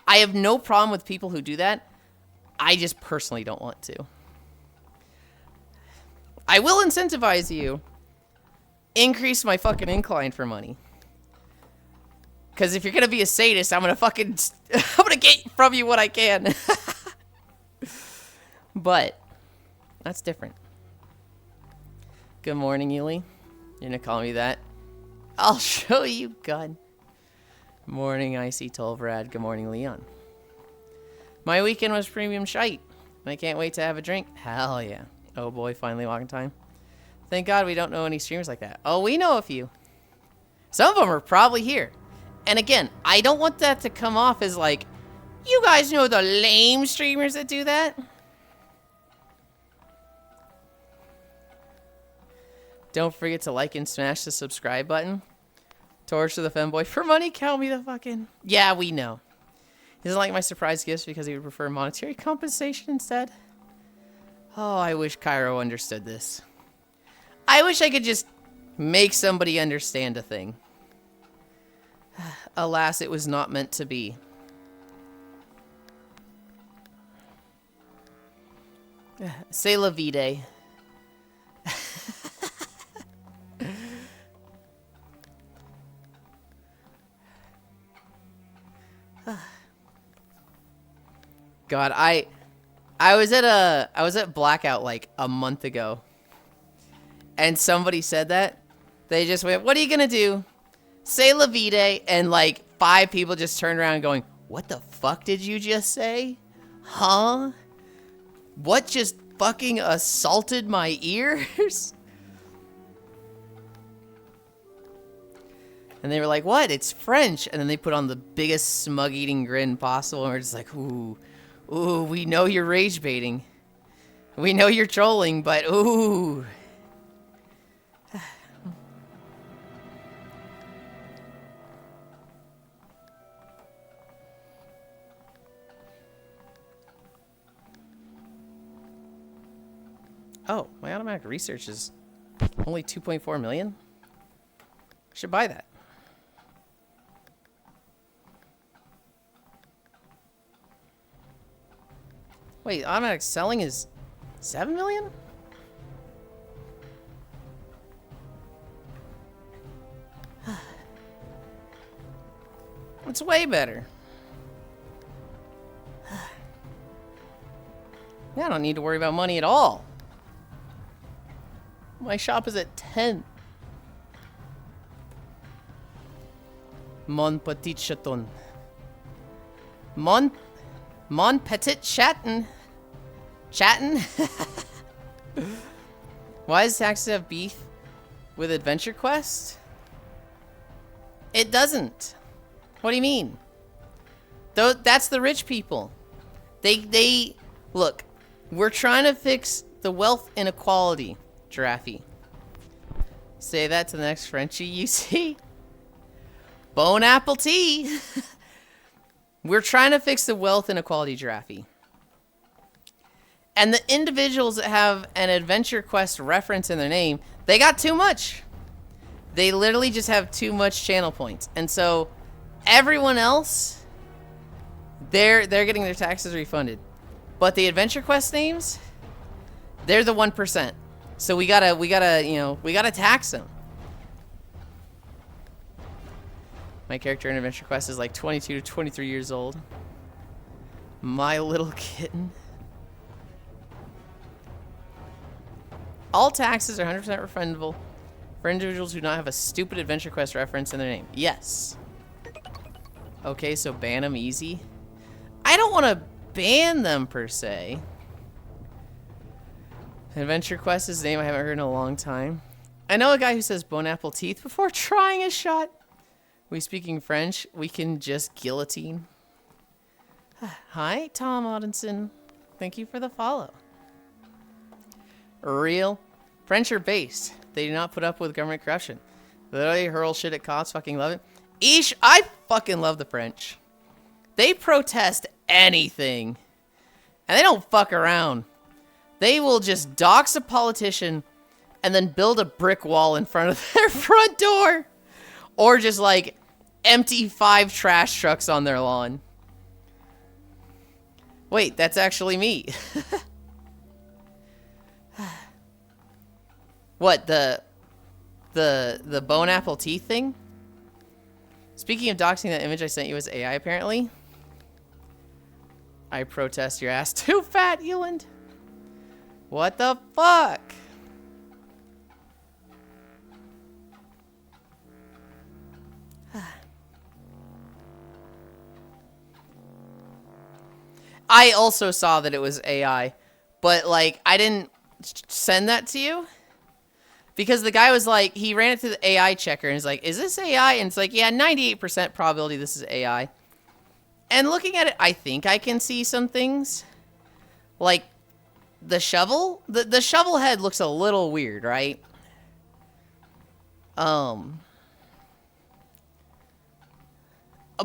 have no problem with people who do that. I just personally don't want to. I will incentivize you. Increase my fucking incline for money. Because if you're going to be a sadist, I'm going to get from you what I can. But that's different. Good morning, Yulind. You're going to call me that? I'll show you, God. Morning, Icy Tolvrad. Good morning, Leon. My weekend was premium shite. I can't wait to have a drink. Hell yeah. Oh boy, finally walking time. Thank God we don't know any streamers like that. Oh, we know a few. Some of them are probably here. And again, I don't want that to come off as like, you guys know the lame streamers that do that? Don't forget to like and smash the subscribe button. Torch to the femboy. For money, count me the fucking... Yeah, we know. He doesn't like my surprise gifts because he would prefer monetary compensation instead. Oh, I wish Cairo understood this. I wish I could just make somebody understand a thing. Alas, it was not meant to be. C'est la vie. God, I was at Blackout like a month ago. And somebody said that. They just went, "What are you gonna do?" Say la vie, and like 5 people just turned around going, "What the fuck did you just say? Huh? What just fucking assaulted my ears?" And they were like, "What? It's French." And then they put on the biggest smug-eating grin possible, and we're just like, ooh, we know you're rage baiting. We know you're trolling, but ooh. Oh, my automatic research is only 2.4 million? I should buy that. Wait, automatic selling is 7 million? It's way better. Yeah, I don't need to worry about money at all. My shop is at 10. Mon petit chaton. Mon petit chaton. Chatin? Why does Taxes have beef with Adventure Quest? It doesn't. What do you mean? Though that's the rich people. They look, we're trying to fix the wealth inequality, Giraffe. Say that to the next Frenchie you see. Bone apple tea. We're trying to fix the wealth inequality, Giraffe. And the individuals that have an Adventure Quest reference in their name, they got too much. They literally just have too much channel points. And so everyone else, they're getting their taxes refunded. But the Adventure Quest names, they're the 1%. So we gotta tax them. My character in Adventure Quest is like 22 to 23 years old. My little kitten. All taxes are 100% refundable. For individuals who do not have a stupid Adventure Quest reference in their name. Yes. Okay, so ban them easy. I don't want to ban them per se. Adventure Quest is a name I haven't heard in a long time. I know a guy who says bone apple teeth before trying a shot. We speaking French, we can just guillotine. Hi, Tom Odinson. Thank you for the follow. Real. French are based. They do not put up with government corruption. Literally hurl shit at cops. Fucking love it. Eesh, I fucking love the French. They protest anything. And they don't fuck around. They will just dox a politician and then build a brick wall in front of their front door. Or just like empty 5 trash trucks on their lawn. Wait, that's actually me. What, the bone apple teeth thing? Speaking of doxing, that image I sent you was AI apparently. I protest your ass too fat, Yulind. What the fuck? I also saw that it was AI, but like I didn't send that to you because the guy was like, he ran it through the AI checker and he's like, is this AI? And it's like, yeah, 98% probability this is AI. And looking at it, I think I can see some things. Like the shovel, the shovel head looks a little weird, right?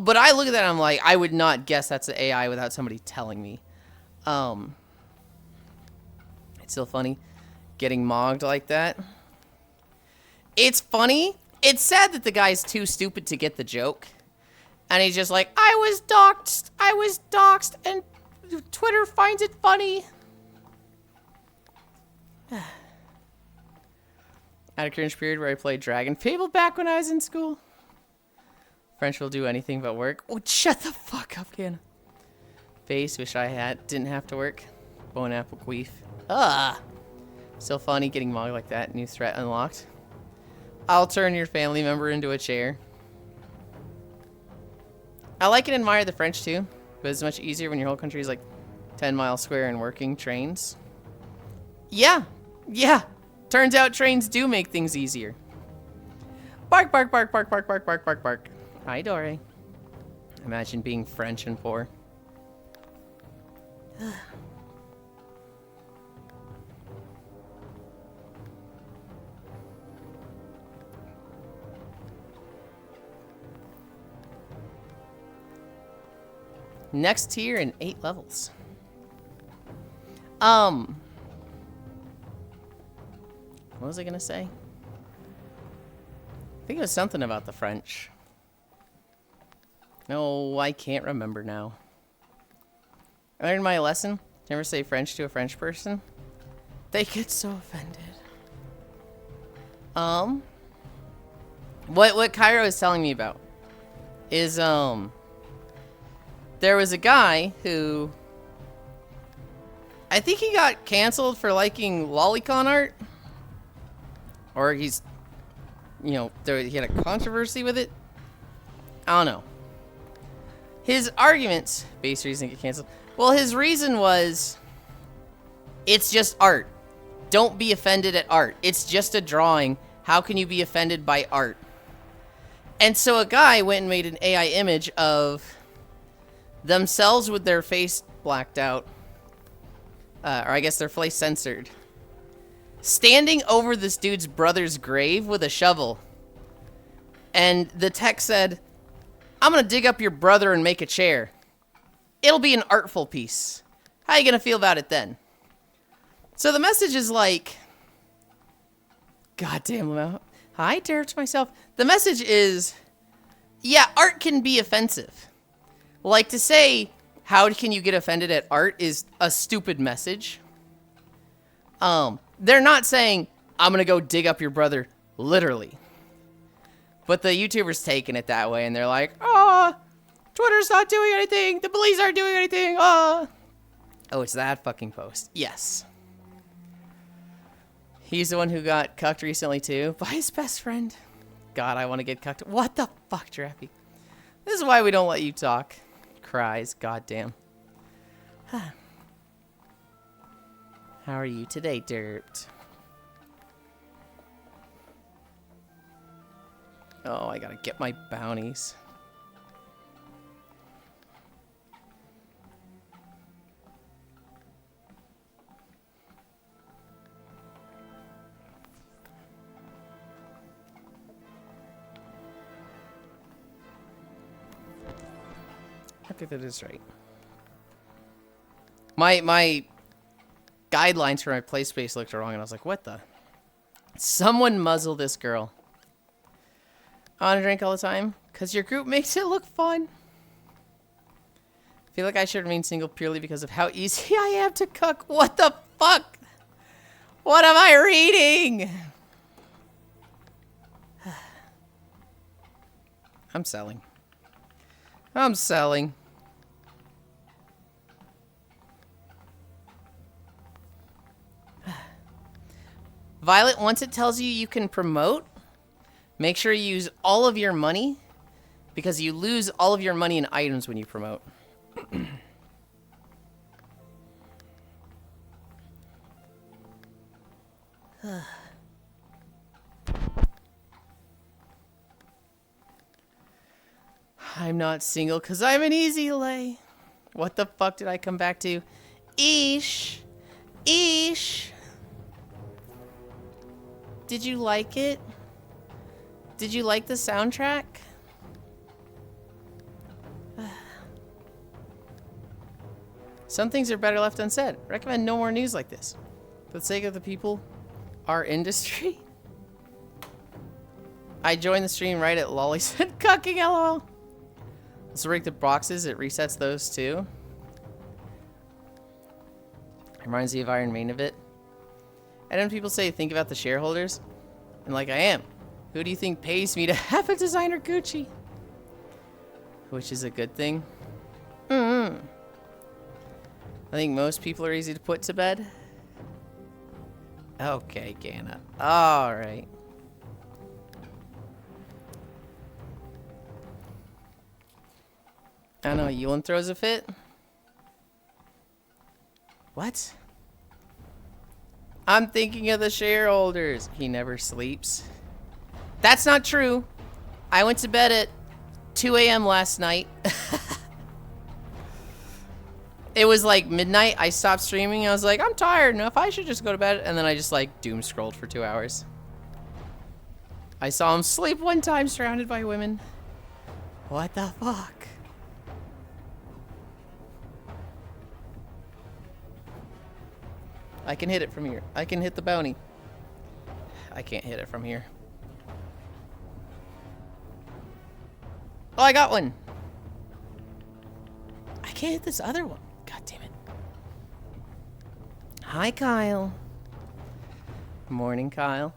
But I look at that and I'm like, I would not guess that's an AI without somebody telling me. It's still funny getting mogged like that. It's funny. It's sad that the guy's too stupid to get the joke. And he's just like, I was doxxed, and Twitter finds it funny. I had a cringe period where I played Dragon Fable back when I was in school. French will do anything but work. Oh, shut the fuck up, Ken. Face, wish I didn't have to work. Bone apple queef. Ah! Still funny getting mogged like that. New threat unlocked. I'll turn your family member into a chair. I like and admire the French too, but it's much easier when your whole country is like 10 miles square and working trains. Yeah, yeah. Turns out trains do make things easier. Bark, bark, bark, bark, bark, bark, bark, bark, bark. Hi, Dory. Imagine being French and poor. Next tier in 8 levels. What was I gonna say? I think it was something about the French. No, I can't remember now. I learned my lesson. Never say French to a French person. They get so offended. What Cairo is telling me about is, there was a guy who, I think he got canceled for liking lolicon art. Or he's, you know, he had a controversy with it. I don't know. His arguments, base reason to get canceled. Well, his reason was, it's just art. Don't be offended at art. It's just a drawing. How can you be offended by art? And so a guy went and made an AI image of themselves with their face blacked out. Or I guess their face censored. Standing over this dude's brother's grave with a shovel. And the text said, I'm gonna dig up your brother and make a chair. It'll be an artful piece. How you gonna feel about it then? So the message is like, goddamn, hi, dare to myself. The message is, yeah, art can be offensive. Like to say, how can you get offended at art is a stupid message. They're not saying, I'm gonna go dig up your brother, literally. But the YouTuber's taking it that way, and they're like, oh, Twitter's not doing anything. The police aren't doing anything. Oh, it's that fucking post. Yes. He's the one who got cucked recently too by his best friend. God, I want to get cucked. What the fuck, Drappy? This is why we don't let you talk. Cries, goddamn. How are you today, Dirt? Oh, I gotta get my bounties. I think that is right. My guidelines for my play space looked wrong, and I was like, what the? Someone muzzle this girl. I want to drink all the time, because your group makes it look fun. I feel like I should remain single purely because of how easy I am to cook. What the fuck? What am I reading? I'm selling. I'm selling. Violet, once it tells you you can promote, make sure you use all of your money, because you lose all of your money and items when you promote. I'm not single because I'm an easy lay. What the fuck did I come back to? Eesh. Eesh. Did you like it? Did you like the soundtrack? Some things are better left unsaid. Recommend no more news like this. For the sake of the people, our industry. I joined the stream right at Lolly said cucking LOL. Let's break the boxes, it resets those too. Reminds me of Iron Maiden a bit. And then people say, think about the shareholders. And like I am. Who do you think pays me to have a designer Gucci? Which is a good thing. I think most people are easy to put to bed. Okay, Gana. Alright. I know, Yulind throws a fit. What? I'm thinking of the shareholders. He never sleeps. That's not true. I went to bed at 2 a.m. last night. It was like midnight. I stopped streaming. I was like, I'm tired enough. I should just go to bed. And then I just like doom scrolled for 2 hours. I saw him sleep one time surrounded by women. What the fuck? I can hit it from here. I can hit the bounty. I can't hit it from here. Oh, I got one. I can't hit this other one. God damn it. Hi, Kyle. Morning, Kyle.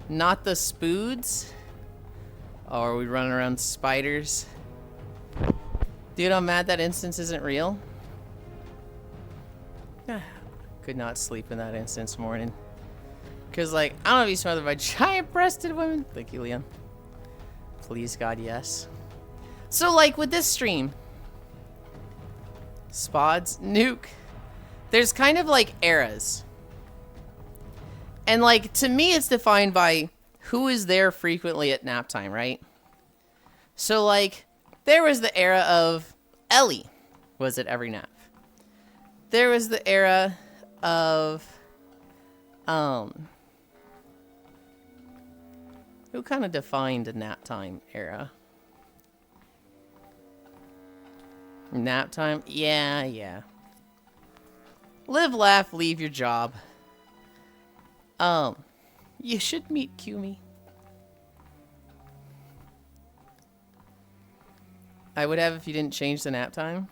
Not the spoods? Oh, are we running around spiders? Dude, I'm mad that instance isn't real. Could not sleep in that instance morning. Because, like, I don't want to be smothered by giant-breasted women. Thank you, Leon. Please, God, yes. So, like, with this stream, Spods, Nuke, there's kind of, like, eras. And, like, to me, it's defined by who is there frequently at nap time, right? So, like, there was the era of Ellie was at every nap. There was the era of, who kind of defined a nap time era? Nap time? Yeah. Live, laugh, leave your job. You should meet Kumi. I would have if you didn't change the nap time.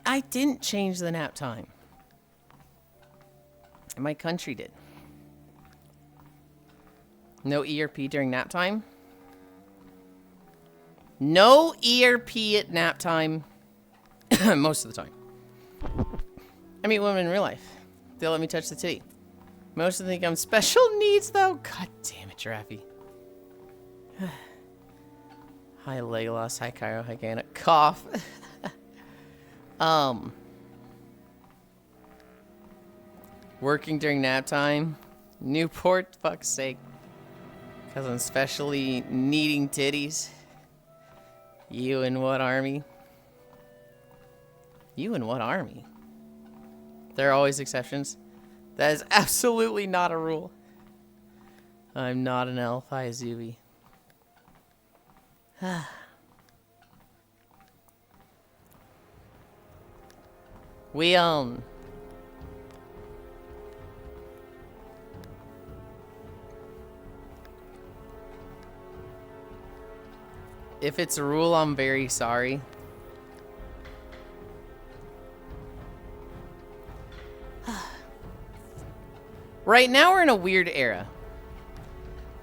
I didn't change the nap time. My country did. No ERP during nap time? No ERP at nap time. Most of the time. I meet women in real life. They'll let me touch the titty. Most of them think I'm special needs, though. God damn it, Giraffe. Hi, Legolas. Hi, Cairo. Hi, Gana. Cough. Working during nap time. Newport, fuck's sake. Because I'm specially needing titties. You in what army? You in what army? There are always exceptions. That is absolutely not a rule. I'm not an elf. Hi, Zuby. We if it's a rule, I'm very sorry. Right now we're in a weird era.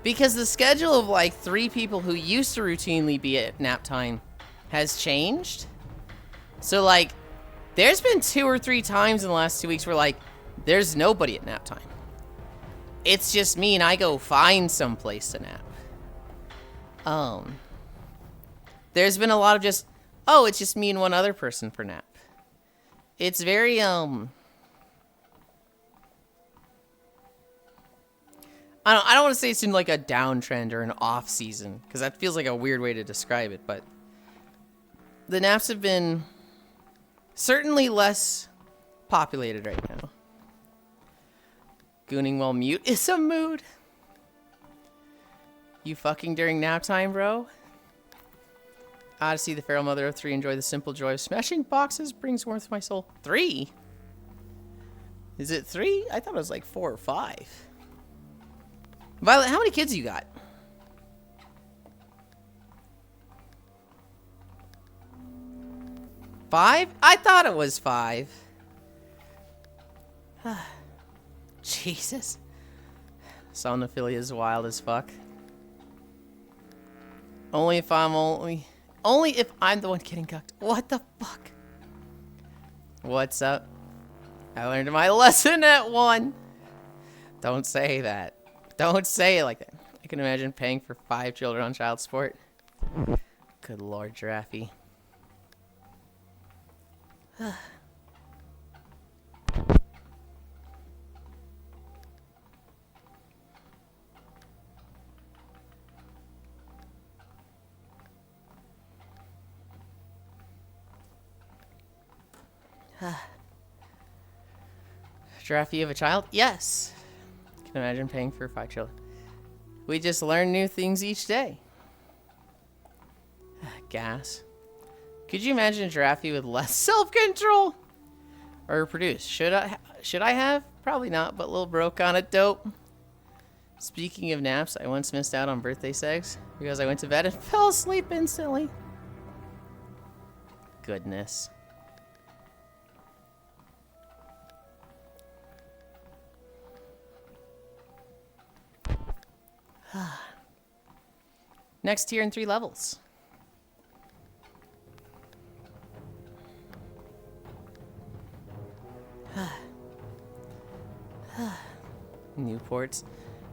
Because the schedule of like 3 people who used to routinely be at nap time has changed. So like, there's been 2 or 3 times in the last 2 weeks where like, there's nobody at nap time. It's just me and I go find some place to nap. There's been a lot of just, oh, it's just me and one other person for nap. It's very, I don't want to say it's in like a downtrend or an off season, because that feels like a weird way to describe it, but the naps have been certainly less populated right now. Gooning while mute is a mood. You fucking during nap time, bro? Odyssey, the feral mother of 3, enjoy the simple joy of smashing boxes, brings warmth to my soul. 3? Is it 3? I thought it was like 4 or 5. Violet, how many kids you got? 5? I thought it was 5. Jesus. Somnophilia is wild as fuck. Only if I'm the one getting cucked. What the fuck? What's up? I learned my lesson at 1. Don't say that. Don't say it like that. I can imagine paying for 5 children on child support. Good Lord, Giraffe. Giraffe, you have a child? Yes. I can imagine paying for 5 children. We just learn new things each day. Gas. Could you imagine a giraffe with less self-control? Or reproduce? Should I have? Probably not, but little broke on it dope. Speaking of naps, I once missed out on birthday sex because I went to bed and fell asleep instantly. Goodness. Next tier in 3 levels. Newports.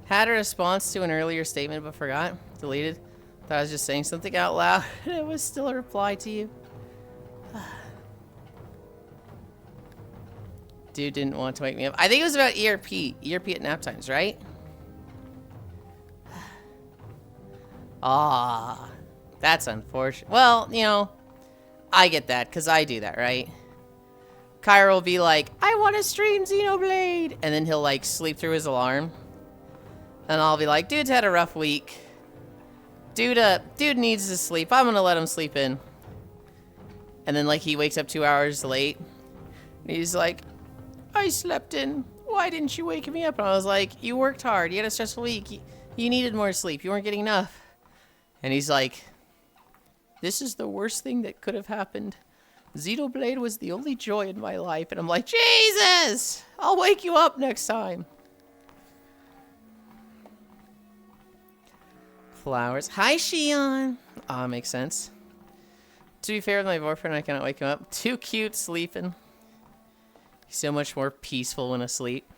Had a response to an earlier statement but forgot. Deleted. Thought I was just saying something out loud. It was still a reply to you. Dude didn't want to wake me up. I think it was about ERP. ERP at nap times, right? Ah, that's unfortunate. Well, you know, I get that, because I do that, right? Cairo will be like, I want to stream Xenoblade! And then he'll, like, sleep through his alarm. And I'll be like, dude's had a rough week. Dude needs to sleep. I'm gonna let him sleep in. And then, like, he wakes up 2 hours late. And he's like, I slept in. Why didn't you wake me up? And I was like, you worked hard. You had a stressful week. You needed more sleep. You weren't getting enough. And he's like, this is the worst thing that could have happened. Xenoblade was the only joy in my life. And I'm like, Jesus! I'll wake you up next time. Flowers. Hi, Shion. Makes sense. To be fair with my boyfriend, I cannot wake him up. Too cute sleeping. He's so much more peaceful when asleep.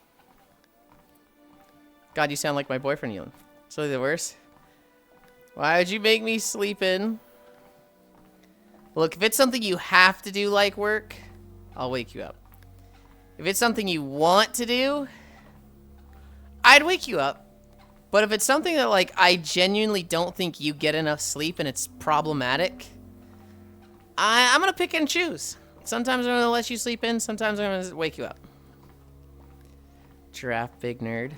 God, you sound like my boyfriend, Yulind. It's really the worst. Why would you make me sleep in? Look, if it's something you have to do like work, I'll wake you up. If it's something you want to do, I'd wake you up. But if it's something that, like, I genuinely don't think you get enough sleep and it's problematic, I'm gonna pick and choose. Sometimes I'm gonna let you sleep in, sometimes I'm gonna wake you up. Giraffe, big nerd.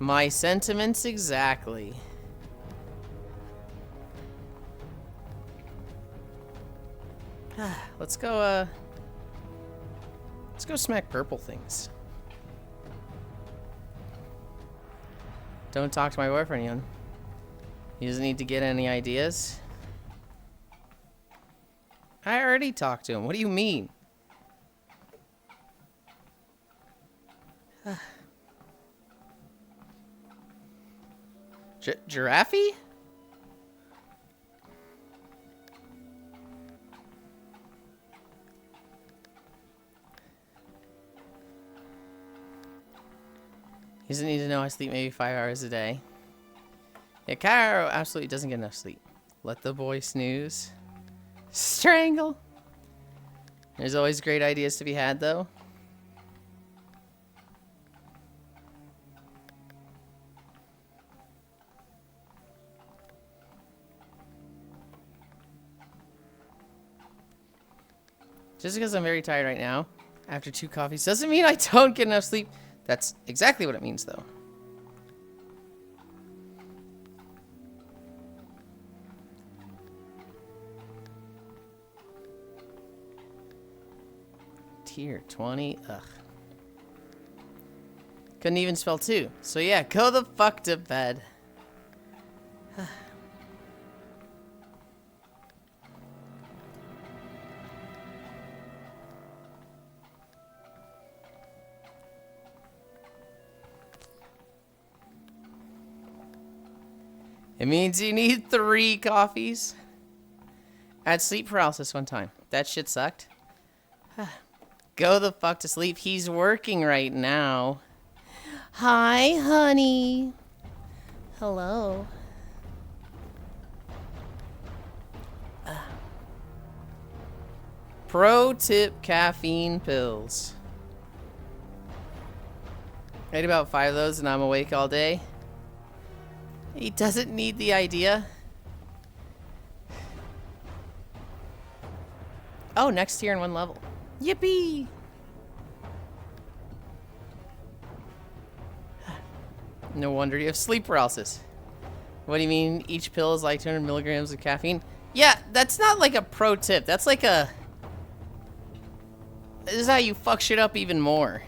My sentiments exactly. Let's go smack purple things. Don't talk to my boyfriend, Yulind. He doesn't need to get any ideas. I already talked to him. What do you mean? Giraffe? He doesn't need to know I sleep maybe 5 hours a day. Yeah, Cairo absolutely doesn't get enough sleep. Let the boy snooze. Strangle. There's always great ideas to be had, though. Just because I'm very tired right now, after 2 coffees, doesn't mean I don't get enough sleep. That's exactly what it means, though. Tier 20. Ugh. Couldn't even spell 2. So yeah, go the fuck to bed. It means you need 3 coffees. I had sleep paralysis one time. That shit sucked. Go the fuck to sleep. He's working right now. Hi, honey. Hello. Pro tip caffeine pills. I ate about 5 of those and I'm awake all day. He doesn't need the idea. Oh, next tier in 1 level. Yippee! No wonder you have sleep paralysis. What do you mean each pill is like 200 milligrams of caffeine? Yeah, that's not like a pro tip. That's like a... This is how you fuck shit up even more.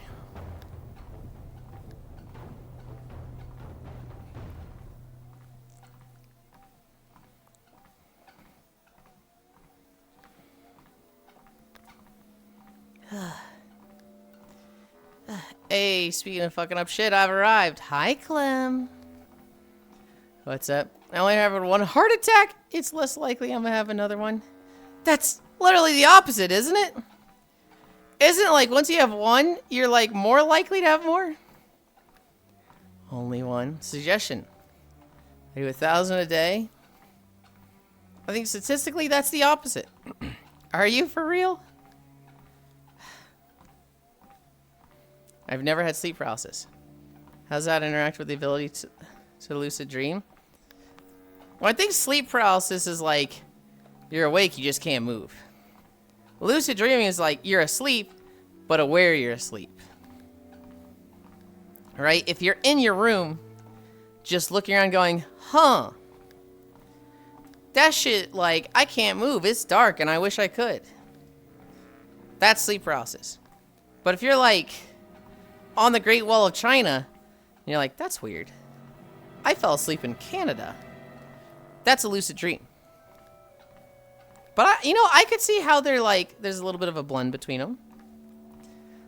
Hey, speaking of fucking up shit, I've arrived. Hi, Clem. What's up? I only have 1 heart attack. It's less likely I'm gonna have another one. That's literally the opposite, isn't it? Isn't it like once you have 1, you're like more likely to have more? Only 1. Suggestion. I do 1,000 a day. I think statistically that's the opposite. Are you for real? I've never had sleep paralysis. How does that interact with the ability to lucid dream? Well, I think sleep paralysis is like you're awake, you just can't move. Lucid dreaming is like you're asleep, but aware you're asleep. Right? If you're in your room, just looking around going, huh. That shit, like, I can't move. It's dark and I wish I could. That's sleep paralysis. But if you're like on the Great Wall of China, and you're like, that's weird. I fell asleep in Canada. That's a lucid dream. But, I could see how they're like, there's a little bit of a blend between them.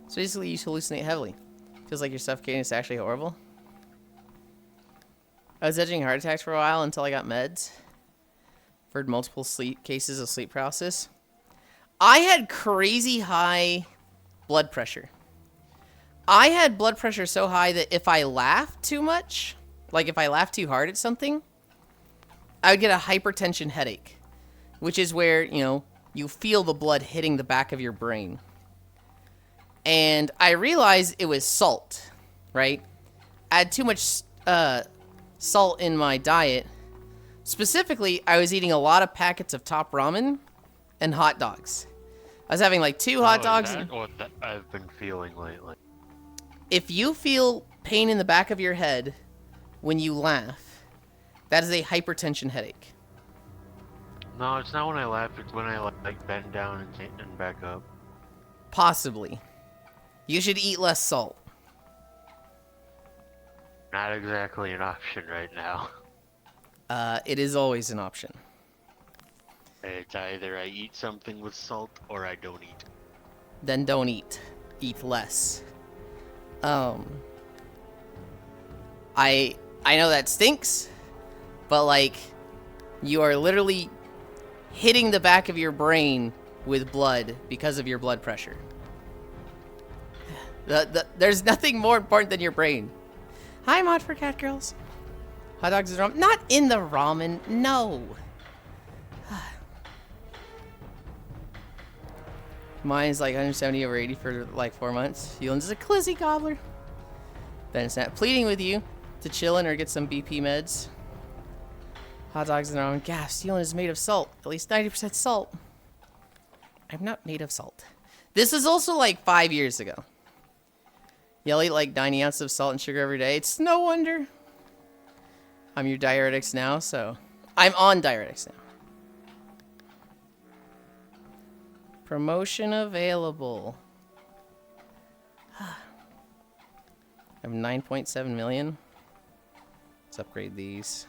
So basically, you hallucinate heavily. Feels like you're suffocating. It's actually horrible. I was edging heart attacks for a while until I got meds. For multiple cases of sleep paralysis. I had crazy high blood pressure. I had blood pressure so high that if I laughed too much, like if I laughed too hard at something, I would get a hypertension headache, which is where, you know, you feel the blood hitting the back of your brain. And I realized it was salt, right? I had too much salt in my diet. Specifically, I was eating a lot of packets of Top Ramen and hot dogs. I was having like 2 hot dogs.
Is that what I've been feeling lately?
If you feel pain in the back of your head when you laugh, that is a hypertension headache.
No, it's not when I laugh. It's when I like bend down and back up.
Possibly. You should eat less salt.
Not exactly an option right now.
It is always an option.
It's either I eat something with salt or I don't eat.
Then don't eat. Eat less. I know that stinks, but like, you are literally hitting the back of your brain with blood because of your blood pressure. There's nothing more important than your brain. Hi, Mod for Cat Girls. Hot dogs and ramen. Not in the ramen. No. Mine is like 170 over 80 for like 4 months. Yulind's a Clizzy Gobbler. Ben's not pleading with you to chill in or get some BP meds. Hot dogs and ramen. Gas. Yulind is made of salt. At least 90% salt. I'm not made of salt. This is also like 5 years ago. Y'all eat like 90 ounces of salt and sugar every day. It's no wonder. I'm your diuretics now, so... I'm on diuretics now. Promotion available. I have 9.7 million. Let's upgrade these.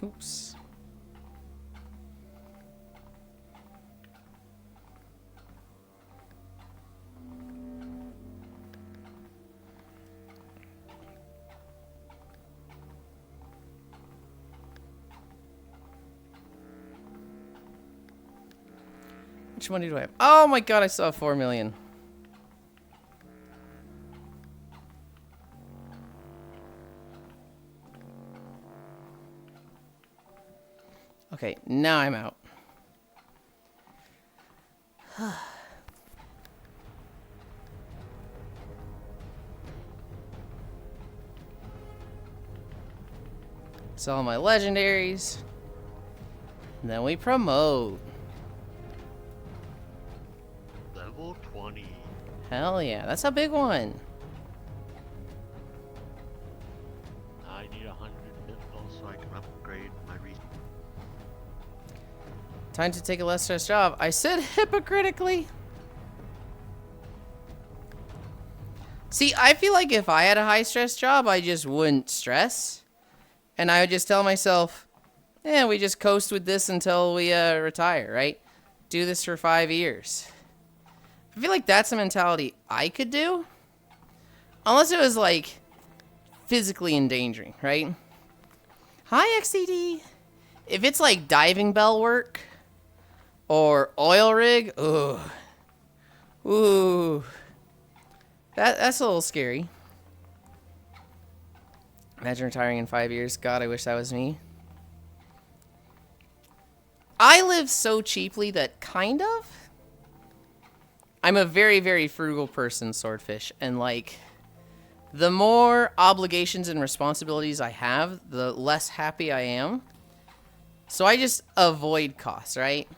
Oops. Which money do I have? Oh my god, I still have 4 million. Okay, now I'm out. Sell my legendaries. And then we promote.
Level 20.
Hell yeah, that's a big one.
I need 100 bitcoins so I can upgrade my resources.
Time to take a less stress job. I said hypocritically. See, I feel like if I had a high stress job, I just wouldn't stress. And I would just tell myself, we just coast with this until we retire, right? Do this for 5 years. I feel like that's a mentality I could do. Unless it was like physically endangering, right? Hi, XCD. If it's like diving bell work or oil rig, ooh. That's a little scary. Imagine retiring in 5 years. God, I wish that was me. I live so cheaply that kind of. I'm a very, very frugal person, Swordfish. And like, the more obligations and responsibilities I have, the less happy I am. So I just avoid costs, right?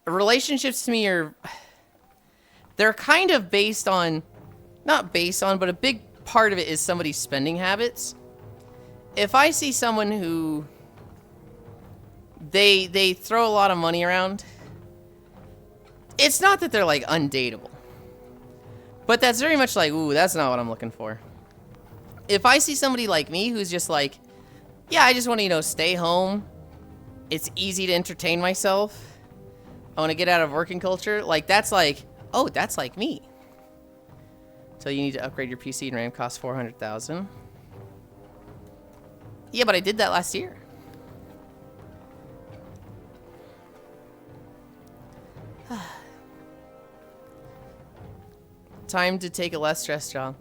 Relationships to me are... They're kind of based on... Not based on, but a big part of it is somebody's spending habits. If I see someone who... They throw a lot of money around... It's not that they're, like, undateable. But that's very much like, ooh, that's not what I'm looking for. if I see somebody like me who's just like, yeah, I just want to, you know, stay home. It's easy to entertain myself. I want to get out of working culture. Like, that's like, oh, that's like me. So you need to upgrade your PC and RAM costs $400,000. Yeah, but I did that last year. Time to take a less stressed job.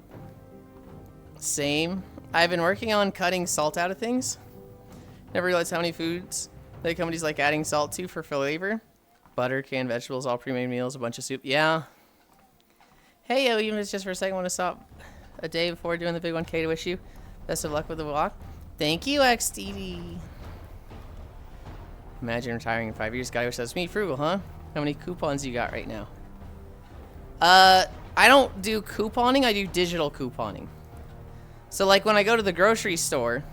Same. I've been working on cutting salt out of things. Never realized how many foods that companies like adding salt to for flavor. Butter, canned vegetables, all pre-made meals, a bunch of soup. Yeah. Hey, yo, even if it's just for a second, I want to stop a day before doing the big 1K to wish you best of luck with the vlog. Thank you, XDD. Imagine retiring in 5 years. Guy wish that's me. Frugal, huh? How many coupons you got right now? I don't do couponing. I do digital couponing. So, like, when I go to the grocery store,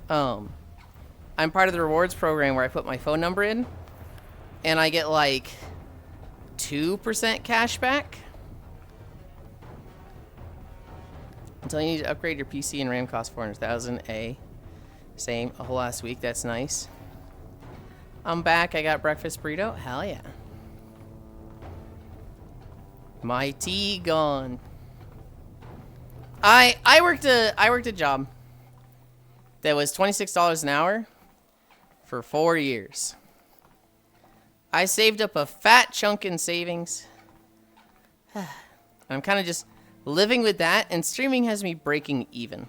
I'm part of the rewards program where I put my phone number in, and I get, like, 2% cash back. Until you need to upgrade your PC and RAM costs $400,000. Same. A whole last week. That's nice. I'm back. I got breakfast burrito. Hell yeah. My tea gone. I worked a job that was $26 an hour for 4 years. I saved up a fat chunk in savings. I'm kind of just living with that, and streaming has me breaking even.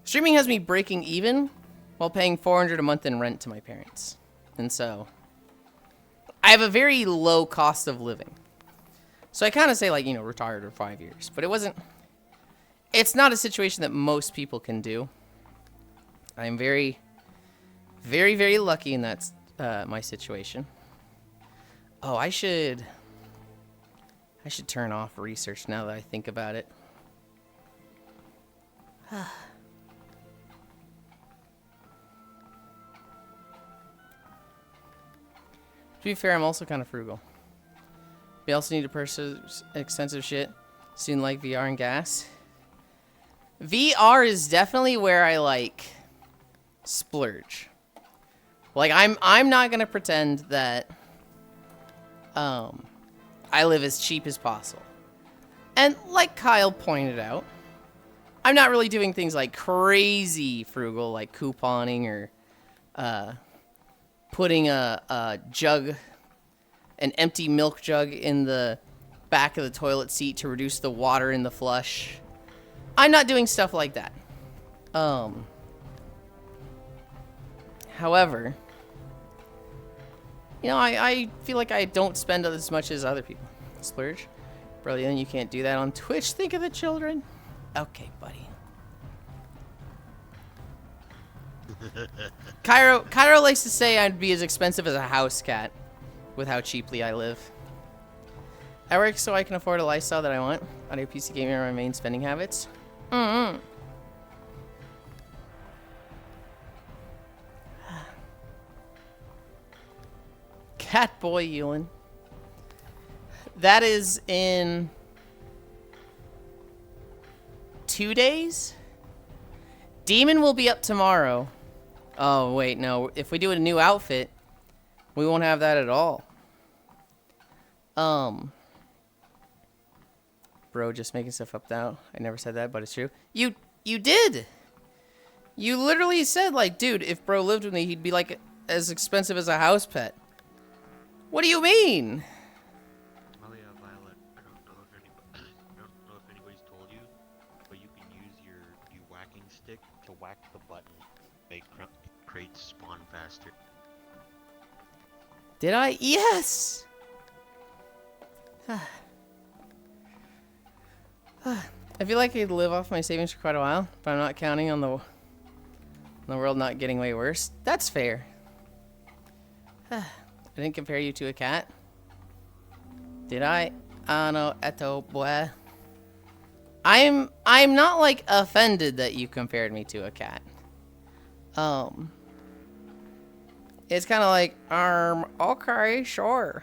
Streaming has me breaking even while paying $400 a month in rent to my parents. And so I have a very low cost of living. So I kind of say, like, you know, retired for 5 years, but it's not a situation that most people can do. I'm very, very, very lucky in that, my situation. Oh, I should turn off research now that I think about it. To be fair, I'm also kind of frugal. We also need to purchase expensive shit soon, like VR and gas. VR is definitely where I, like, splurge. Like, I'm not gonna pretend that I live as cheap as possible. And like Kyle pointed out, I'm not really doing things like crazy frugal, like couponing or putting a jug, an empty milk jug in the back of the toilet seat to reduce the water in the flush. I'm not doing stuff like that. However, you know, I feel like I don't spend as much as other people. Splurge? Brilliant, you can't do that on Twitch. Think of the children. Okay, buddy. Cairo likes to say I'd be as expensive as a house cat with how cheaply I live. I work so I can afford a lifestyle that I want. Audio PC gaming are my main spending habits. Catboy Yulind. That is in 2 days? Demon will be up tomorrow. Oh, wait, no. If we do a new outfit, we won't have that at all. Bro, just making stuff up now. I never said that, but it's true. You did! You literally said, like, dude, if bro lived with me, he'd be, like, as expensive as a house pet. What do you mean?
Well, yeah, Violet, I don't know if anybody's told you, but you can use your whacking stick to whack the button. Make crates spawn faster.
Did I? Yes! I feel like I could live off my savings for quite a while, but I'm not counting on the world not getting way worse. That's fair. I didn't compare you to a cat. Did I? No, eto boy. I'm not like offended that you compared me to a cat. It's kind of like, okay, sure.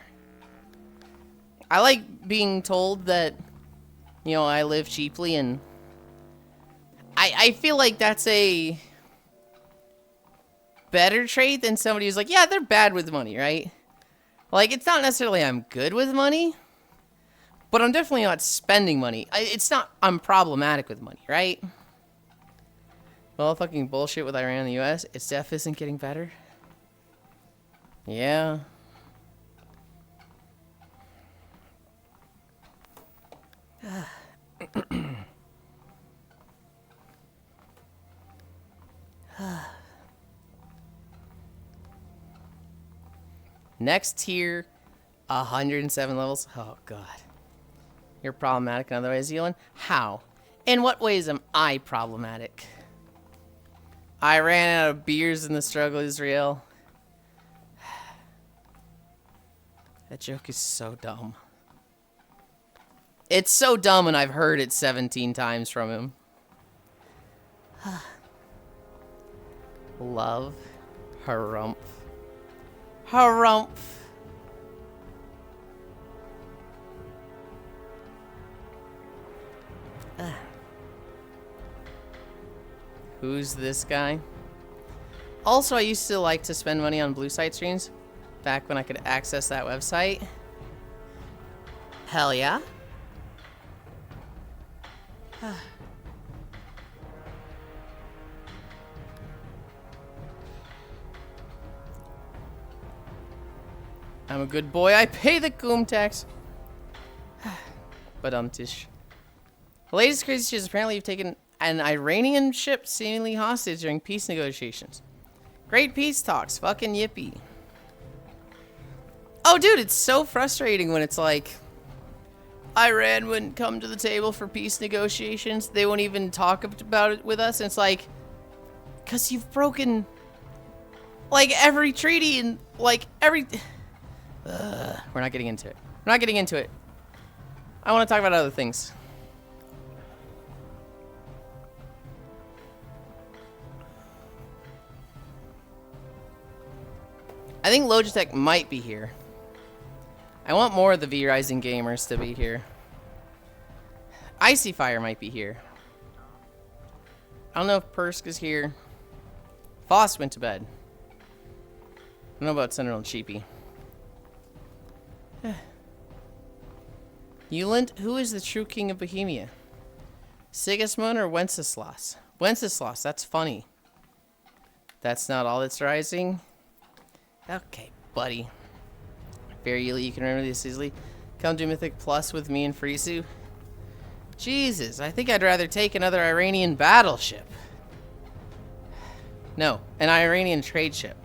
I like being told that, you know, I live cheaply and I feel like that's a better trait than somebody who's like, yeah, they're bad with money, right? Like, it's not necessarily I'm good with money, but I'm definitely not spending money. It's not I'm problematic with money, right? Well, fucking bullshit with Iran and the US. Its def isn't getting better. Yeah. Next tier, 107 levels. Oh, God. You're problematic in other ways, Yulind? How? In what ways am I problematic? I ran out of beers in the struggle, Israel. That joke is so dumb. It's so dumb, and I've heard it 17 times from him. Love. Harumph. Harumph. Who's this guy? Also, I used to like to spend money on blue site streams back when I could access that website. Hell yeah. I'm a good boy. I pay the coom tax. But tish. The latest crazy shit is apparently you've taken an Iranian ship seemingly hostage during peace negotiations. Great peace talks. Fucking yippee. Oh, dude, it's so frustrating when it's like Iran wouldn't come to the table for peace negotiations. They won't even talk about it with us. And it's like, because you've broken like every treaty and like every... we're not getting into it. We're not getting into it. I want to talk about other things. I think Logitech might be here. I want more of the V-Rising gamers to be here. Icy Fire might be here. I don't know if Persk is here. Foss went to bed. I don't know about Sentinel and Sheepy. Yulind, who is the true king of Bohemia? Sigismund or Wenceslas? Wenceslas, that's funny. That's not all that's rising. Okay, buddy. Very easily, you can remember this easily. Come to Mythic Plus with me and Frizu. Jesus, I think I'd rather take another Iranian battleship. No, an Iranian trade ship.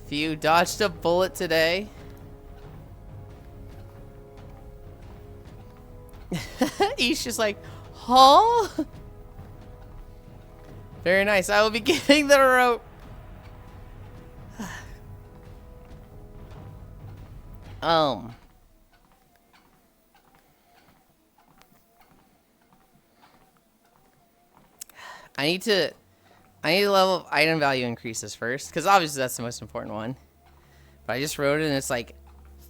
Phew, dodged a bullet today. He's just like, huh? Very nice. I will be getting the rope. I need to level of item value increases first, because obviously that's the most important one. But I just wrote it and it's like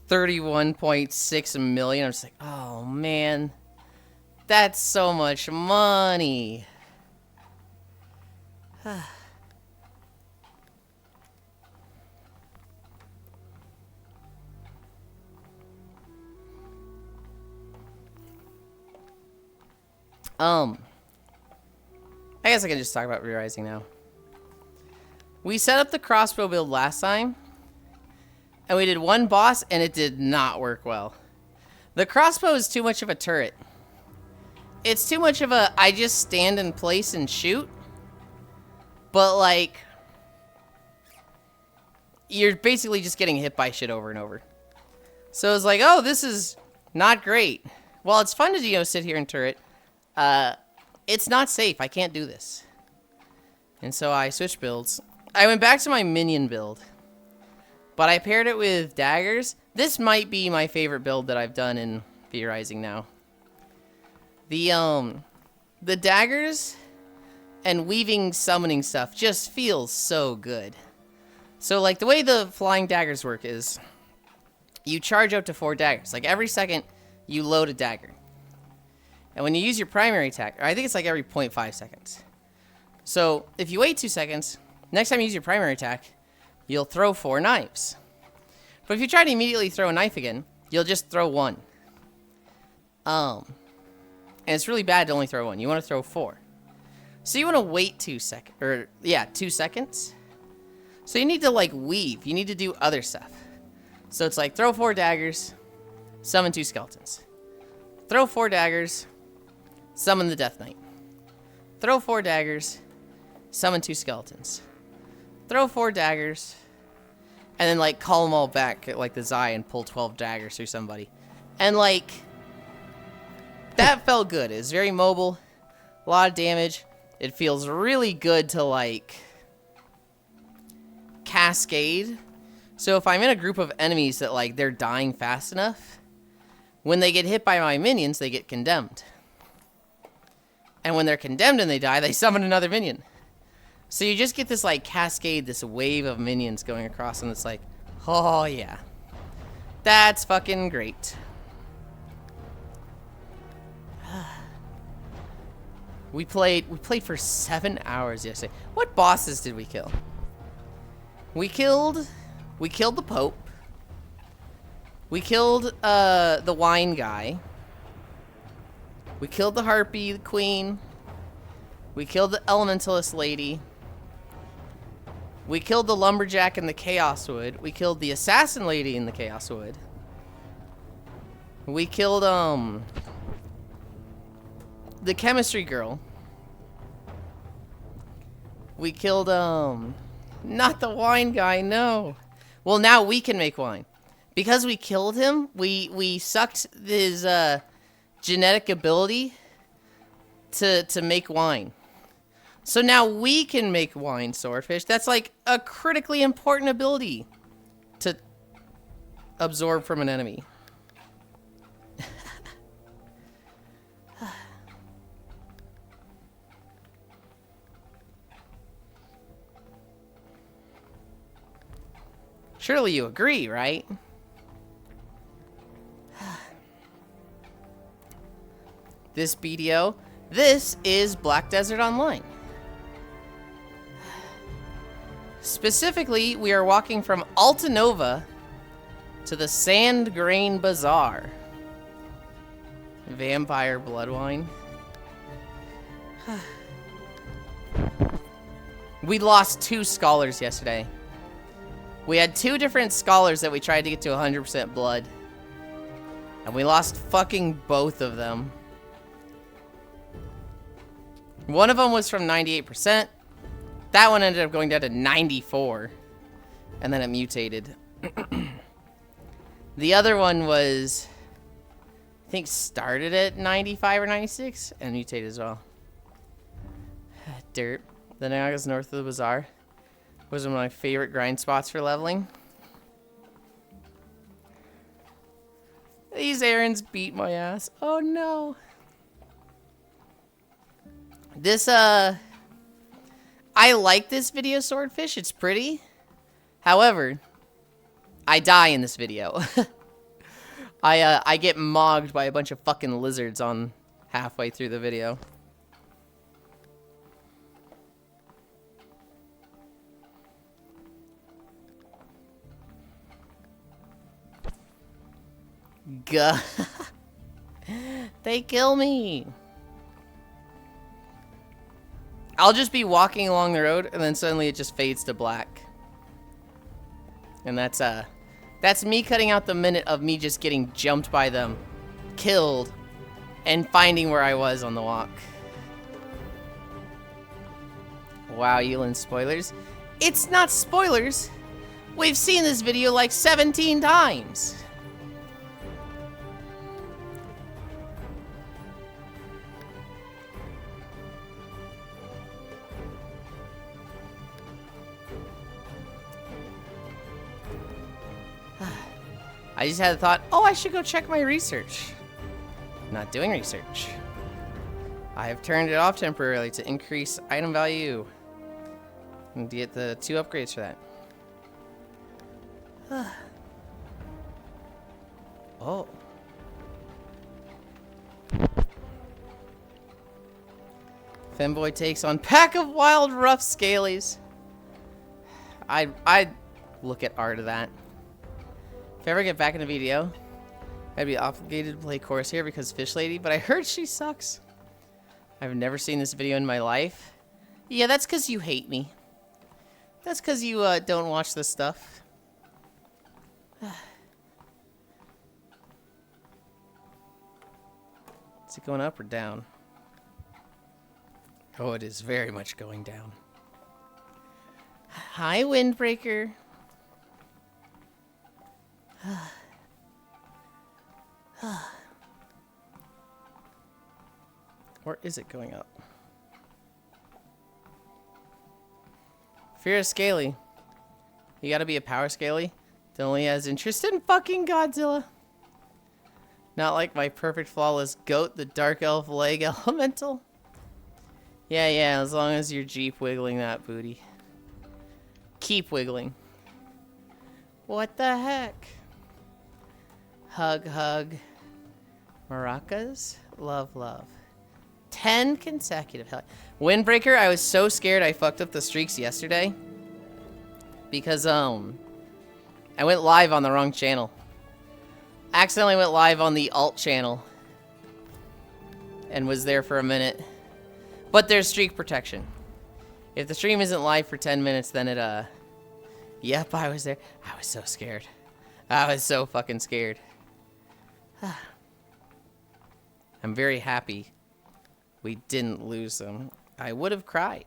31.6 million. I'm just like, oh man, that's so much money. I guess I can just talk about Re-Rising now. We set up the crossbow build last time, and we did one boss, and it did not work well. The crossbow is too much of a turret. It's too much of a, I just stand in place and shoot. But, like, you're basically just getting hit by shit over and over. So it's like, oh, this is not great. Well, it's fun to, you know, sit here and turret. It's not safe. I can't do this. And so I switched builds. I went back to my minion build. But I paired it with daggers. This might be my favorite build that I've done in V-Rising now. The daggers and weaving summoning stuff just feels so good. So, like, the way the flying daggers work is you charge up to 4 daggers. Like, every second, you load a dagger. And when you use your primary attack, or I think it's like every 0.5 seconds. So if you wait 2 seconds, next time you use your primary attack, you'll throw 4 knives. But if you try to immediately throw a knife again, you'll just throw 1. And it's really bad to only throw 1. You want to throw 4. So you want to wait 2 seconds, or yeah, 2 seconds. So you need to like weave. You need to do other stuff. So it's like throw 4 daggers, summon 2 skeletons. Throw 4 daggers, summon the Death Knight. Throw 4 daggers, summon 2 skeletons. Throw 4 daggers, and then like call them all back at like the Zai and pull 12 daggers through somebody. And like, that felt good. It was very mobile, a lot of damage. It feels really good to like cascade. So if I'm in a group of enemies that like they're dying fast enough, when they get hit by my minions, they get condemned. And when they're condemned and they die, they summon another minion. So you just get this like cascade, this wave of minions going across, and it's like, oh yeah, that's fucking great. We played for 7 hours yesterday. What bosses did we kill? We killed the Pope. We killed the wine guy. We killed the Harpy, the Queen. We killed the Elementalist lady. We killed the Lumberjack in the Chaos Wood. We killed the Assassin lady in the Chaos Wood. We killed the Chemistry girl. We killed not the wine guy, no. Well, now we can make wine. Because we killed him, we sucked his genetic ability to make wine. So now we can make wine, Swordfish. That's like a critically important ability to absorb from an enemy. Surely you agree, right? This BDO, this is Black Desert Online. Specifically, we are walking from Altanova to the Sand Grain Bazaar. Vampire blood wine. We lost 2 scholars yesterday. We had 2 different scholars that we tried to get to 100% blood. And we lost fucking both of them. One of them was from 98%. That one ended up going down to 94. And then it mutated. The other one was, I think, started at 95 or 96 and mutated as well. Dirt. The Nagas north of the bazaar was one of my favorite grind spots for leveling. These errands beat my ass. Oh no. This, I like this video, Swordfish. It's pretty. However, I die in this video. I get mogged by a bunch of fucking lizards on halfway through the video. Gah. They kill me. I'll just be walking along the road and then suddenly it just fades to black. And that's me cutting out the minute of me just getting jumped by them, killed, and finding where I was on the walk. Wow, Yulind spoilers. It's not spoilers. We've seen this video like 17 times. I just had the thought, oh, I should go check my research. Not doing research. I have turned it off temporarily to increase item value. And get the 2 upgrades for that. Oh. Femboy takes on Pack of Wild Rough Scalies. I'd look at art of that. If I ever get back into video, I'd be obligated to play chorus here because Fish Lady, but I heard she sucks. I've never seen this video in my life. Yeah, that's because you hate me. That's because you don't watch this stuff. Is it going up or down? Oh, it is very much going down. Hi, Windbreaker. Or is it going up? Fear of Scaly. You gotta be a power Scaly that only has interest in fucking Godzilla. Not like my perfect flawless goat, the dark elf leg elemental. Yeah, as long as you're Jeep wiggling that booty. Keep wiggling. What the heck? Hug, hug. Maracas? Love, love. 10 consecutive. Windbreaker, I was so scared I fucked up the streaks yesterday. Because, I went live on the wrong channel. Accidentally went live on the alt channel. And was there for a minute. But there's streak protection. If the stream isn't live for 10 minutes, then it, Yep, I was there. I was so scared. I was so fucking scared. I'm very happy we didn't lose them. I would have cried.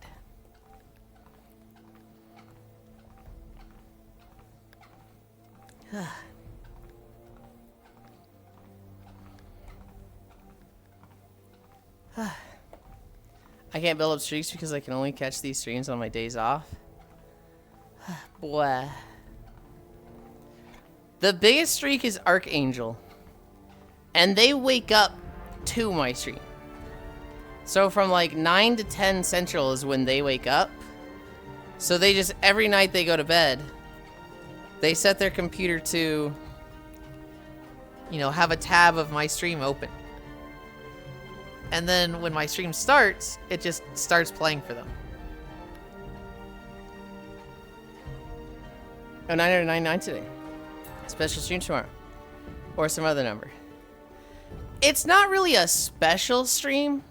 I can't build up streaks because I can only catch these streams on my days off. Boy. The biggest streak is Archangel. And they wake up to my stream. So from like 9 to 10 Central is when they wake up. So they just, every night they go to bed, they set their computer to, you know, have a tab of my stream open. And then when my stream starts, it just starts playing for them. Oh, 999 today. Special stream tomorrow. Or some other number. It's not really a special stream.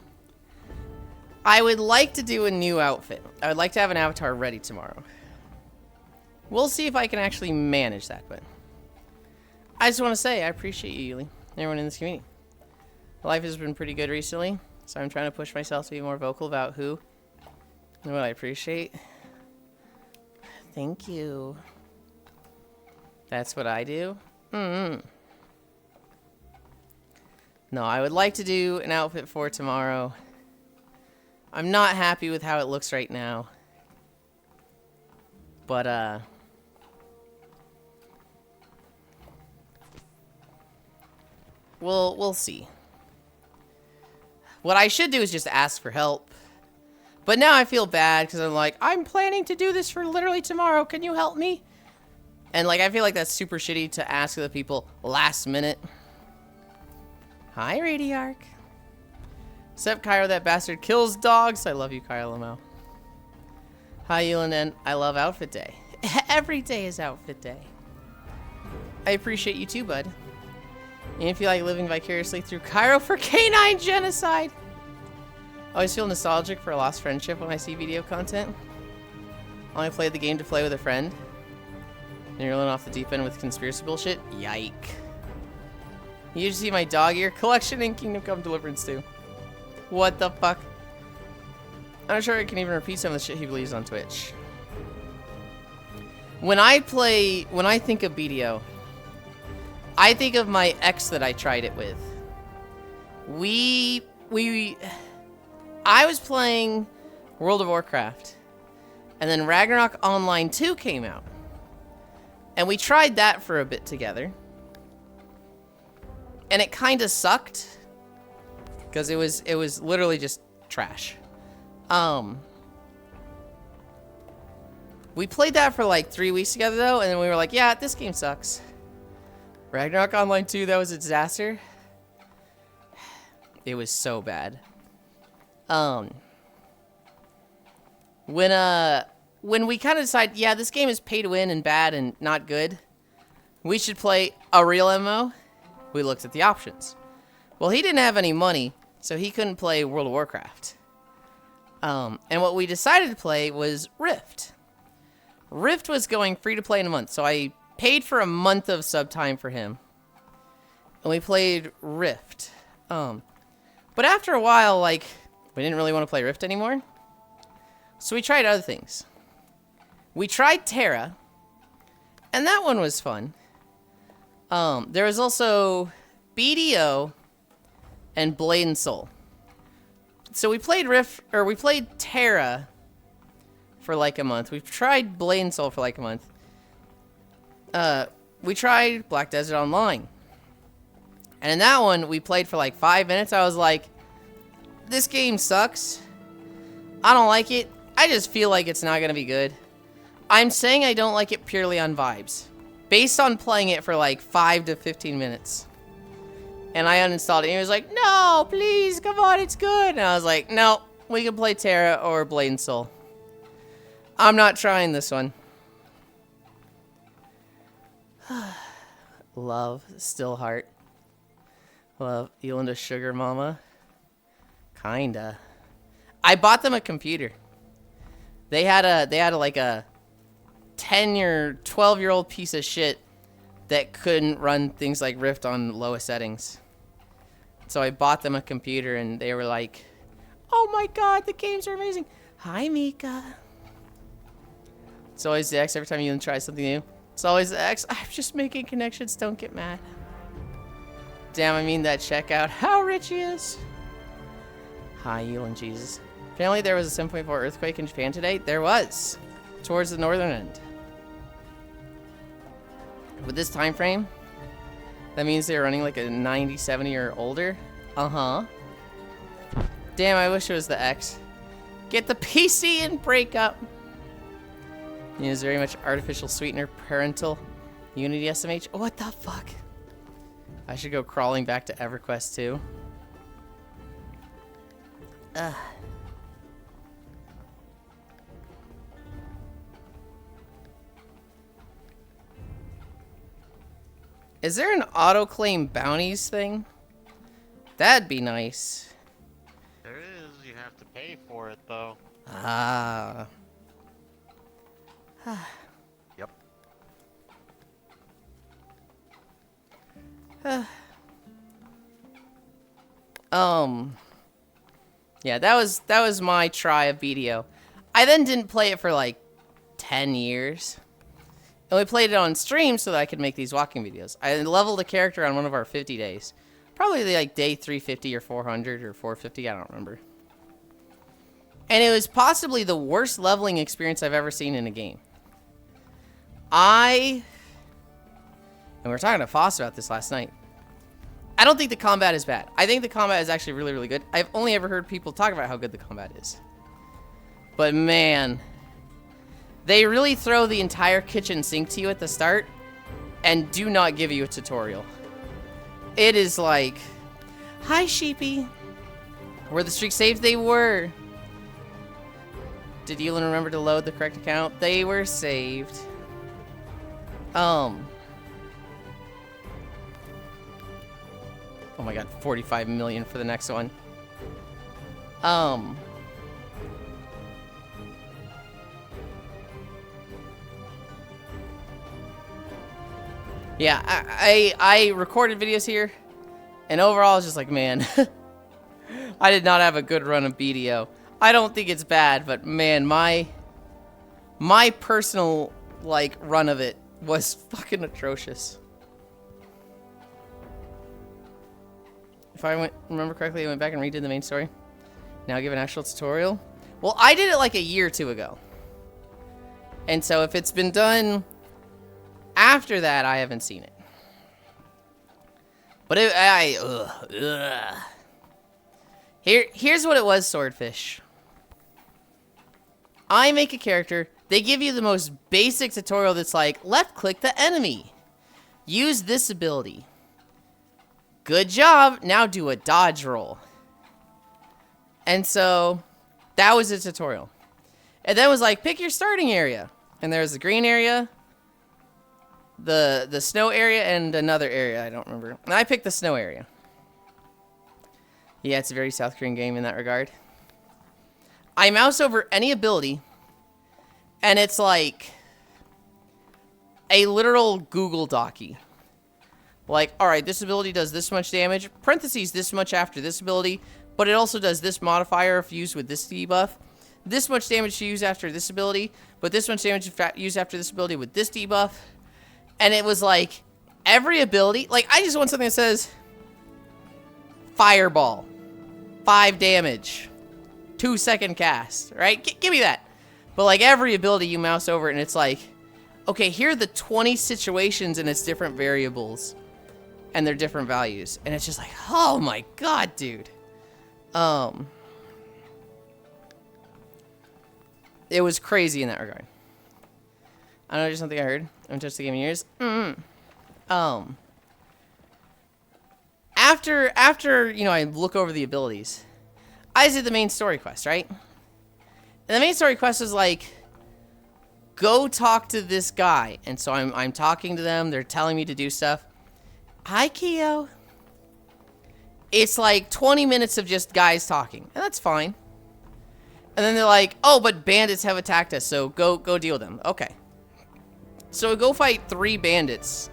I would like to do a new outfit. I would like to have an avatar ready tomorrow. We'll see if I can actually manage that, but I just want to say I appreciate you, Yulind, and everyone in this community. Life has been pretty good recently, so I'm trying to push myself to be more vocal about who and what I appreciate. Thank you. That's what I do? No, I would like to do an outfit for tomorrow. I'm not happy with how it looks right now. But, we'll see. What I should do is just ask for help. But now I feel bad because I'm like, I'm planning to do this for literally tomorrow. Can you help me? And like, I feel like that's super shitty to ask the people last minute. Hi, Radiarch. Except Cairo, that bastard kills dogs. I love you, Cairo Lamo. Hi, Yulind, and I love Outfit Day. Every day is Outfit Day. I appreciate you too, bud. And if you like living vicariously through Cairo for canine genocide. I always feel nostalgic for a lost friendship when I see video content. I only played the game to play with a friend. And you're rolling off the deep end with conspiracy bullshit? Yike. You should see my dog ear collection in Kingdom Come Deliverance 2. What the fuck? I'm not sure I can even repeat some of the shit he believes on Twitch. When I think of BDO, I think of my ex that I tried it with. I was playing World of Warcraft, and then Ragnarok Online 2 came out. And we tried that for a bit together. And it kind of sucked. Because it was literally just trash. We played that for like 3 weeks together though, and then we were like, yeah, this game sucks. Ragnarok Online 2, that was a disaster. It was so bad. when we kind of decide, yeah, this game is pay to win and bad and not good, we should play a real MMO, we looked at the options. Well, he didn't have any money, so he couldn't play World of Warcraft. And what we decided to play was Rift. Rift was going free to play in a month, so I paid for a month of sub time for him. And we played Rift. But after a while, like, we didn't really want to play Rift anymore. So we tried other things. We tried Terra, and that one was fun. There was also BDO and Blade and Soul. So we played we played Terra for like a month. We've tried Blade and Soul for like a month. We tried Black Desert Online. And in that one, we played for like 5 minutes. I was like, this game sucks. I don't like it. I just feel like it's not going to be good. I'm saying I don't like it purely on vibes. Based on playing it for like 5 to 15 minutes. And I uninstalled it. And he was like, no, please, come on, it's good. And I was like, no, we can play Terra or Blade and Soul. I'm not trying this one. Love, still heart. Love, Yulind, sugar mama. Kinda. I bought them a computer. They had like a 10-year, 12-year-old piece of shit that couldn't run things like Rift on lowest settings. So I bought them a computer, and they were like, oh my god, the games are amazing. Hi, Mika. It's always the X every time you try something new. It's always the X. I'm just making connections, don't get mad. Damn, I mean that checkout. How rich he is. Hi, Yulind, Jesus. Apparently there was a 7.4 earthquake in Japan today. There was. Towards the northern end. With this time frame, that means they're running like a 90, 70 or older. Uh-huh. Damn, I wish it was the X. Get the PC and break up. Use very much artificial sweetener, parental, Unity SMH. What the fuck? I should go crawling back to EverQuest 2. Ugh. Is there an auto-claim bounties thing? That'd be nice.
There is. You have to pay for it, though.
Ah.
Yep.
Yeah, that was my try of BDO. I then didn't play it for like 10 years. And we played it on stream so that I could make these walking videos. I leveled a character on one of our 50 days. Probably like day 350 or 400 or 450, I don't remember. And it was possibly the worst leveling experience I've ever seen in a game. And we were talking to Foss about this last night. I don't think the combat is bad. I think the combat is actually really, really good. I've only ever heard people talk about how good the combat is. But man, they really throw the entire kitchen sink to you at the start and do not give you a tutorial. It is like, hi sheepy. Were the streaks saved? They were. Did Yulind remember to load the correct account? They were saved. Oh my god, 45 million for the next one. Yeah, I recorded videos here, and overall it's just like, man, I did not have a good run of BDO. I don't think it's bad, but man, my personal like run of it was fucking atrocious. If I remember correctly, I went back and redid the main story. Now give an actual tutorial. Well, I did it like a year or two ago. And so if it's been done after that, I haven't seen it. But here's what it was, Swordfish. I make a character. They give you the most basic tutorial that's like, left click the enemy. Use this ability. Good job. Now do a dodge roll. And so that was a tutorial. And then it was like, pick your starting area. And there was the green area, the snow area, and another area. I don't remember. And I picked the snow area. Yeah, it's a very South Korean game in that regard. I mouse over any ability, and it's like a literal Google docy. Like, alright, this ability does this much damage, parentheses this much after this ability, but it also does this modifier if used with this debuff. This much damage to use after this ability, but this much damage used after this ability with this debuff. And it was like, every ability, like, I just want something that says, Fireball, 5 damage, 2-second cast, right? Give me that. But like, every ability you mouse over and it's like, okay, here are the 20 situations and it's different variables. And they're different values. And it's just like, oh my god, dude. It was crazy in that regard. I don't know, just something I heard. I haven't touched the game in years. After, you know, I look over the abilities, I did the main story quest, right? And the main story quest is like, go talk to this guy. And so I'm talking to them. They're telling me to do stuff. Hi, Keo. It's like 20 minutes of just guys talking. And that's fine. And then they're like, oh, but bandits have attacked us, so go deal with them. Okay. So we go fight 3 bandits.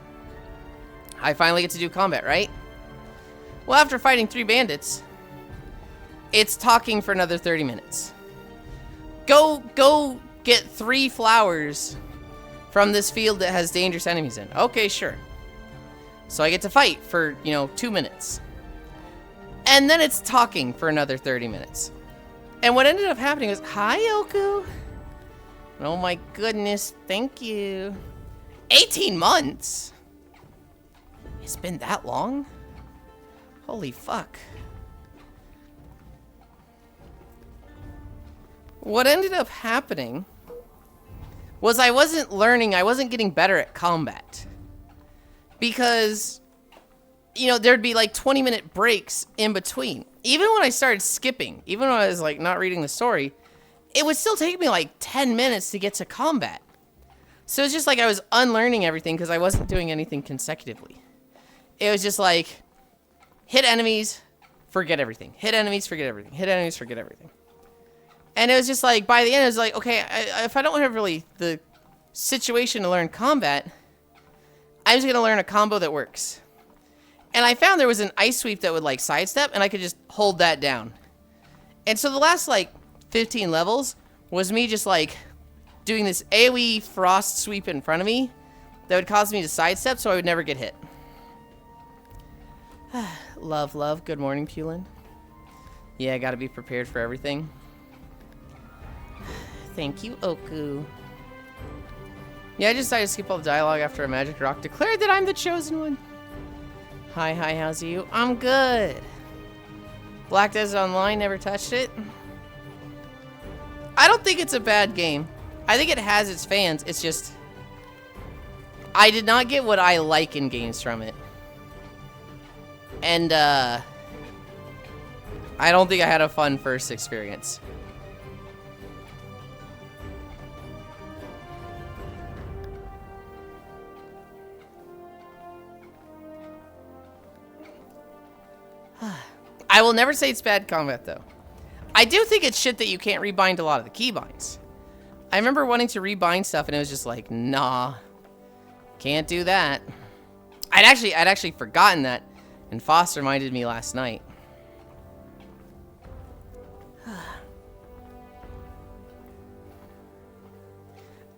I finally get to do combat, right? Well, after fighting 3 bandits, it's talking for another 30 minutes. Go get 3 flowers from this field that has dangerous enemies in. Okay, sure. So I get to fight for, you know, 2 minutes. And then it's talking for another 30 minutes. And what ended up happening was, hi, Oku. Oh my goodness, thank you. 18 months? It's been that long? Holy fuck. What ended up happening was I wasn't learning, I wasn't getting better at combat. Because, you know, there'd be like 20-minute breaks in between. Even when I started skipping, even when I was like not reading the story, it would still take me like 10 minutes to get to combat. So it's just like I was unlearning everything because I wasn't doing anything consecutively. It was just like, hit enemies, forget everything. Hit enemies, forget everything. Hit enemies, forget everything. And it was just like, by the end, it was like, okay, if I don't have really the situation to learn combat, I'm just going to learn a combo that works. And I found there was an ice sweep that would like sidestep, and I could just hold that down. And so the last like 15 levels was me just like doing this AoE frost sweep in front of me that would cause me to sidestep so I would never get hit. Love. Good morning, Yulind. Yeah, I gotta be prepared for everything. Thank you, Oku. Yeah, I just decided to skip all the dialogue after a magic rock declared that I'm the chosen one. Hi, how's you? I'm good. Black Desert Online, never touched it. I don't think it's a bad game. I think it has its fans. It's just, I did not get what I like in games from it. And, I don't think I had a fun first experience. I will never say it's bad combat, though. I do think it's shit that you can't rebind a lot of the keybinds. I remember wanting to rebind stuff, and it was just like, nah, can't do that. I'd actually forgotten that, and Foss reminded me last night.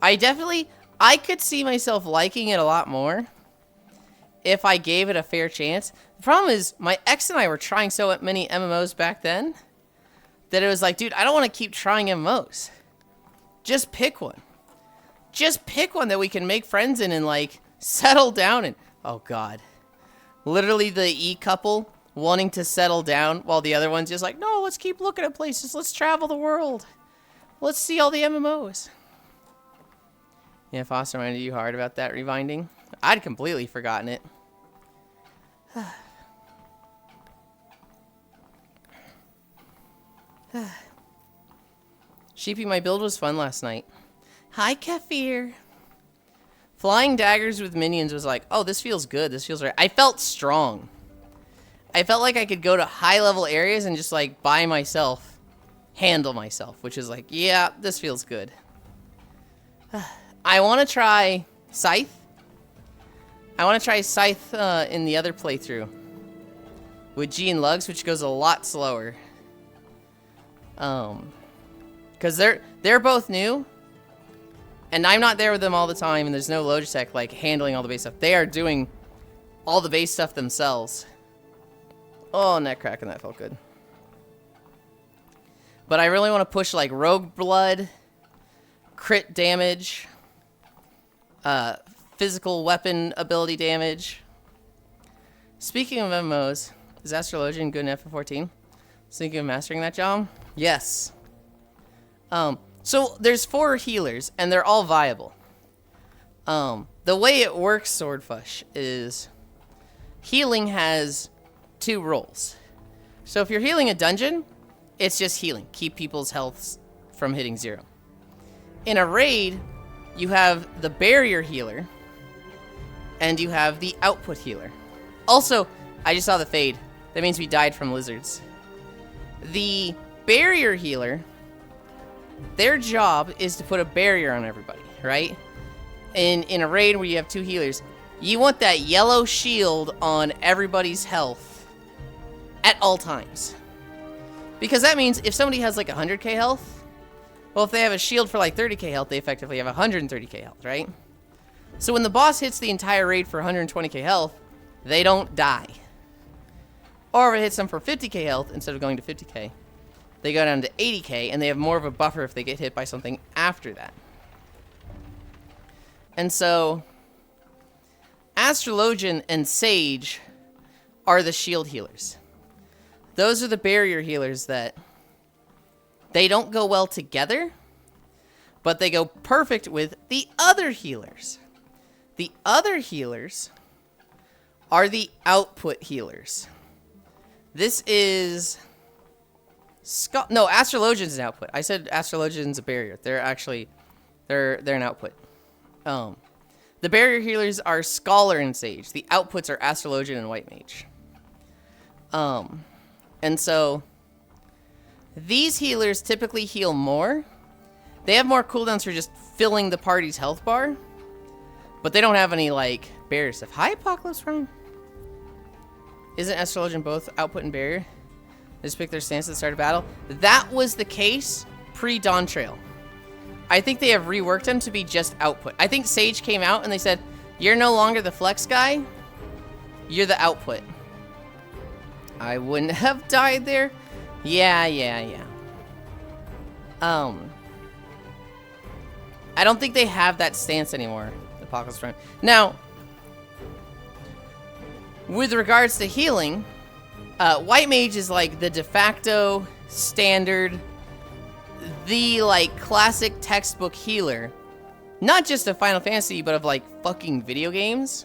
I could see myself liking it a lot more if I gave it a fair chance. The problem is, my ex and I were trying so many MMOs back then that it was like, dude, I don't want to keep trying MMOs. Just pick one. Just pick one that we can make friends in and, like, settle down in. Oh, God. Literally the E-couple wanting to settle down while the other one's just like, no, let's keep looking at places. Let's travel the world. Let's see all the MMOs. Yeah, Foster reminded you hard about that rewinding. I'd completely forgotten it. Sheepy, my build was fun last night. Hi, Kefir. Flying daggers with minions was like, oh, this feels good. This feels right. I felt strong. I felt like I could go to high-level areas and just, like, by myself, handle myself, which is like, yeah, this feels good. I want to try Scythe. I want to try Scythe in the other playthrough with G and Lugs, which goes a lot slower. Because they're both new, and I'm not there with them all the time, and there's no Logitech, like, handling all the base stuff. They are doing all the base stuff themselves. Oh, neck cracking, that felt good. But I really want to push, like, Rogue Blood, crit damage, physical weapon ability damage. Speaking of MMOs, is Astrologian good in FF14? Thinking of mastering that job? Yes. So there's 4 healers, and they're all viable. The way it works, Swordfush, is healing has 2 roles. So if you're healing a dungeon, it's just healing. Keep people's health from hitting 0. In a raid, you have the barrier healer, and you have the output healer. Also, I just saw the fade. That means we died from lizards. The barrier healer, their job is to put a barrier on everybody, right? In a raid where you have 2 healers, you want that yellow shield on everybody's health at all times. Because that means if somebody has like 100k health, well, if they have a shield for like 30k health, they effectively have 130k health, right? So when the boss hits the entire raid for 120k health, they don't die. Or if it hits them for 50k health, instead of going to 50k, they go down to 80k, and they have more of a buffer if they get hit by something after that. And so, Astrologian and Sage are the shield healers. Those are the barrier healers that they don't go well together, but they go perfect with the other healers. The other healers are the output healers. This is... No, Astrologian's an output. I said Astrologian's a barrier. They're actually... They're an output. The barrier healers are Scholar and Sage. The outputs are Astrologian and White Mage. And so... These healers typically heal more. They have more cooldowns for just filling the party's health bar. But they don't have any, like, barrier stuff. Hi, Apocalypse Prime. Isn't Astrologian both output and barrier? They just pick their stance at the start of battle. That was the case pre-Dawn Trail. I think they have reworked them to be just output. I think Sage came out and they said, you're no longer the flex guy. You're the output. I wouldn't have died there. Yeah. I don't think they have that stance anymore, Apocalypse Prime. Now, with regards to healing, White Mage is like the de facto standard, the like classic textbook healer. Not just of Final Fantasy, but of like fucking video games.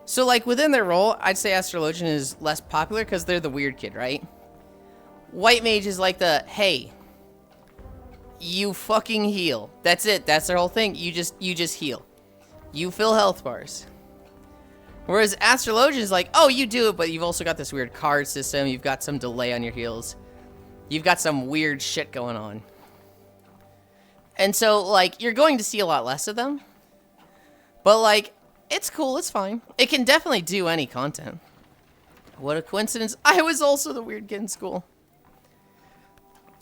So like within their role, I'd say Astrologian is less popular because they're the weird kid, right? White Mage is like the, hey, you fucking heal. That's it. That's their whole thing. You just heal. You fill health bars. Whereas Astrologian is like, oh, you do it, but you've also got this weird card system. You've got some delay on your heals. You've got some weird shit going on. And so, like, you're going to see a lot less of them. But, like, it's cool. It's fine. It can definitely do any content. What a coincidence. I was also the weird kid in school.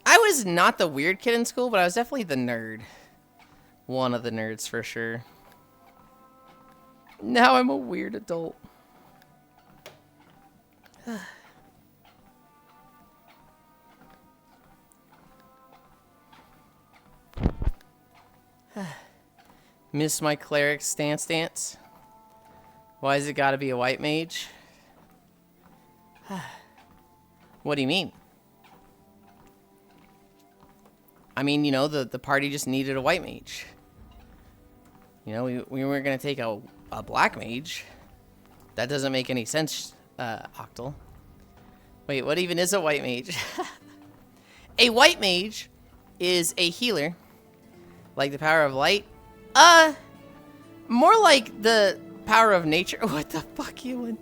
I was not the weird kid in school, but I was definitely the nerd. One of the nerds, for sure. Now I'm a weird adult. Miss my cleric stance. Why has it got to be a white mage? What do you mean? I mean, you know, the party just needed a white mage. You know, we weren't going to take a black mage. That doesn't make any sense, Octal. Wait, what even is a white mage? A white mage is a healer. Like the power of light. More like the power of nature. What the fuck, Yulind?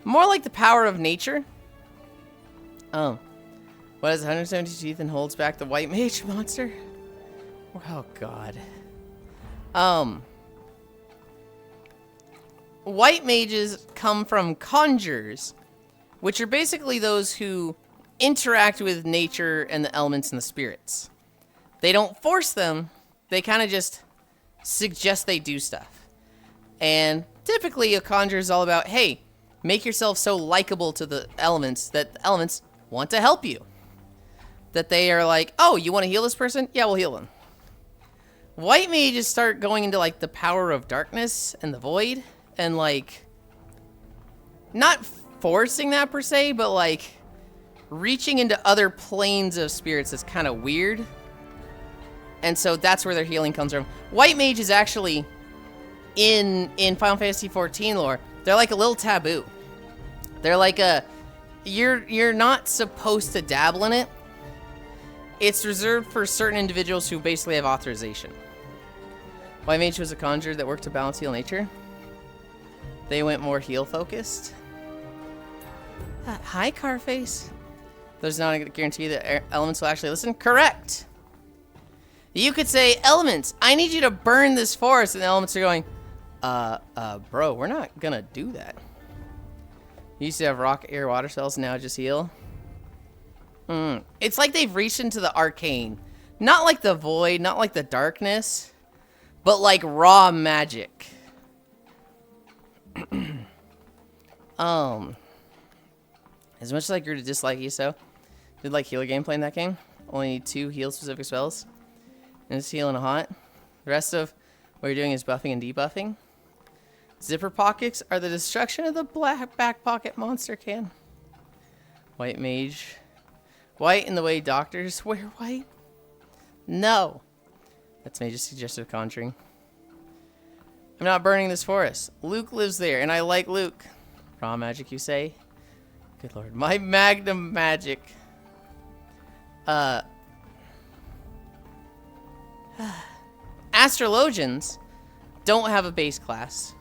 More like the power of nature. Oh. What has 170 teeth and holds back the white mage monster? Oh, God. White mages come from conjurers, which are basically those who interact with nature and the elements and the spirits. They don't force them. They kind of just suggest they do stuff. And typically a conjure is all about, hey, make yourself so likable to the elements that the elements want to help you. That they are like, oh, you want to heal this person? Yeah, we'll heal them. White mages start going into, like, the power of darkness and the void. And, like, not forcing that per se, but, like, reaching into other planes of spirits is kind of weird. And so that's where their healing comes from. White mage is actually, in Final Fantasy XIV lore, they're like a little taboo. They're like a, you're not supposed to dabble in it. It's reserved for certain individuals who basically have authorization. White mage was a conjurer that worked to balance heal nature. They went more heal focused. Hi, Carface. There's not a guarantee that elements will actually listen. Correct. You could say, elements, I need you to burn this forest, and the elements are going, bro, we're not gonna do that. You used to have rock, air, water spells, now just heal. It's like they've reached into the arcane. Not like the void, not like the darkness, but like raw magic. As much as I grew to dislike ESO, did like healer gameplay in that game. Only need 2 heal specific spells. And it's healing a haunt. The rest of what you're doing is buffing and debuffing. Zipper pockets are the destruction of the black back pocket monster can. White mage. White in the way doctors wear white? No. That's mage's suggestive conjuring. I'm not burning this forest. Luke lives there, and I like Luke. Raw magic, you say? Good lord. My magnum magic. Astrologians don't have a base class.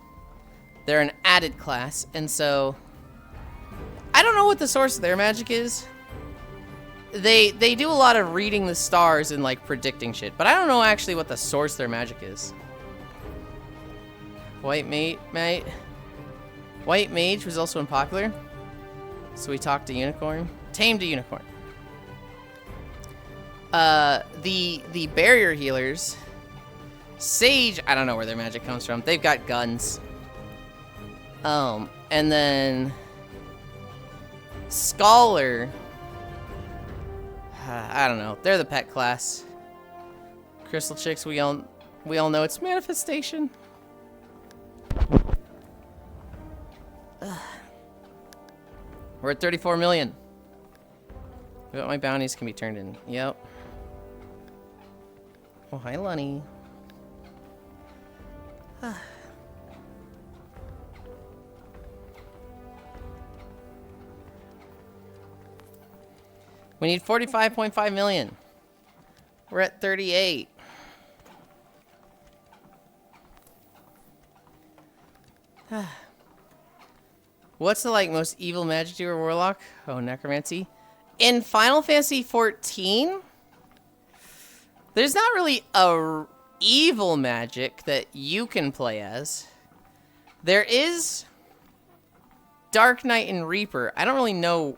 They're an added class, and so I don't know what the source of their magic is. They do a lot of reading the stars and like predicting shit, but I don't know actually what the source of their magic is. White mate. White mage was also unpopular, so we talked to unicorn, tamed a unicorn. The barrier healers, Sage, I don't know where their magic comes from. They've got guns. And then Scholar, I don't know. They're the pet class. Crystal chicks, we all know it's manifestation. We're at 34 million. What my bounties can be turned in. Yep. Oh, hi, Lunny. We need 45.5 million. We're at 38. What's the like most evil magic doer warlock? Oh, necromancy. In Final Fantasy XIV, there's not really a evil magic that you can play as. There is Dark Knight and Reaper. I don't really know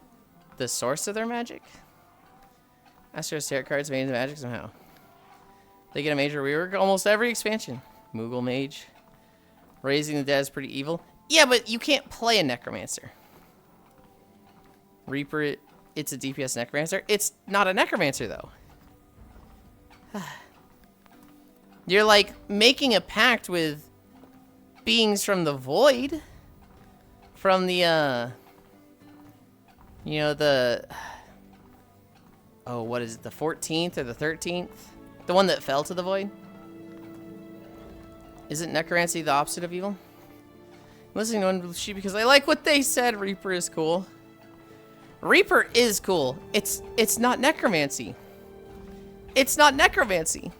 the source of their magic. Astro's tarot cards made into magic somehow. They get a major rework almost every expansion. Moogle Mage. Raising the Dead is pretty evil. Yeah, but you can't play a necromancer. Reaper, it's a DPS necromancer. It's not a necromancer, though. You're, like, making a pact with beings from the void. From the, you know, the... Oh, what is it? The 14th or the 13th? The one that fell to the void? Isn't necromancy the opposite of evil? I'm listening to one sheep because I like what they said. Reaper is cool. Reaper is cool. It's not necromancy. It's not necromancy.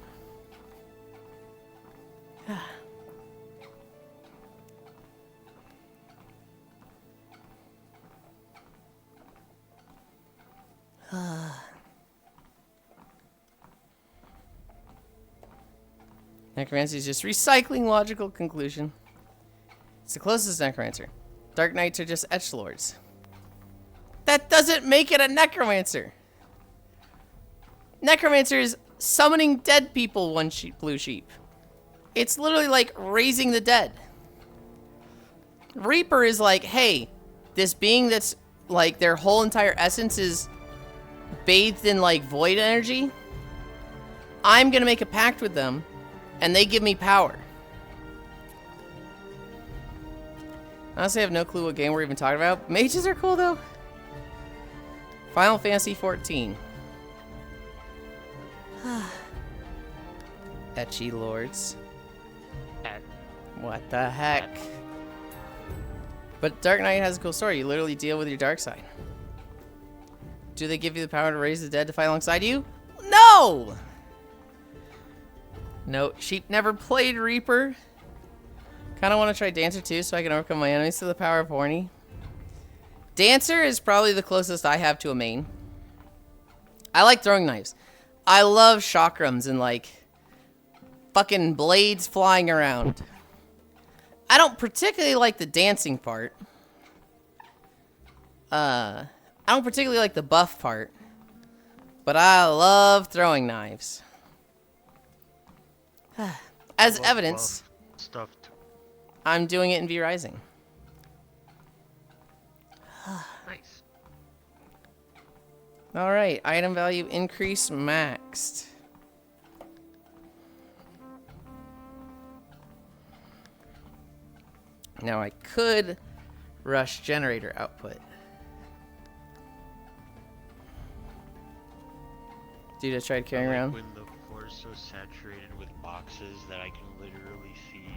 Necromancy is just recycling logical conclusion. It's the closest necromancer. Dark Knights are just edgelords. That doesn't make it a necromancer. Necromancer is summoning dead people, one sheep, blue sheep. It's literally like raising the dead. Reaper is like, hey, this being that's like their whole entire essence is bathed in like void energy. I'm gonna make a pact with them, and they give me power. Honestly, I have no clue what game we're even talking about. Mages are cool though. Final Fantasy 14. Etchy lords. What the heck? But Dark Knight has a cool story. You literally deal with your dark side. Do they give you the power to raise the dead to fight alongside you? No! No, sheep never played Reaper. Kind of want to try Dancer too so I can overcome my enemies to the power of horny. Dancer is probably the closest I have to a main. I like throwing knives. I love chakrams and like fucking blades flying around. I don't particularly like the dancing part. I don't particularly like the buff part. But I love throwing knives. As evidence,
Stuff too.
I'm doing it in V Rising.
Nice.
Alright, item value increase maxed. Now I could rush generator output. Dude, I tried carrying around.
When the floor is so saturated with boxes that I can literally see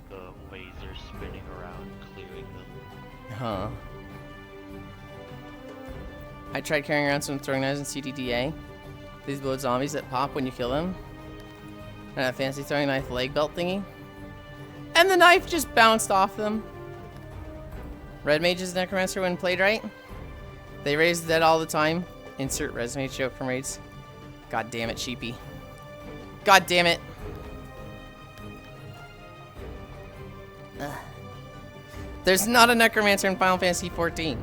the laser spinning around, clearing them.
Huh. I tried carrying around some throwing knives in CDDA. These blood zombies that pop when you kill them. And a fancy throwing knife leg belt thingy. And the knife just bounced off them. Red Mage's Necromancer when played right. They raise the dead all the time. Insert resume joke from raids. God damn it, sheepy. God damn it. Ugh. There's not a Necromancer in Final Fantasy 14.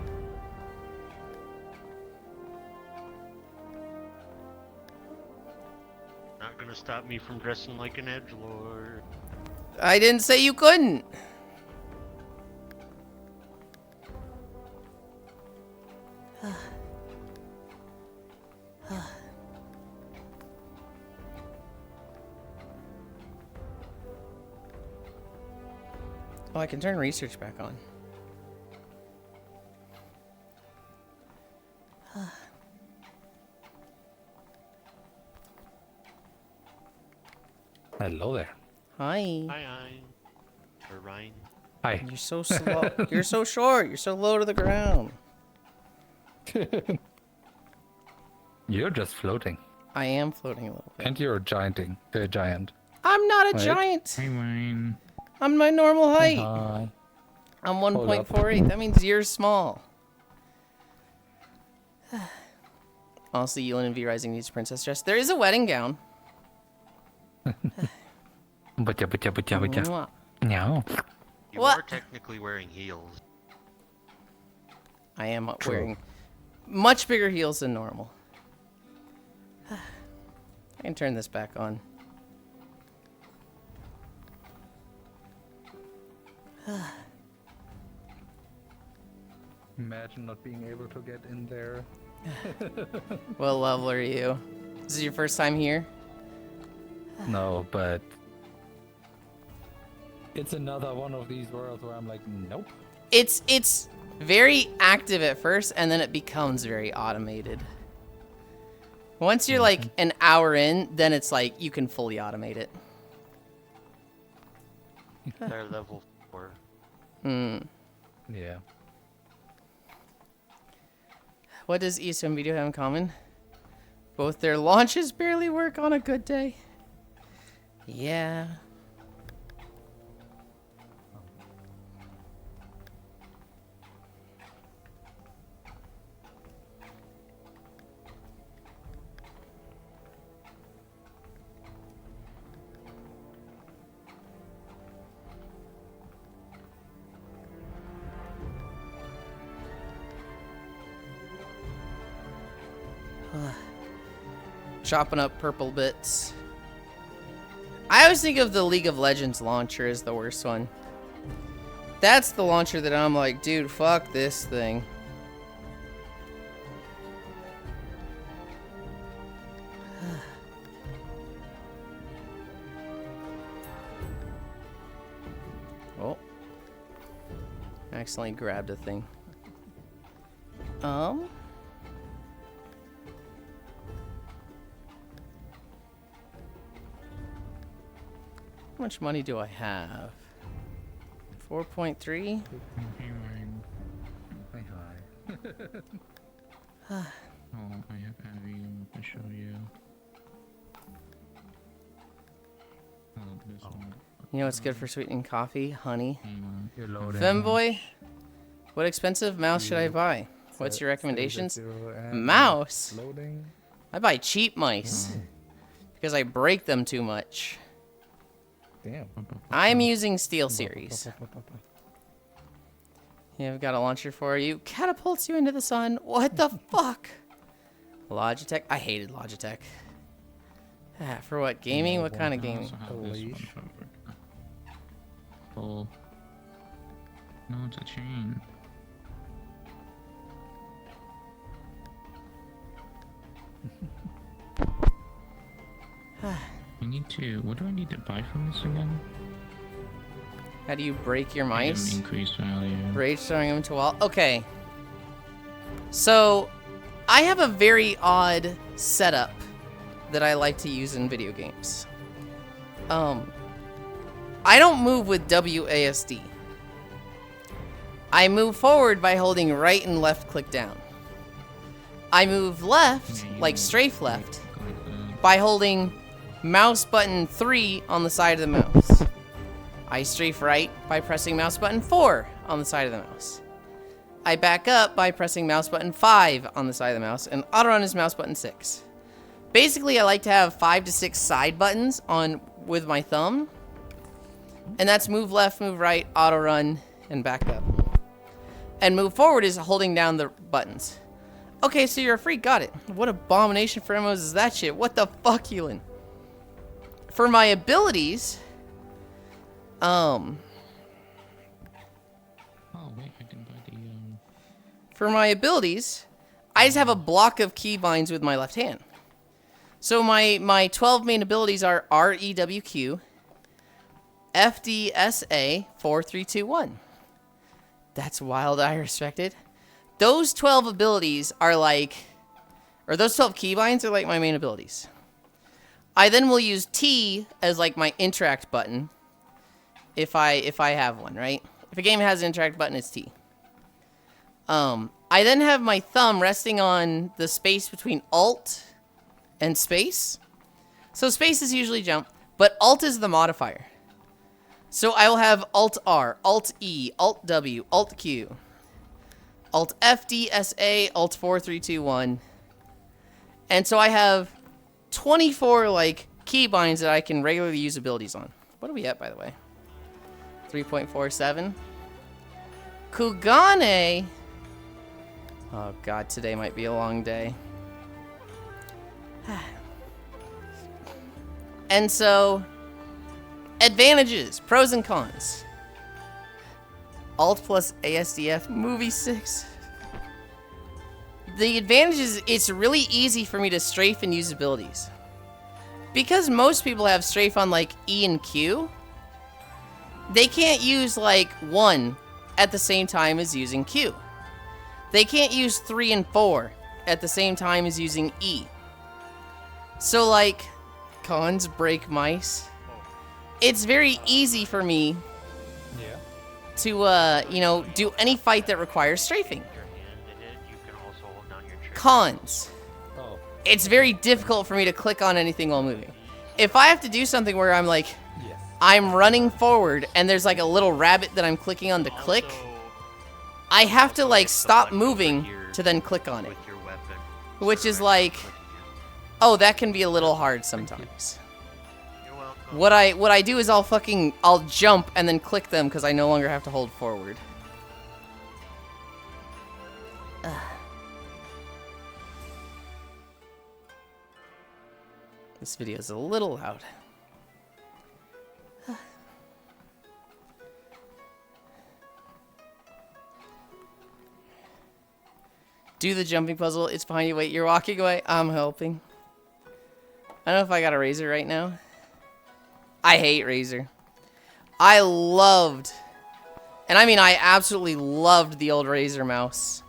Not gonna stop me from dressing like an edgelord.
I didn't say you couldn't. Oh, I can turn research back on.
Hello there.
Hi.
Hi, or Ryan.
Hi.
You're so slow. You're so short. You're so low to the ground.
You're just floating.
I am floating a little bit.
And you're a giant.
I'm not a
Right.
giant.
Hey, Wayne.
I'm my normal height.
Hi.
I'm
Hold up.
1.48. That means you're small. Honestly, Yulind and V Rising needs princess dress. There is a wedding gown.
Butcha.
Mwah.
No.
You
What?
are technically wearing heels.
I am
True.
wearing much bigger heels than normal. I can turn this back on.
Imagine not being able to get in there.
What level are you? This is your first time here?
No, but it's another one of these worlds where I'm like, nope.
It's very active at first, and then it becomes very automated. Once you're like an hour in, then it's like you can fully automate it.
They're level 4.
Hmm.
Yeah.
What does ESO and video have in common? Both their launches barely work on a good day. Yeah. Chopping up purple bits. I always think of the League of Legends launcher as the worst one. That's the launcher that I'm like, dude, fuck this thing. Oh. Accidentally grabbed a thing. How much money do I have? 4.3?
Hi, hi. Oh, I have Abby to show you. Oh, this one.
You know what's good for sweetening coffee? Honey.
Hang on.
You're loading.
Femboy, what expensive mouse should I buy? What's your
Say
recommendations?
that you're,
Mouse?
Loading.
I buy cheap mice. Because I break them too much.
Damn.
I'm using Steel Series. Yeah, I've got a launcher for you. Catapults you into the sun. What the fuck? Logitech? I hated Logitech. Ah, for what? Gaming? What kind of gaming?
I also have this one
leash.
covered. Oh. No, it's a chain. I need to. What do I need to buy from this again?
How do you break your mice?
Increase value.
Rage throwing them to wall. Okay. So, I have a very odd setup that I like to use in video games. I don't move with WASD. I move forward by holding right and left click down. I move left,
Yeah, you
like
move
strafe left,
like that.
by holding mouse button 3 on the side of the mouse. I strafe right by pressing mouse button 4 on the side of the mouse. I back up by pressing mouse button 5 on the side of the mouse, and auto run is mouse button 6. Basically, I like to have 5 to 6 side buttons on with my thumb, and that's move left, move right, auto run, and back up. And move forward is holding down the buttons. Okay, so you're a freak, got it. What abomination for MMOs is that shit? What the fuck, Yulind? For my abilities,
Oh wait, I can buy the
for my abilities, I just have a block of keybinds with my left hand. So my 12 main abilities are REWQ, FDSA, 4321. That's wild, I respect it. Those 12 abilities are like, or those 12 keybinds are like my main abilities. I then will use T as like my interact button, if I have one, right? If a game has an interact button, it's T. I then have my thumb resting on the space between Alt and space. So space is usually jump, but Alt is the modifier. So I will have Alt R, Alt E, Alt W, Alt Q, Alt F, D, S, A, Alt 4, 3, 2, 1. And so I have 24 like keybinds that I can regularly use abilities on. What are we at, by the way? 3.47. Kugane. Oh god, today might be a long day. And so, advantages, pros and cons. Alt plus ASDF, movie 6. The advantage is it's really easy for me to strafe and use abilities. Because most people have strafe on like E and Q, they can't use like 1 at the same time as using Q. They can't use 3 and 4 at the same time as using E. So like, cons, break mice. It's very easy for me
Yeah.
to, you know, do any fight that requires strafing.
Your hand in it, you can also hold down your trigger.
Cons.
Oh.
it's very difficult for me to click on anything while moving. If I have to do something where I'm like, I'm running forward and there's like a little rabbit that I'm clicking on to click, I have to like stop moving to then click on it.
With your weapon.
Which is
Select
like,
clicking
oh, that can be a little hard sometimes.
it. You're welcome.
What I do is I'll jump and then click them because I no longer have to hold forward. This video is a little loud. Do the jumping puzzle. It's behind you. Wait, you're walking away. I'm helping. I don't know if I got a razor right now. I hate razor. I loved, and I mean I absolutely loved the old razor mouse.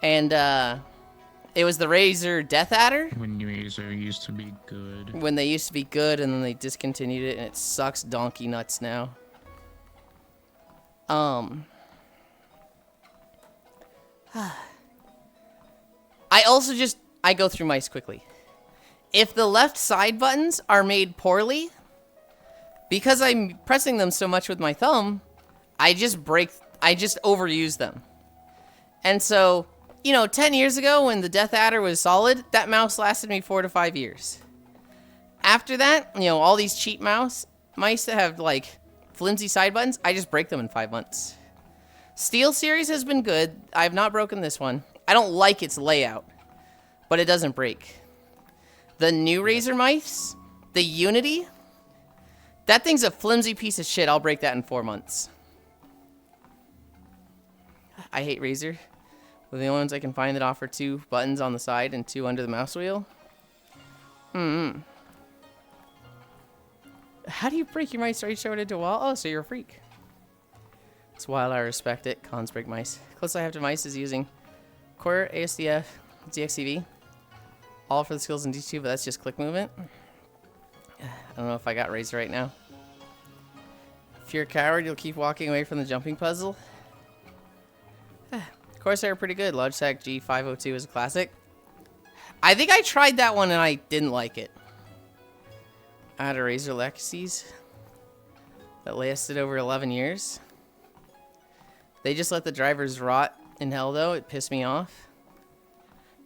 And it was the razor Death Adder.
When Razor used to be good.
When they used to be good and then they discontinued it and it sucks donkey nuts now. I go through mice quickly. If the left side buttons are made poorly, because I'm pressing them so much with my thumb, I just overuse them. And so, you know, 10 years ago when the Death Adder was solid, that mouse lasted me 4 to 5 years. After that, you know, all these cheap mice that have like flimsy side buttons, I just break them in 5 months. Steel Series has been good. I have not broken this one. I don't like its layout, but it doesn't break. The new Razer mice, the Unity, that thing's a flimsy piece of shit. I'll break that in 4 months. I hate Razer. They're the only ones I can find that offer 2 buttons on the side and 2 under the mouse wheel. How do you break your mice? Are you showing it into a wall? Oh, so you're a freak. It's wild. I respect it. Cons break mice. Closest I have to mice is using Core, ASDF, DXEV. All for the skills in D2, but that's just click movement. I don't know if I got Razer right now. If you're a coward, you'll keep walking away from the jumping puzzle. Corsair are pretty good. Logitech G502 is a classic. I think I tried that one and I didn't like it. I had a Razer Legacies that lasted over 11 years. They just let the drivers rot in hell, though. It pissed me off.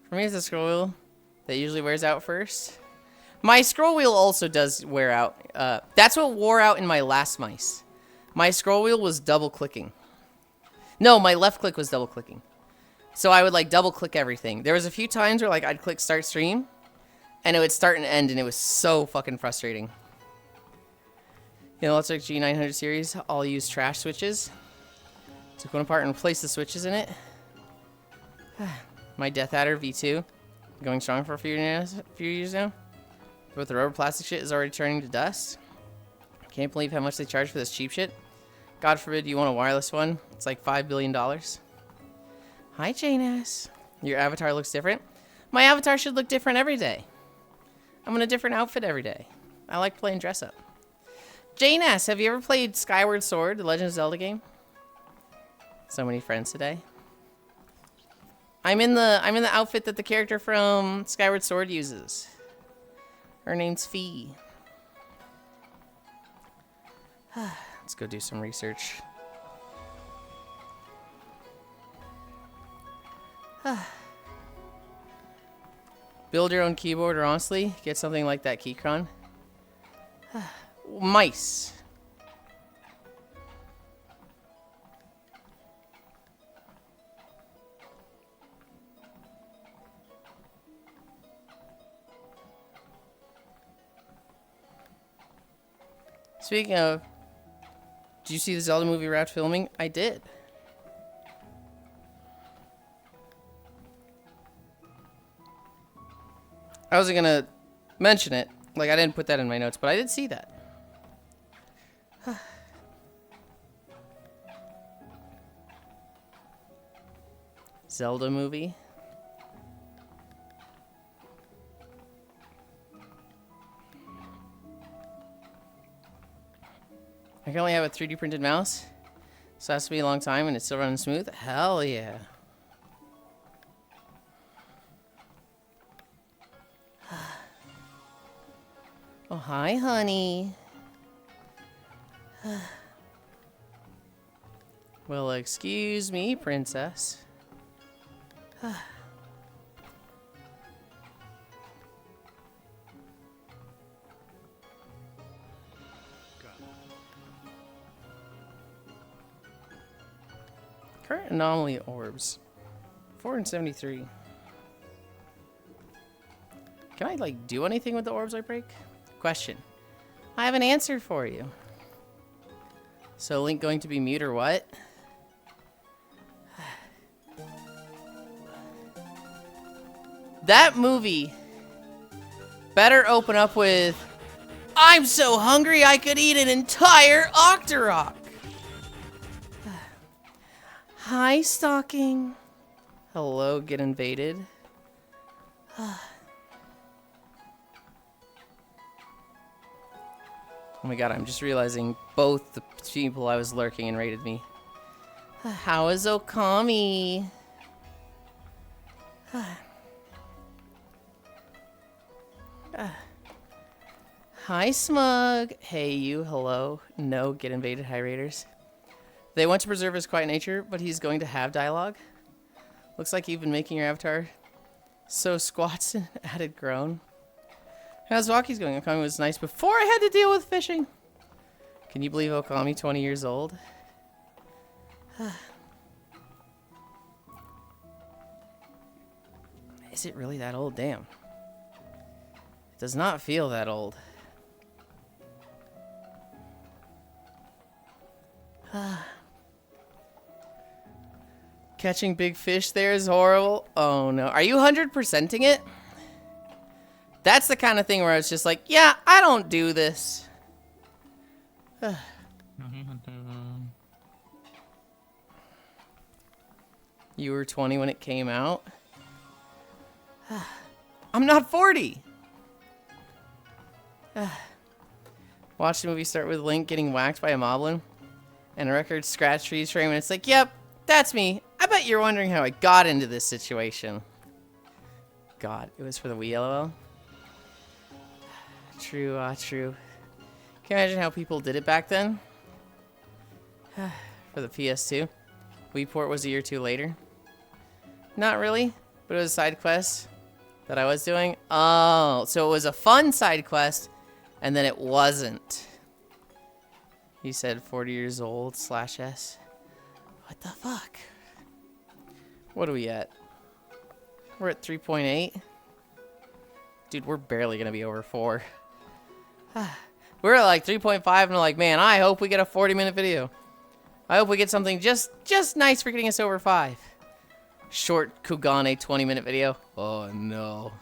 For me, it's a scroll wheel that usually wears out first. My scroll wheel also does wear out. That's what wore out in my last mice. My scroll wheel was double clicking. No, my left click was double clicking. So I would like double click everything. There was a few times where like I'd click start stream and it would start and end and it was so fucking frustrating. You know, let's like G900 series, I'll use trash switches. Took one apart and replaced the switches in it. My Death Adder V2, going strong for a few years now. But the rubber plastic shit is already turning to dust. Can't believe how much they charge for this cheap shit. God forbid you want a wireless one. It's like $5 billion. Hi, Jane S. Your avatar looks different. My avatar should look different every day. I'm in a different outfit every day. I like playing dress up. Jane S, have you ever played Skyward Sword, the Legend of Zelda game? So many friends today. I'm in the outfit that the character from Skyward Sword uses. Her name's Fee. Let's go do some research. Build your own keyboard, or honestly, get something like that Keychron. Mice. Speaking of, did you see the Zelda movie wrapped filming? I did. I wasn't gonna mention it. Like, I didn't put that in my notes, but I did see that. Zelda movie. I can only have a 3D printed mouse, so it has to be a long time and it's still running smooth. Hell yeah. Oh, hi, honey. Well, excuse me, princess. Current anomaly orbs. 473. Can I, like, do anything with the orbs I break? Question. I have an answer for you. So Link going to be mute or what? That movie better open up with, I'm so hungry I could eat an entire Octorok. Hi, Stalking. Hello, get invaded. Oh my god, I'm just realizing both the people I was lurking and raided me. How is Okami? Hi, Smug. Hey, you. Hello. No, get invaded. Hi, raiders. They want to preserve his quiet nature, but he's going to have dialogue. Looks like you've been making your avatar so squats and added groan. How's Waki's going? Okami was nice before I had to deal with fishing. Can you believe Okami, 20 years old? Is it really that old? Damn. It does not feel that old. Catching big fish there is horrible. Oh no. Are you 100%ing it? That's the kind of thing where it's just like, yeah, I don't do this. You were 20 when it came out. I'm not 40. Watch the movie start with Link getting whacked by a moblin and a record scratch trees frame, and it's like, yep, that's me. I bet you're wondering how I got into this situation. God, it was for the Wii, LOL. True, true. Can you imagine how people did it back then? For the PS2. Wii port was a year or two later. Not really, but it was a side quest that I was doing. Oh, so it was a fun side quest, and then it wasn't. He said 40 years old /S. What the fuck? What are we at? We're at 3.8. Dude, we're barely gonna be over 4. We're at like 3.5 and we're like, man, I hope we get a 40-minute video. I hope we get something just nice for getting us over 5. Short Kugane 20-minute video. Oh no.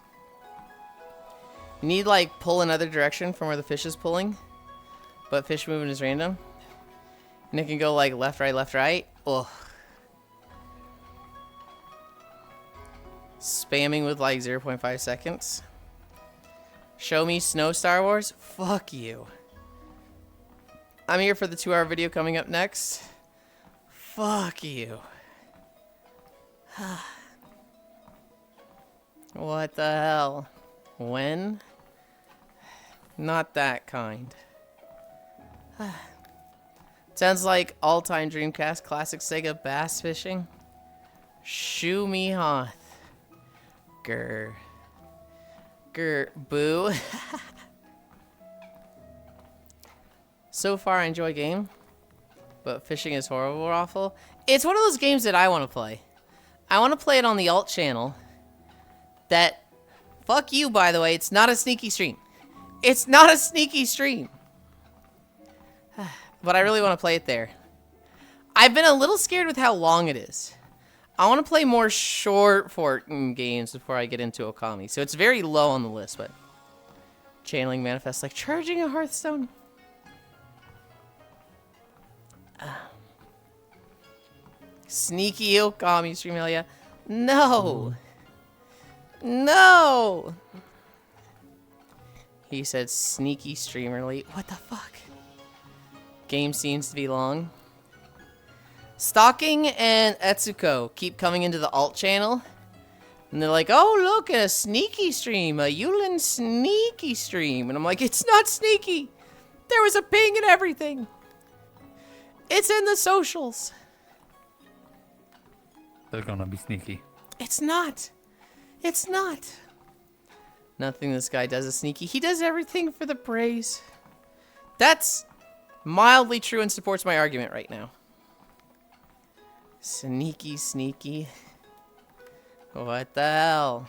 You need like pull another direction from where the fish is pulling, but fish movement is random. And it can go like left, right, left, right. Ugh. Spamming with like 0.5 seconds. Show me Snow Star Wars? Fuck you. I'm here for the 2-hour video coming up next. Fuck you. What the hell? When? Not that kind. Sounds like all-time Dreamcast classic Sega bass fishing. Shoo me hoth. Grr. Grr. Boo. So far, I enjoy game, but fishing is horrible or awful. It's one of those games that I want to play. I want to play it on the alt channel. That, fuck you, by the way, it's not a sneaky stream. It's not a sneaky stream. But I really want to play it there. I've been a little scared with how long it is. I want to play more short Fortnite games before I get into Okami. So it's very low on the list, but channeling manifests like charging a Hearthstone. Sneaky Okami stream, hell yeah. No. No. He said sneaky streamer late. What the fuck? Game seems to be long. Stalking and Etsuko keep coming into the alt channel, And they're like, oh, look, a sneaky stream, a Yulind sneaky stream. And I'm like, it's not sneaky. There was a ping and everything. It's in the socials.
They're gonna be sneaky.
It's not. It's not. Nothing this guy does is sneaky. He does everything for the praise. That's mildly true and supports my argument right now. Sneaky, sneaky. What the hell?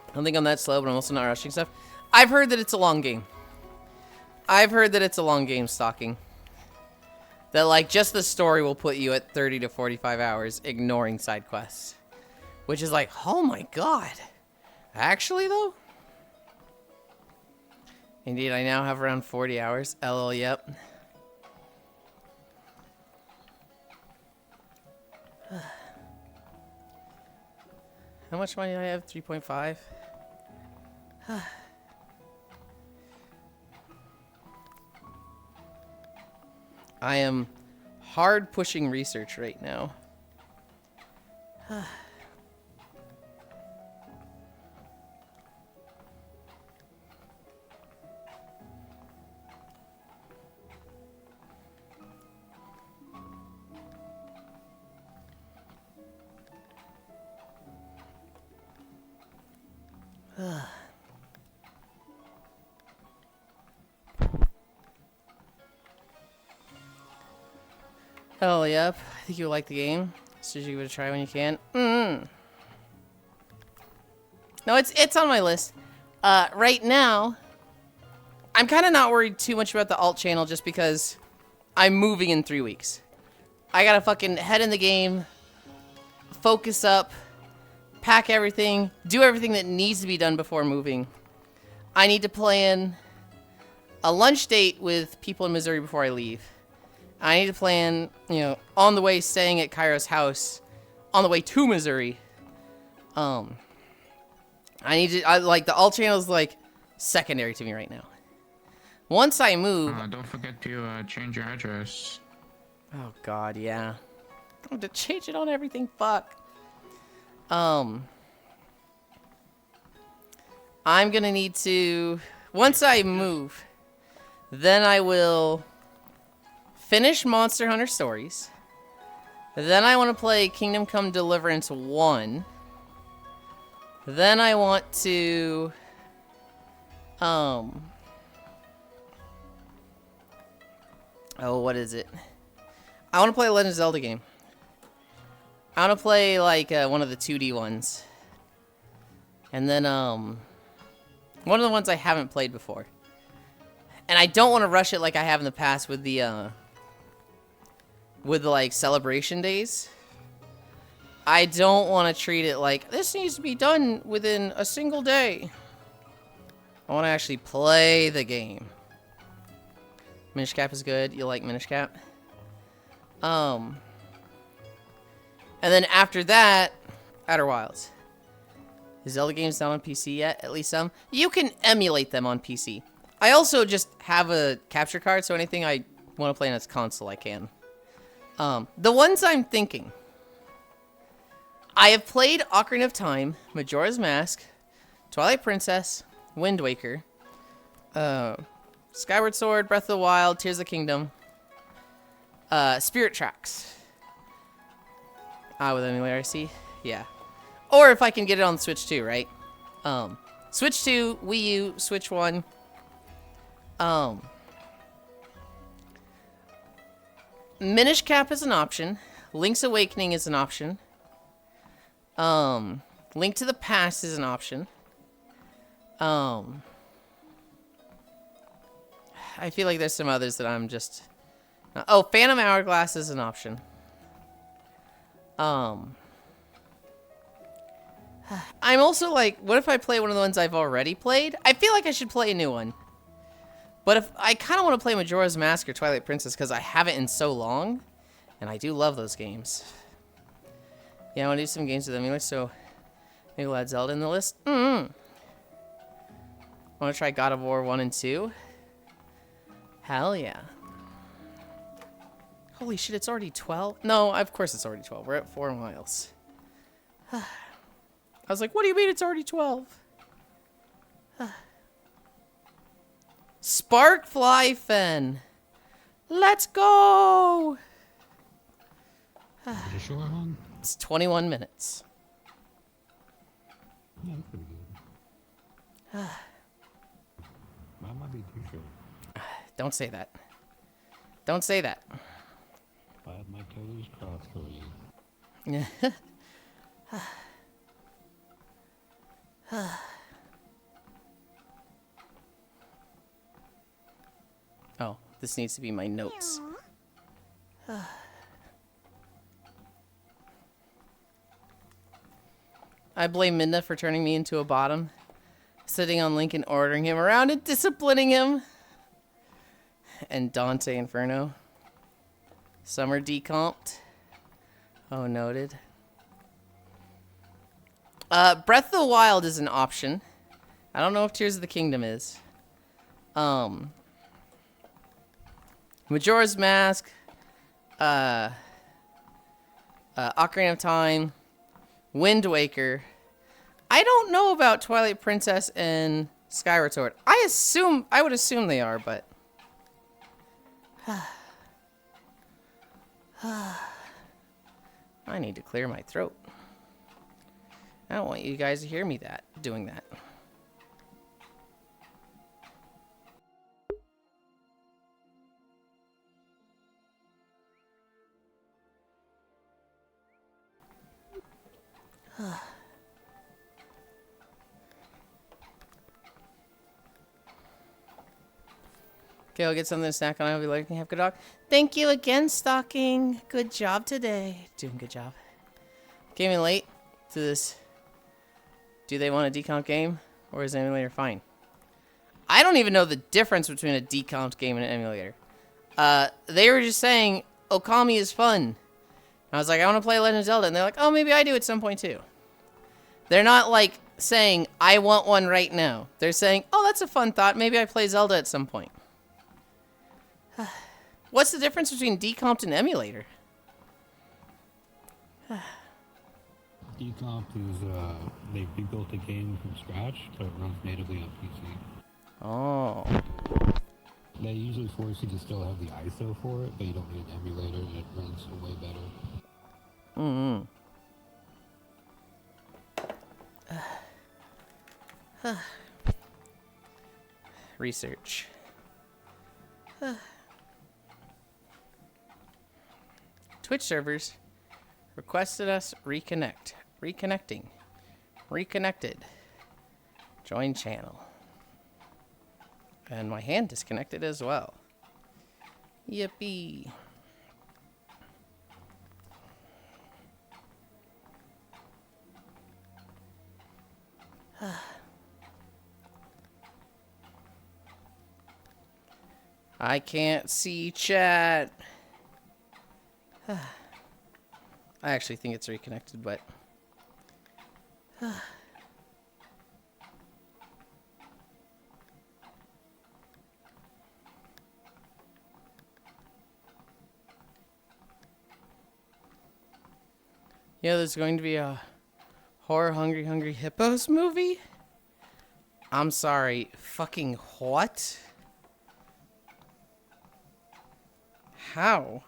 I don't think I'm that slow, but I'm also not rushing stuff. I've heard that it's a long game. I've heard that it's a long game stalking. That, like, just the story will put you at 30 to 45 hours ignoring side quests. Which is like, oh my god. Actually, though? Indeed, I now have around 40 hours. LOL, yep. How much money do I have? 3.5? I am hard pushing research right now. Hell yep. I think you'll like the game. So you give it a try when you can. No, it's on my list. Right now, I'm kind of not worried too much about the alt channel just because I'm moving in 3 weeks. I gotta fucking head in the game, focus up, pack everything, do everything that needs to be done before moving. I need to plan a lunch date with people in Missouri before I leave. I need to plan, you know, on the way staying at Kairo's house, on the way to Missouri. I need to, like, the alt channel is, like, secondary to me right now. Once I move...
don't forget to change your address.
Oh, God, yeah. I have to change it on everything, fuck. I'm gonna need to... Once I move, then I will... finish Monster Hunter Stories. Then I want to play Kingdom Come Deliverance 1. Then I want to... Oh, what is it? I want to play a Legend of Zelda game. I want to play, like, one of the 2D ones. And then, one of the ones I haven't played before. And I don't want to rush it like I have in the past with the, like, celebration days. I don't want to treat it like, this needs to be done within a single day. I want to actually play the game. Minish Cap is good. You like Minish Cap? And then after that, Outer Wilds. Is Zelda games not on PC yet? At least some. You can emulate them on PC. I also just have a capture card, so anything I want to play on its console, I can. The ones I'm thinking. I have played Ocarina of Time, Majora's Mask, Twilight Princess, Wind Waker, Skyward Sword, Breath of the Wild, Tears of the Kingdom, Spirit Tracks. With emulator, I see. Yeah. Or if I can get it on the Switch 2, right? Switch 2, Wii U, Switch 1. Minish Cap is an option. Link's Awakening is an option. Link to the Past is an option. I feel like there's some others that I'm just... oh, Phantom Hourglass is an option. I'm also like, what if I play one of the ones I've already played? I feel like I should play a new one. But if I kind of want to play Majora's Mask or Twilight Princess because I haven't in so long, and I do love those games. Yeah, I want to do some games with emulator, so maybe we'll add Zelda in the list. Want to try God of War 1 and 2? Hell yeah. Holy shit, it's already 12? No, of course it's already 12. We're at 4 miles. I was like, what do you mean it's already 12? Sparkfly Fen. Let's go!
Is it short hung?
It's 21 minutes.
Yeah, that's pretty good. Mine might be too short.
Don't say that. Don't say that.
I have my toes crossed for you.
Oh, this needs to be my notes. I blame Minda for turning me into a bottom. Sitting on Lincoln, ordering him around and disciplining him. And Dante Inferno. Summer decomped. Oh, noted. Breath of the Wild is an option. I don't know if Tears of the Kingdom is. Majora's Mask. Ocarina of Time. Wind Waker. I don't know about Twilight Princess and Skyward Sword. I would assume they are, but I need to clear my throat. I don't want you guys to hear me doing that. Okay, I'll get something to snack on. I'll be like, have a good dog. Thank you again, Stocking. Good job today. Doing a good job. Came in late to this. Do they want a decomp game? Or is emulator fine? I don't even know the difference between a decomped game and an emulator. They were just saying, Okami is fun. And I was like, I want to play Legend of Zelda. And they're like, oh, maybe I do at some point too. They're not like saying, I want one right now. They're saying, oh, that's a fun thought. Maybe I play Zelda at some point. What's the difference between decomped and emulator?
Decomp is, they rebuilt the game from scratch, so it runs natively on PC.
Oh.
They usually force you to still have the ISO for it, but you don't need an emulator, and it runs way better.
Research. Twitch servers requested us reconnect. Reconnecting. Reconnected. Join channel. And my hand disconnected as well. Yippee. I can't see chat. I actually think it's reconnected, but yeah, there's going to be a horror Hungry Hippos movie? I'm sorry, fucking what? How?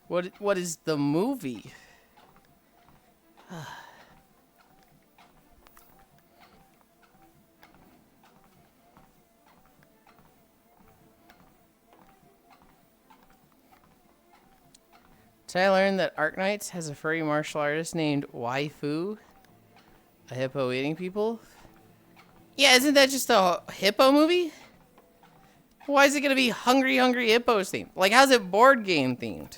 What is the movie? Did I learn that Arknights has a furry martial artist named Waifu? A hippo eating people? Yeah, isn't that just a hippo movie? Why is it gonna be Hungry Hippos themed? Like, how's it board game themed?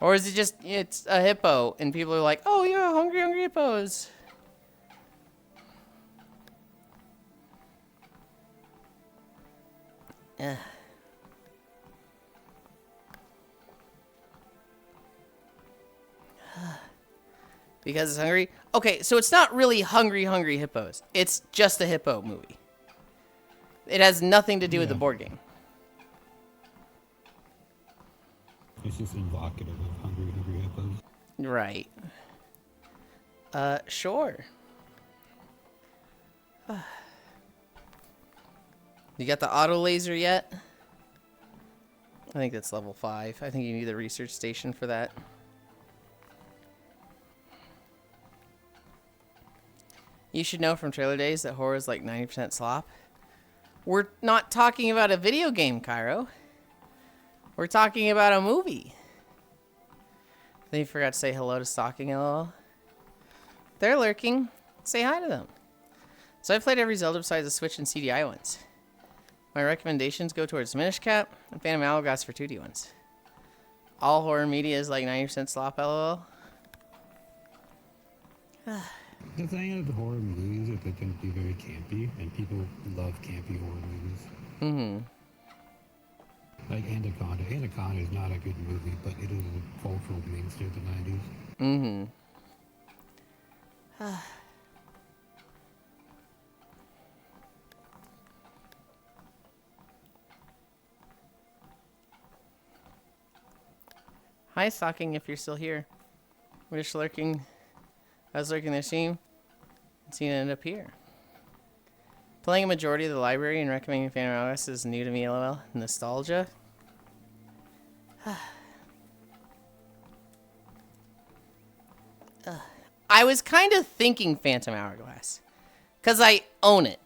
Or is it just, it's a hippo, and people are like, oh yeah, Hungry Hippos. Ugh. Because it's hungry? Okay, so it's not really Hungry Hippos. It's just a hippo movie. It has nothing to do with the board game.
it's just evocative of Hungry Hungry Hippos.
Right. Sure. You got the auto laser yet? I think that's level 5. I think you need the research station for that. You should know from trailer days that horror is like 90% slop. We're not talking about a video game, Cairo. We're talking about a movie. Then you forgot to say hello to Stalking, LOL. They're lurking. Say hi to them. So I've played every Zelda besides the Switch and CDI ones. My recommendations go towards Minish Cap and Phantom Hourglass for 2D ones. All horror media is like 90% slop, LOL.
The thing with horror movies is they tend to be very campy, and people love campy horror movies.
Mm-hmm.
Like Anaconda. Anaconda is not a good movie, but it is a cultural mainstay of the 90s.
Mm-hmm. Hi, Stalking, if you're still here. We're just lurking. I was lurking their stream and seeing it end up here. Playing a majority of the library and recommending Phantom Hourglass is new to me, LOL. Nostalgia. I was kind of thinking Phantom Hourglass. Because I own it.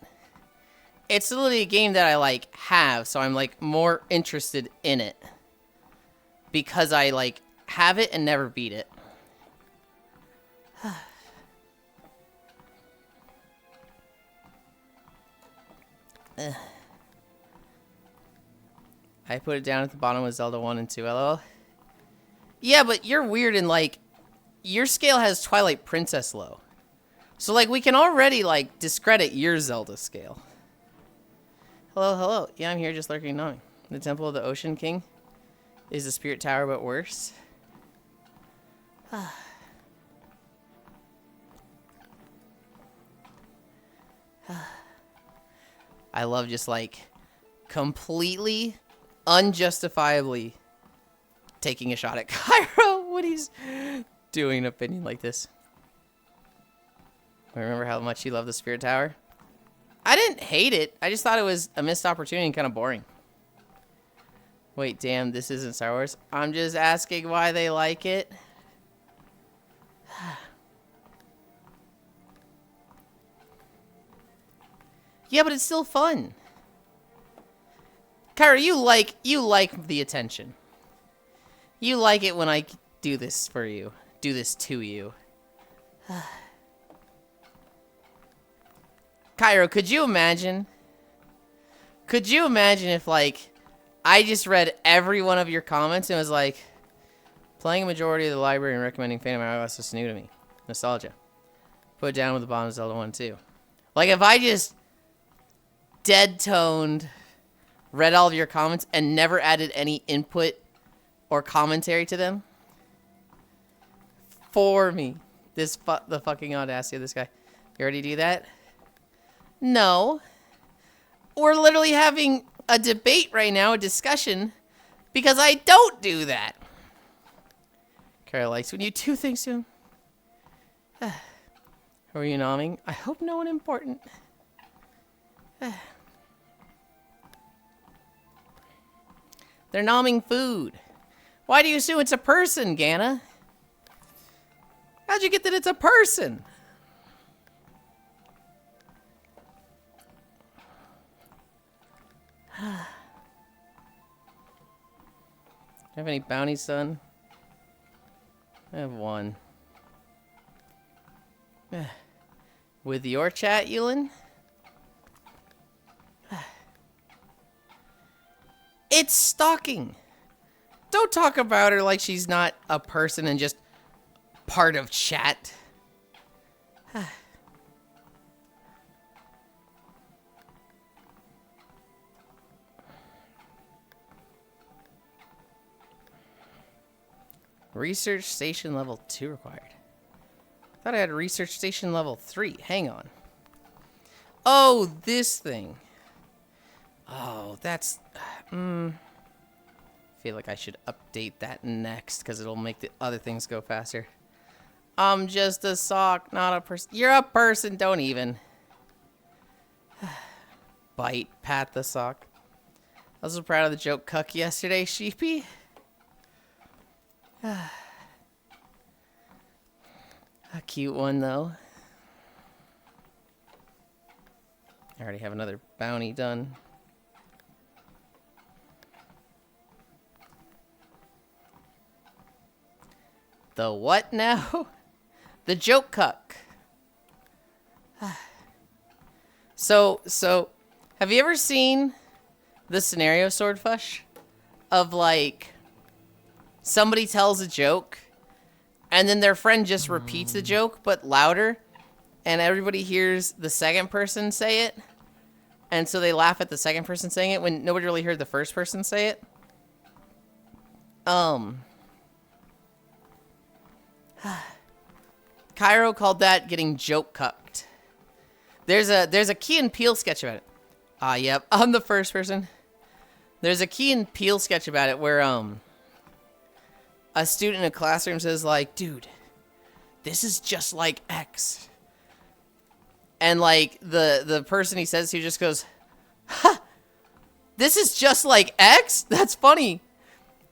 It's literally a game that I, like, have, so I'm, like, more interested in it. Because I, like, have it and never beat it. I put it down at the bottom with Zelda 1 and 2, LOL. Yeah, but you're weird and, like, your scale has Twilight Princess low. So, like, we can already, like, discredit your Zelda scale. Hello, hello. Yeah, I'm here just lurking knowing. The Temple of the Ocean King is the Spirit Tower, but worse. I love just, like, completely, unjustifiably taking a shot at Cairo when he's doing an opinion like this. I remember how much you love the Spirit Tower. I didn't hate it. I just thought it was a missed opportunity and kind of boring. Wait, damn, this isn't Star Wars. I'm just asking why they like it. Yeah, but it's still fun. Kyra, you like the attention. You like it when I do this for you. Do this to you. Cairo, could you imagine? Could you imagine if, like, I just read every one of your comments and was like, playing a majority of the library and recommending Phantom Hourglass is new to me. Nostalgia. Put it down with the bottom of Zelda 1 too. Like, if I just dead-toned, read all of your comments, and never added any input or commentary to them, for me. The fucking audacity of this guy. You already do that? No. We're literally having a debate right now, a discussion, because I don't do that. Kara likes when you do things to him. Who are you nomming? I hope no one important. They're nomming food. Why do you assume it's a person, Ganna? How'd you get that it's a person? Have any bounties done? I have one. With your chat, Yulind? It's stalking. Don't talk about her like she's not a person and just part of chat. Research station level 2 required. Thought I had research station level 3. Hang on. Oh, this thing. Oh, that's... feel like I should update that next because it'll make the other things go faster. I'm just a sock, not a person. You're a person, don't even. Bite, pat the sock. I was so proud of the joke cuck yesterday, Sheepy. A cute one, though. I already have another bounty done. The what now? The joke cuck. So, have you ever seen the scenario, Swordfish? Of like, somebody tells a joke, and then their friend just repeats the joke, but louder, and everybody hears the second person say it, and so they laugh at the second person saying it when nobody really heard the first person say it? Cairo called that getting joke cucked. There's a Key and Peele sketch about it. Ah, yep, I'm the first person. There's a Key and Peele sketch about it where a student in a classroom says like, "Dude, this is just like X." And like the person he says to just goes, "Ha! This is just like X? That's funny."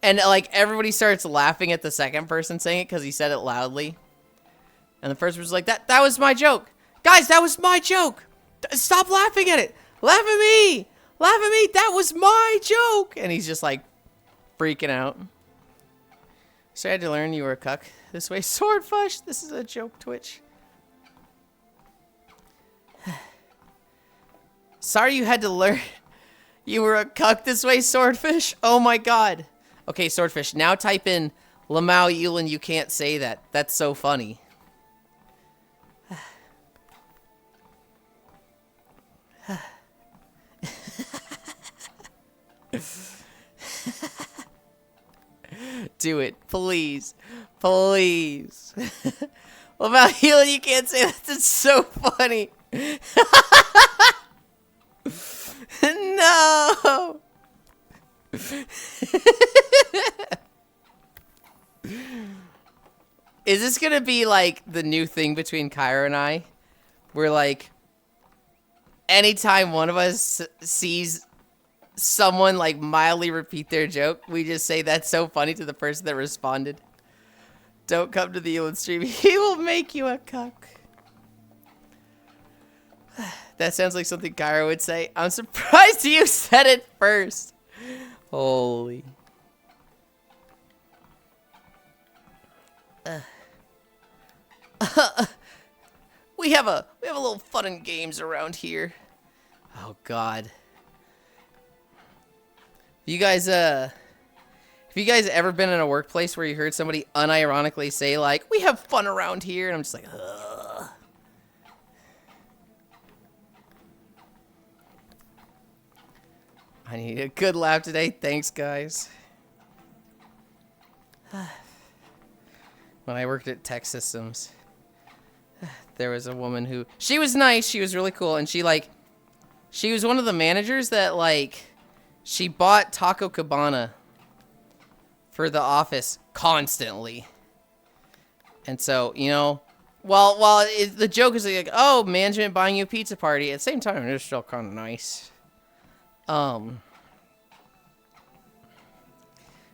And like everybody starts laughing at the second person saying it because he said it loudly. And the first person's like, that was my joke. Guys, that was my joke. Stop laughing at it. Laugh at me. Laugh at me. That was my joke. And he's just like freaking out. So I had to learn you were a cuck. This way, Swordfish. This is a joke Twitch. Sorry you had to learn you were a cuck this way, Swordfish. Oh my god. Okay, Swordfish, now type in Lamau Yulind, you can't say that. That's so funny. Do it, please. Please. Lamau Yulind, you can't say that. That's so funny. No! Is this gonna be like the new thing between Kyra and I? Where like anytime one of us sees someone like mildly repeat their joke, we just say that's so funny to the person that responded. Don't come to the Yulind stream. He will make you a cuck. That sounds like something Kyra would say. I'm surprised you said it first. Holy. We have a little fun and games around here. Oh god. Have you guys ever been in a workplace where you heard somebody unironically say like, "We have fun around here," and I'm just like, ugh. I need a good laugh today. Thanks, guys. When I worked at Tech Systems, there was a woman who... She was nice. She was really cool. And she was one of the managers that, like... She bought Taco Cabana for the office constantly. And so, you know... the joke is like, oh, management buying you a pizza party. At the same time, it's still kind of nice.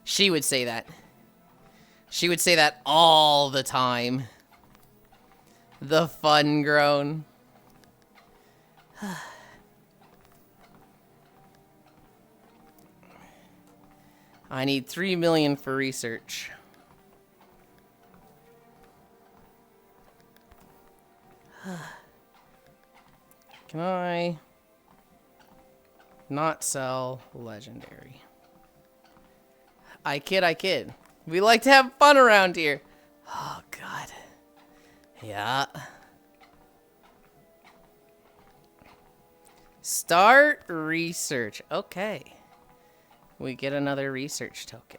She would say that. She would say that all the time. The fun groan. I need 3 million for research. Can I not sell legendary? I kid. We like to have fun around here. Oh, God. Yeah. Start research. Okay. We get another research token.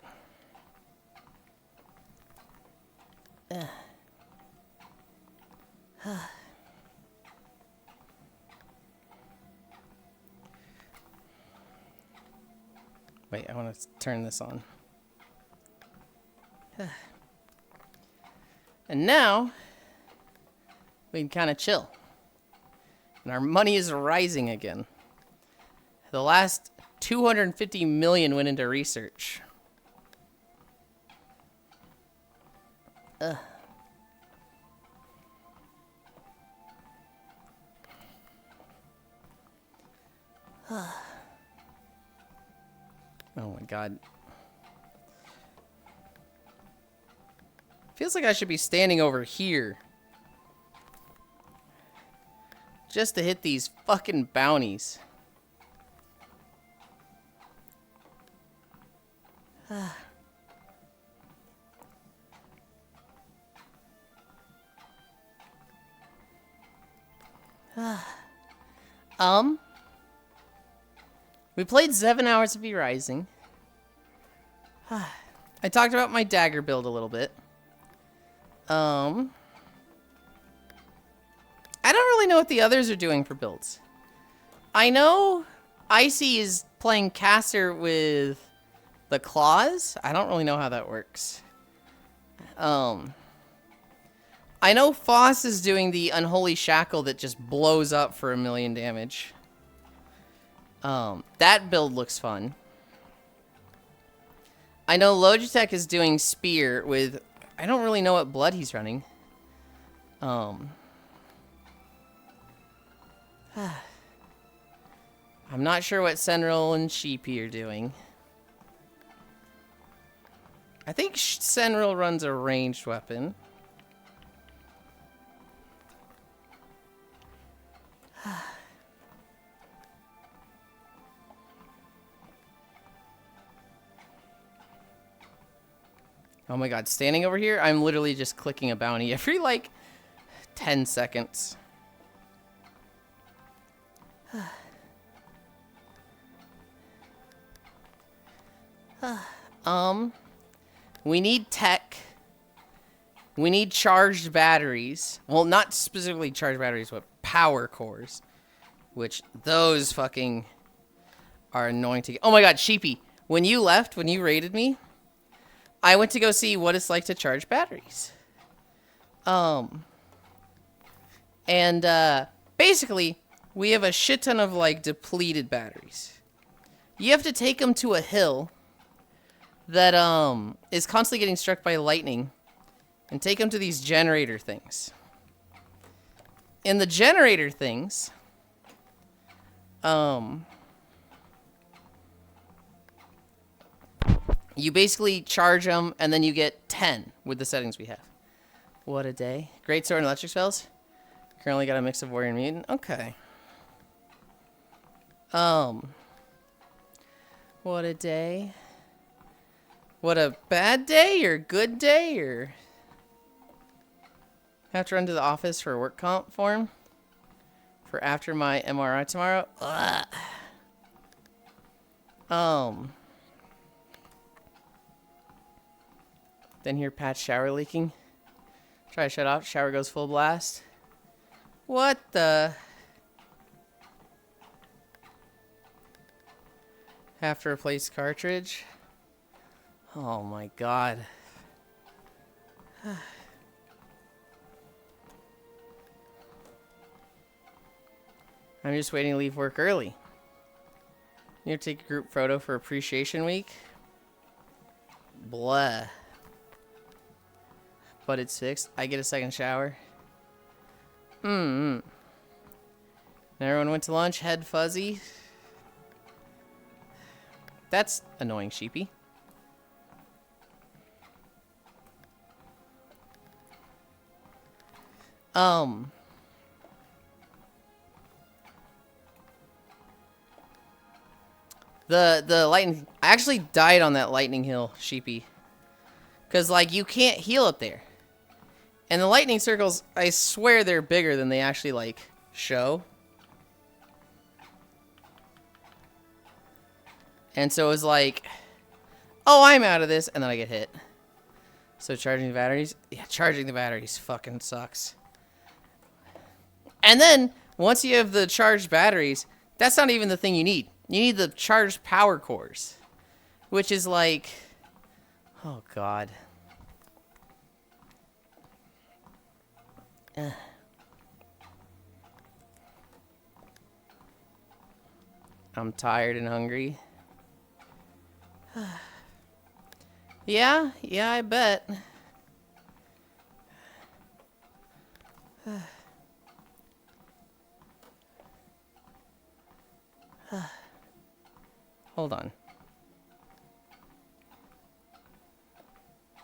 Wait, I want to turn this on. And now, we can kind of chill. And our money is rising again. The last 250 million went into research. Ugh. Oh my god. Feels like I should be standing over here. Just to hit these fucking bounties. We played 7 hours of V-Rising. I talked about my dagger build a little bit. I don't really know what the others are doing for builds. I know Icy is playing caster with the claws. I don't really know how that works. I know Foss is doing the unholy shackle that just blows up for 1,000,000 damage. That build looks fun. I know Logitech is doing spear with, I don't really know what blood he's running. I'm not sure what Senril and Sheepy are doing. I think Senril runs a ranged weapon. Oh my god, standing over here, I'm literally just clicking a bounty every, like, 10 seconds. We need tech. We need charged batteries. Well, not specifically charged batteries, but power cores. Which, those fucking are annoying to get. Oh my god, Sheepy. When you left, when you raided me, I went to go see what it's like to charge batteries. Basically, we have a shit ton of, like, depleted batteries. You have to take them to a hill that, is constantly getting struck by lightning and take them to these generator things. In the generator things, you basically charge them, and then you get 10 with the settings we have. What a day. Great sword and electric spells. Currently got a mix of warrior and mutant. Okay. What a day. What a bad day or good day or... Have to run to the office for a work comp form for after my MRI tomorrow. Ugh. Then hear patch shower leaking. Try to shut off. Shower goes full blast. What the? Have to replace cartridge. Oh my god. I'm just waiting to leave work early. You take a group photo for appreciation week? Blah. But it's fixed. I get a second shower. And everyone went to lunch, head fuzzy. That's annoying, Sheepy. The lightning... I actually died on that lightning hill, Sheepy. Because, like, you can't heal up there. And the lightning circles, I swear they're bigger than they actually, like, show. And so it was like, oh, I'm out of this, and then I get hit. So charging the batteries? Yeah, charging the batteries fucking sucks. And then, once you have the charged batteries, that's not even the thing you need. You need the charged power cores. Which is like, oh god. I'm tired and hungry. Yeah, I bet. Hold on.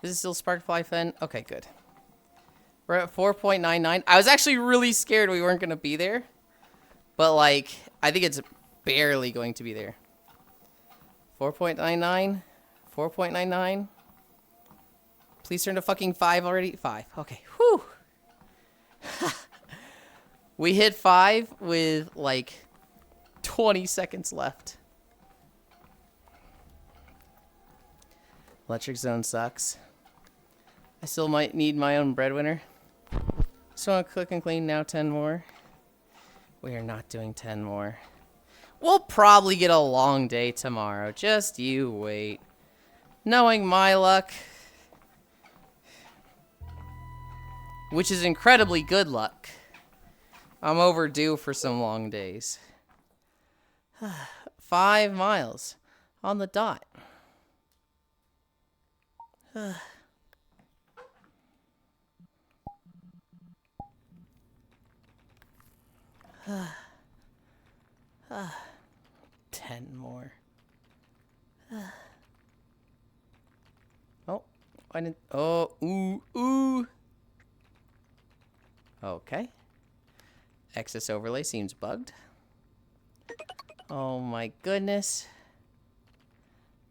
Is it still Sparkfly Fen? Okay, good. We're at 4.99. I was actually really scared we weren't going to be there. But, like, I think it's barely going to be there. 4.99. 4.99. Please turn to fucking 5 already. 5. Okay. Whew. We hit 5 with, like, 20 seconds left. Electric Zone sucks. I still might need my own breadwinner. So I'll cook and clean now 10 more. We are not doing 10 more. We'll probably get a long day tomorrow. Just you wait. Knowing my luck. Which is incredibly good luck. I'm overdue for some long days. 5 miles. On the dot. 10 more. Oh, I didn't. Oh, ooh. Okay. Excess overlay seems bugged. Oh my goodness.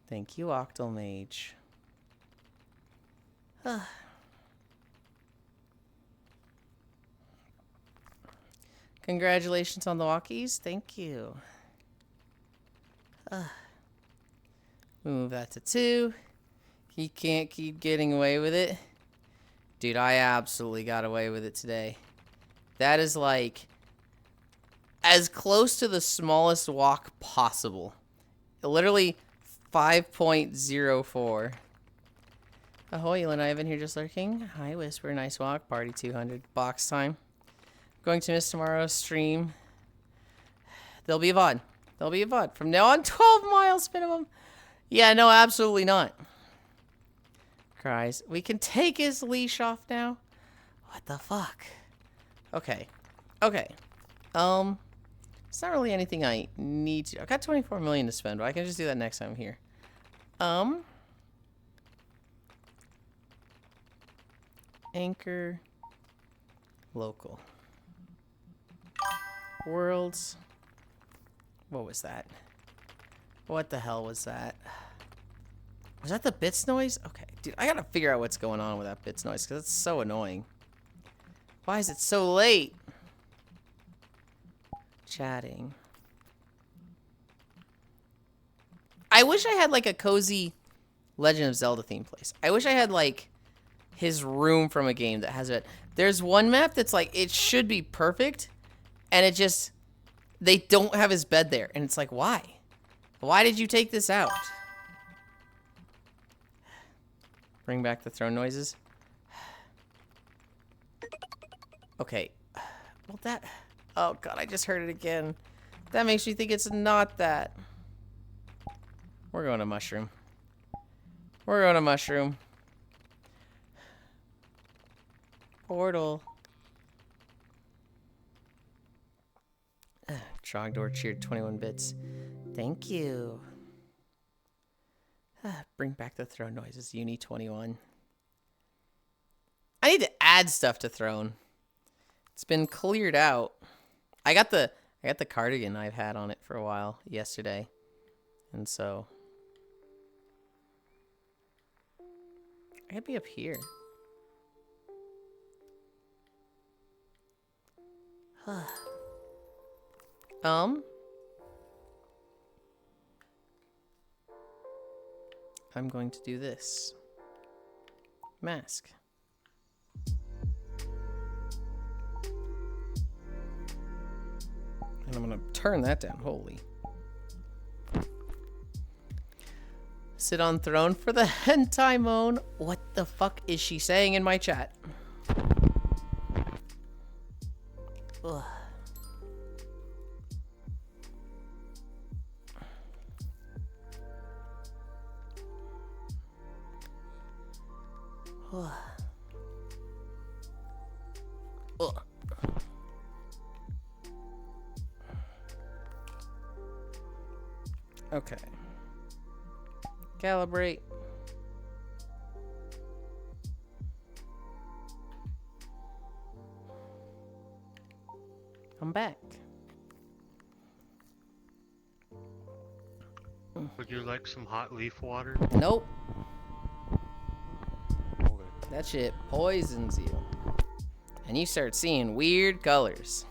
Thank you, Octal Mage. Congratulations on the walkies. Thank you. Move that to 2. He can't keep getting away with it. Dude, I absolutely got away with it today. That is like as close to the smallest walk possible. Literally 5.04. Ahoy, Yulind, I've been here just lurking. Hi, Whisper, nice walk. Party 200. Box time. Going to miss tomorrow's stream. There'll be a VOD. There'll be a VOD. From now on, 12 miles minimum. Yeah, no, absolutely not. Cries. We can take his leash off now? What the fuck? Okay. Okay. It's not really anything I need to. I've got 24 million to spend, but I can just do that next time here. Anchor. Local. Worlds. What was that? What the hell was that? Was that the bits noise? Okay, dude, I gotta figure out what's going on with that bits noise because it's so annoying. Why is it so late? Chatting. I wish I had like a cozy Legend of Zelda themed place. I wish I had like his room from a game that has it. There's one map that's like, it should be perfect, and it just, they don't have his bed there. And it's like, why? Why did you take this out? Bring back the throne noises. Okay. Well, that... Oh, God, I just heard it again. That makes me think it's not that. We're going to Mushroom. We're going to Mushroom. Portal. Trogdor cheered 21 bits. Thank you. Bring back the throne noises. Uni 21. I need to add stuff to throne. It's been cleared out. I got the cardigan I've had on it for a while yesterday. And so I could be up here. I'm going to do this. Mask. And I'm going to turn that down. Holy. Sit on throne for the hentai moan. What the fuck is she saying in my chat? Ugh. Okay. Calibrate. I'm back.
Would you like some hot leaf water?
Nope.
Okay.
That shit poisons you. And you start seeing weird colors.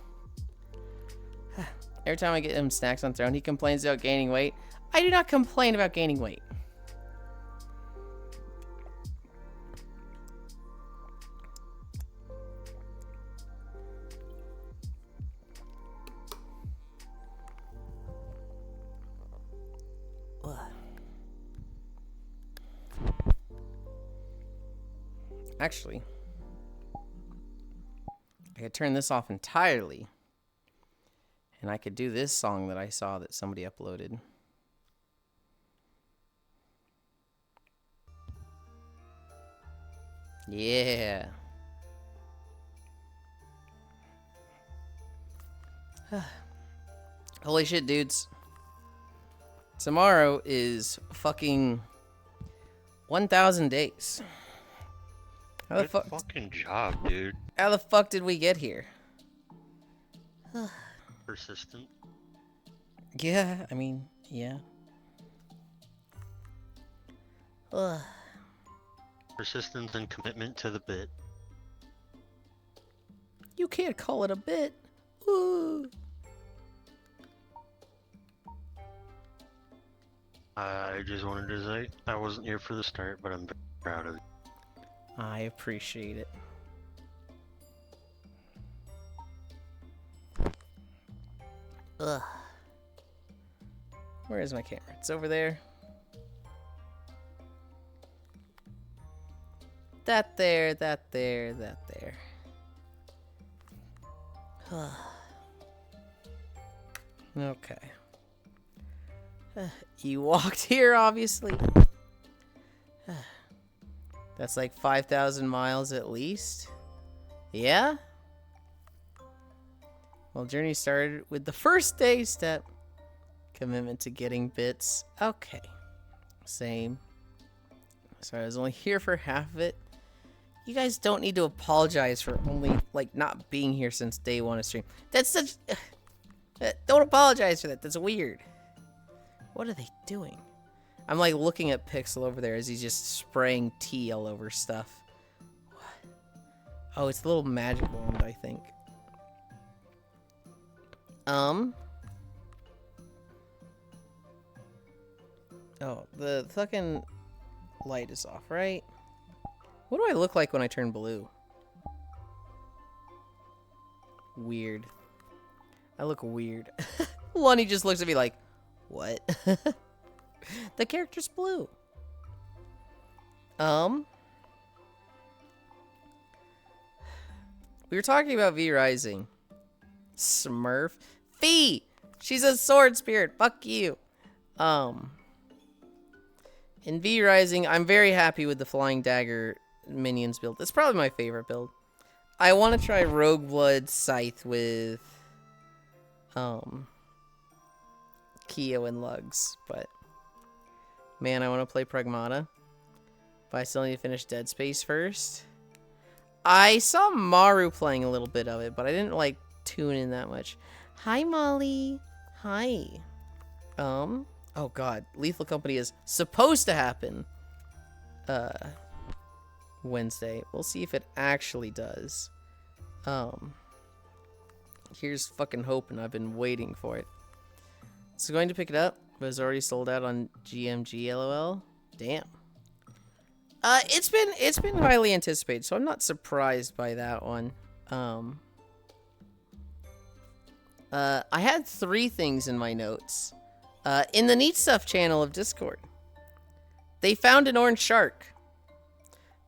Every time I get him snacks on Throne, he complains about gaining weight. I do not complain about gaining weight. Actually, I could turn this off entirely. And I could do this song that I saw that somebody uploaded. Yeah. Holy shit, dudes. Tomorrow is fucking 1,000 days. How the
Good
fuck?
fucking job, dude.
How the fuck did we get here?
Persistent.
Yeah, I mean, yeah. Ugh.
Persistence and commitment to the bit.
You can't call it a bit. Ooh.
I just wanted to say I wasn't here for the start, but I'm very proud of you.
I appreciate it. Ugh. Where is my camera? It's over there. That there, that there, that there. Okay. You walked here, obviously. That's like 5,000 miles at least. Yeah? Well, journey started with the first day step. Commitment to getting bits. Okay. Same. Sorry, I was only here for half of it. You guys don't need to apologize for only, like, not being here since day one of stream. That's such... don't apologize for that. That's weird. What are they doing? I'm, like, looking at Pixel over there as he's just spraying tea all over stuff. What? Oh, it's a little magic wand, I think. Oh, the fucking light is off, right? What do I look like when I turn blue? Weird. I look weird. Lonnie just looks at me like, what? The character's blue. We were talking about V Rising. Smurf. Fee! She's a sword spirit. Fuck you. In V Rising, I'm very happy with the Flying Dagger minions build. It's probably my favorite build. I want to try Rogue Blood Scythe with Keo and Lugs, but man, I want to play Pragmata. But I still need to finish Dead Space first. I saw Maru playing a little bit of it, but I didn't like tune in that much. Hi, Molly. Hi. Oh god, Lethal Company is supposed to happen Wednesday. We'll see if it actually does. Here's fucking hoping. I've been waiting for it. So going to pick it up, but it's already sold out on GMG, LOL. Damn. It's been highly anticipated, so I'm not surprised by that one. I had 3 things in my notes. In the Neat Stuff channel of Discord, they found an orange shark.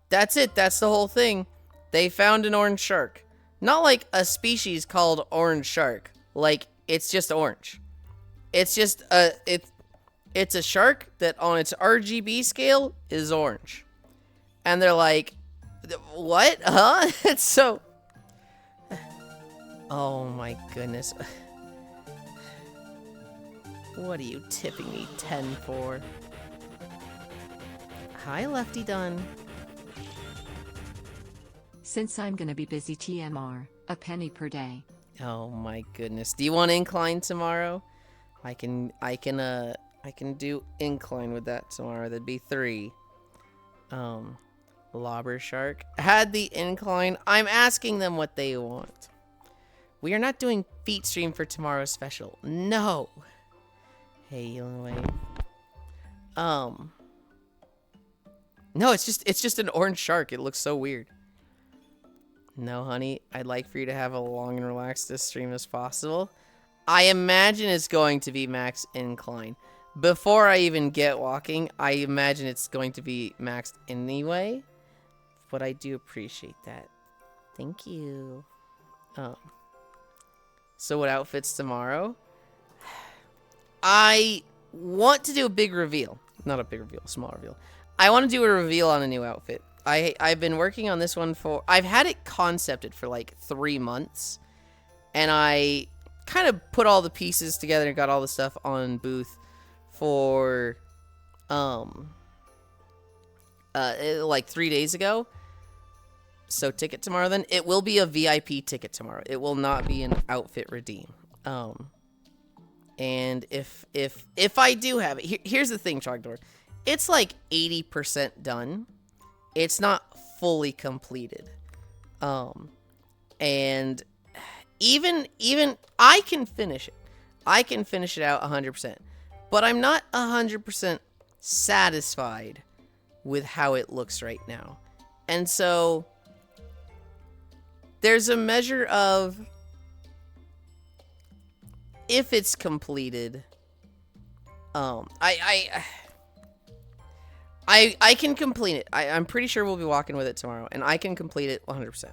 That's it. That's the whole thing. They found an orange shark. Not like a species called orange shark. Like, it's just orange. It's just it's a shark that on its RGB scale is orange. And they're like, What? Huh? It's so... Oh my goodness. What are you tipping me 10 for? Hi, Lefty Dunn.
Since I'm gonna be busy TMR, a penny per day.
Oh my goodness. Do you want incline tomorrow? I can do incline with that tomorrow. That'd be 3. Lobber Shark had the incline. I'm asking them what they want. We are not doing feet stream for tomorrow's special. No. Hey, Yulind. No, it's just an orange shark. It looks so weird. No, honey, I'd like for you to have a long and relaxed stream as possible. I imagine it's going to be max incline. Before I even get walking, I imagine it's going to be maxed anyway. But I do appreciate that. Thank you. So what outfits tomorrow? I want to do a big reveal. Not a big reveal, a small reveal. I want to do a reveal on a new outfit. I've been working on this one for... I've had it concepted for like 3 months. And I kind of put all the pieces together and got all the stuff on booth for... like 3 days ago. So ticket tomorrow then. It will be a VIP ticket tomorrow. It will not be an outfit redeem. And if I do have it... Here's the thing, Trogdor. It's like 80% done. It's not fully completed. And even I can finish it. I can finish it out 100%. But I'm not 100% satisfied with how it looks right now. And so there's a measure of if it's completed, I can complete it. I'm pretty sure we'll be walking with it tomorrow, and I can complete it 100%.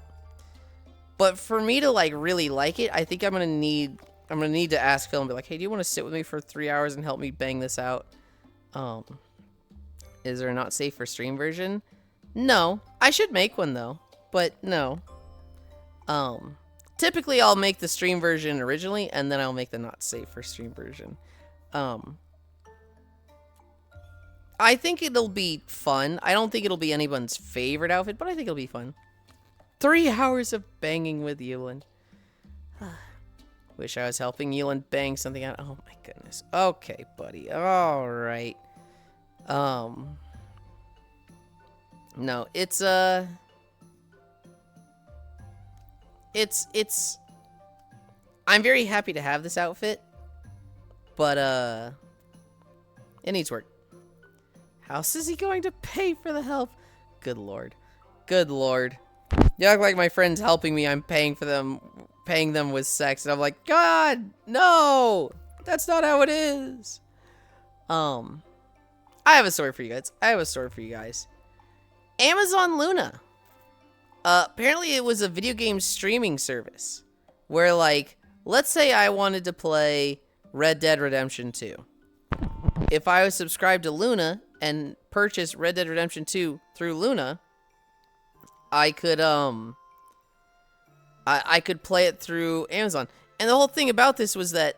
But for me to like really like it, I think I'm gonna need to ask Phil and be like, hey, do you want to sit with me for 3 hours and help me bang this out? Is there a not safe for stream version? No, I should make one though, but no. Typically I'll make the stream version originally, and then I'll make the not safe for stream version. I think it'll be fun. I don't think it'll be anyone's favorite outfit, but I think it'll be fun. 3 hours of banging with Yulind. Wish I was helping Yulind bang something out. Oh my goodness. Okay, buddy. All right. No, it's I'm very happy to have this outfit, but it needs work. How is he going to pay for the help? Good lord. Good lord. You act like my friend's helping me. I'm paying them with sex. And I'm like, God, no. That's not how it is. I have a story for you guys. Amazon Luna. Apparently it was a video game streaming service. Where, like, let's say I wanted to play Red Dead Redemption 2. If I was subscribed to Luna and purchase Red Dead Redemption 2 through Luna, I could I could play it through Amazon. And the whole thing about this was that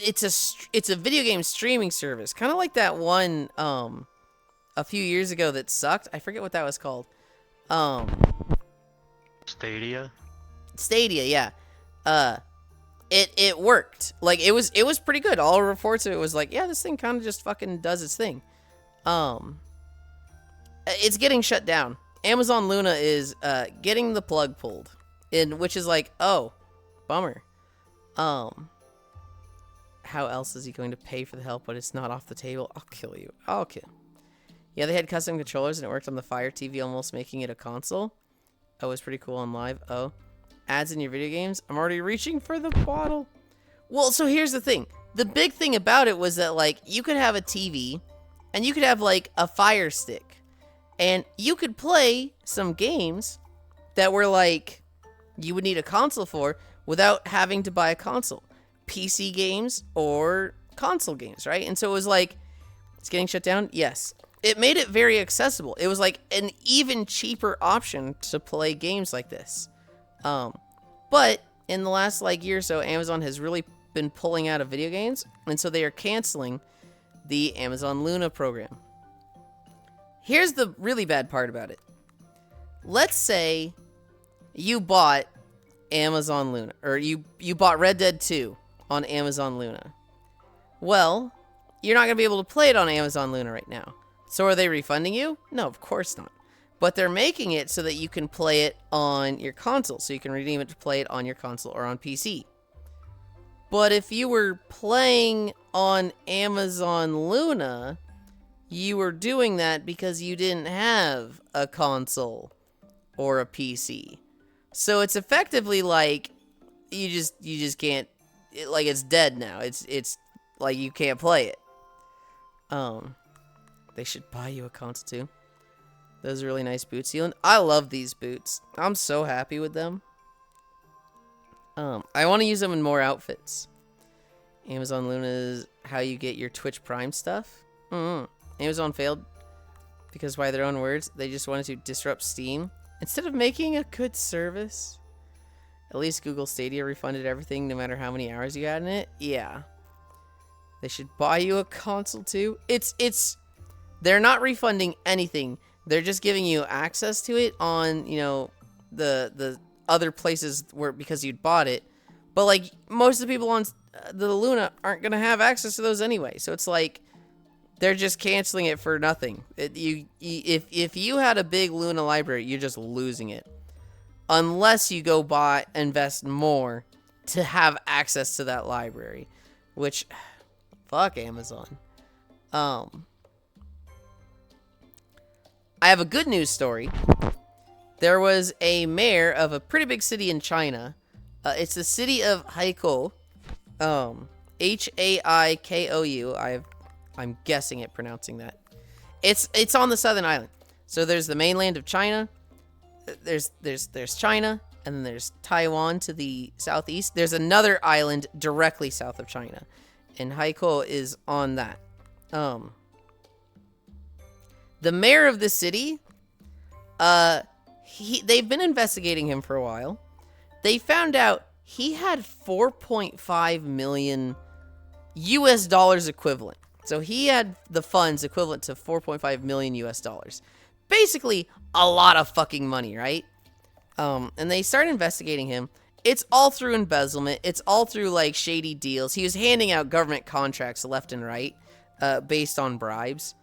it's a video game streaming service, kind of like that one a few years ago that sucked. I forget what that was called.
Stadia?
Stadia, yeah. It worked. Like it was pretty good. All reports of it was like, yeah, this thing kind of just fucking does its thing. It's getting shut down. Amazon Luna is getting the plug pulled, which is like, oh, bummer. How else is he going to pay for the help when it's not off the table? I'll kill you. I'll kill. Yeah, they had custom controllers and it worked on the Fire TV, almost making it a console. Oh, it was pretty cool on live. Oh, ads in your video games? I'm already reaching for the bottle. Well, so here's the thing. The big thing about it was that, like, you could have a TV and you could have, like, a Fire Stick. And you could play some games that were, like, you would need a console for without having to buy a console. PC games or console games, right? And so it was like, it's getting shut down? Yes. it made it very accessible. It was like an even cheaper option to play games like this. But in the last like year or so, Amazon has really been pulling out of video games, and so they are canceling the Amazon Luna program. Here's the really bad part about it. Let's say you bought Amazon Luna, or you bought Red Dead 2 on Amazon Luna. Well, you're not going to be able to play it on Amazon Luna right now. So are they refunding you? No, of course not. But they're making it so that you can play it on your console. So you can redeem it to play it on your console or on PC. But if you were playing on Amazon Luna, you were doing that because you didn't have a console or a PC. So it's effectively like you just can't, like, it's dead now. It's like you can't play it. They should buy you a console too. Those are really nice boots, Yulind. I love these boots. I'm so happy with them. I want to use them in more outfits. Amazon Luna is how you get your Twitch Prime stuff. Amazon failed because, by their own words, they just wanted to disrupt Steam instead of making a good service. At least Google Stadia refunded everything no matter how many hours you had in it. Yeah. They should buy you a console too. They're not refunding anything. They're just giving you access to it on, you know, the other places where, because you'd bought it. But like most of the people on the Luna aren't going to have access to those anyway. So it's like they're just canceling it for nothing. If you had a big Luna library, you're just losing it. Unless you go invest more to have access to that library, which fuck Amazon. I have a good news story. There was a mayor of a pretty big city in China. It's the city of Haikou. Haikou. I'm guessing it, pronouncing that. It's on the southern island. So there's the mainland of China. There's China, and then there's Taiwan to the southeast. There's another island directly south of China, and Haikou is on that. The mayor of the city, they've been investigating him for a while. They found out he had 4.5 million US dollars equivalent. So he had the funds equivalent to 4.5 million US dollars. Basically, a lot of fucking money, right? And they started investigating him. It's all through embezzlement. It's all through, like, shady deals. He was handing out government contracts left and right, based on bribes.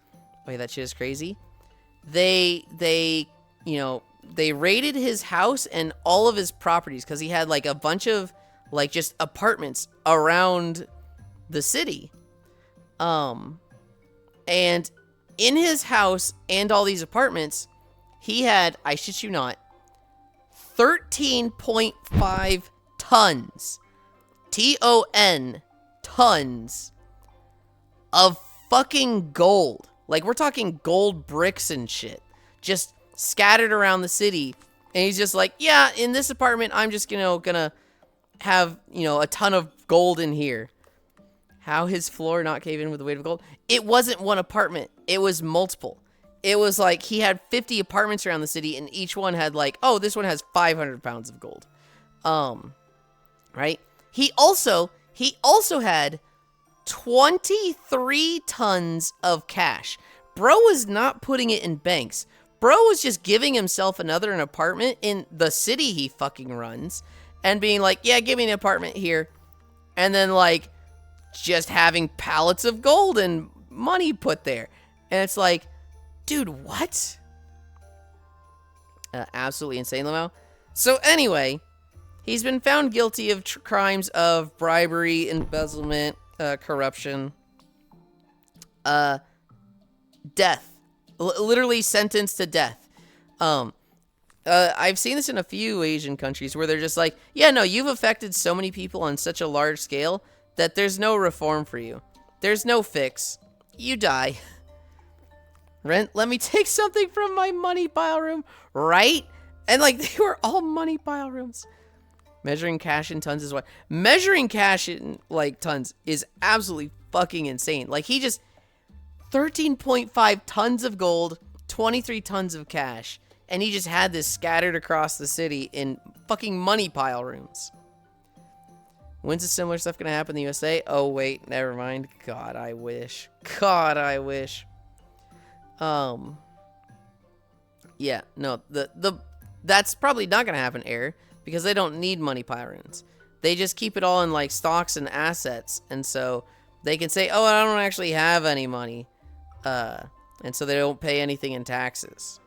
Wait, that shit is crazy. They raided his house and all of his properties because he had, like, a bunch of, like, just apartments around the city. And in his house and all these apartments, he had, I shit you not, 13.5 tons, T-O-N, tons of fucking gold. Like, we're talking gold bricks and shit, just scattered around the city. And he's just like, yeah, in this apartment, I'm just, gonna have, a ton of gold in here. How his floor not cave in with the weight of gold? It wasn't one apartment. It was multiple. It was like he had 50 apartments around the city, and each one had like, oh, this one has 500 pounds of gold. Right? He also had 23 tons of cash. Bro was not putting it in banks. Bro was just giving himself an apartment in the city he fucking runs and being like, yeah, give me an apartment here. And then, like, just having pallets of gold and money put there. And it's like, dude, what? Absolutely insane, Lamo. So anyway, he's been found guilty of crimes of bribery, embezzlement, corruption, death. Literally sentenced to death. I've seen this in a few Asian countries where they're just like, yeah, no, you've affected so many people on such a large scale that there's no reform for you. There's no fix. You die. Rent, let me take something from my money pile room, right? And, like, they were all money pile rooms. Measuring cash in tons is what? Measuring cash in, like, tons is absolutely fucking insane. Like, he just 13.5 tons of gold, 23 tons of cash. And he just had this scattered across the city in fucking money pile rooms. When's a similar stuff gonna happen in the USA? Oh, wait, never mind. God, I wish. God, I wish. Yeah, no, that's probably not gonna happen, Air, because they don't need money pile rooms. They just keep it all in, like, stocks and assets, and so they can say, oh, I don't actually have any money, and so they don't pay anything in taxes.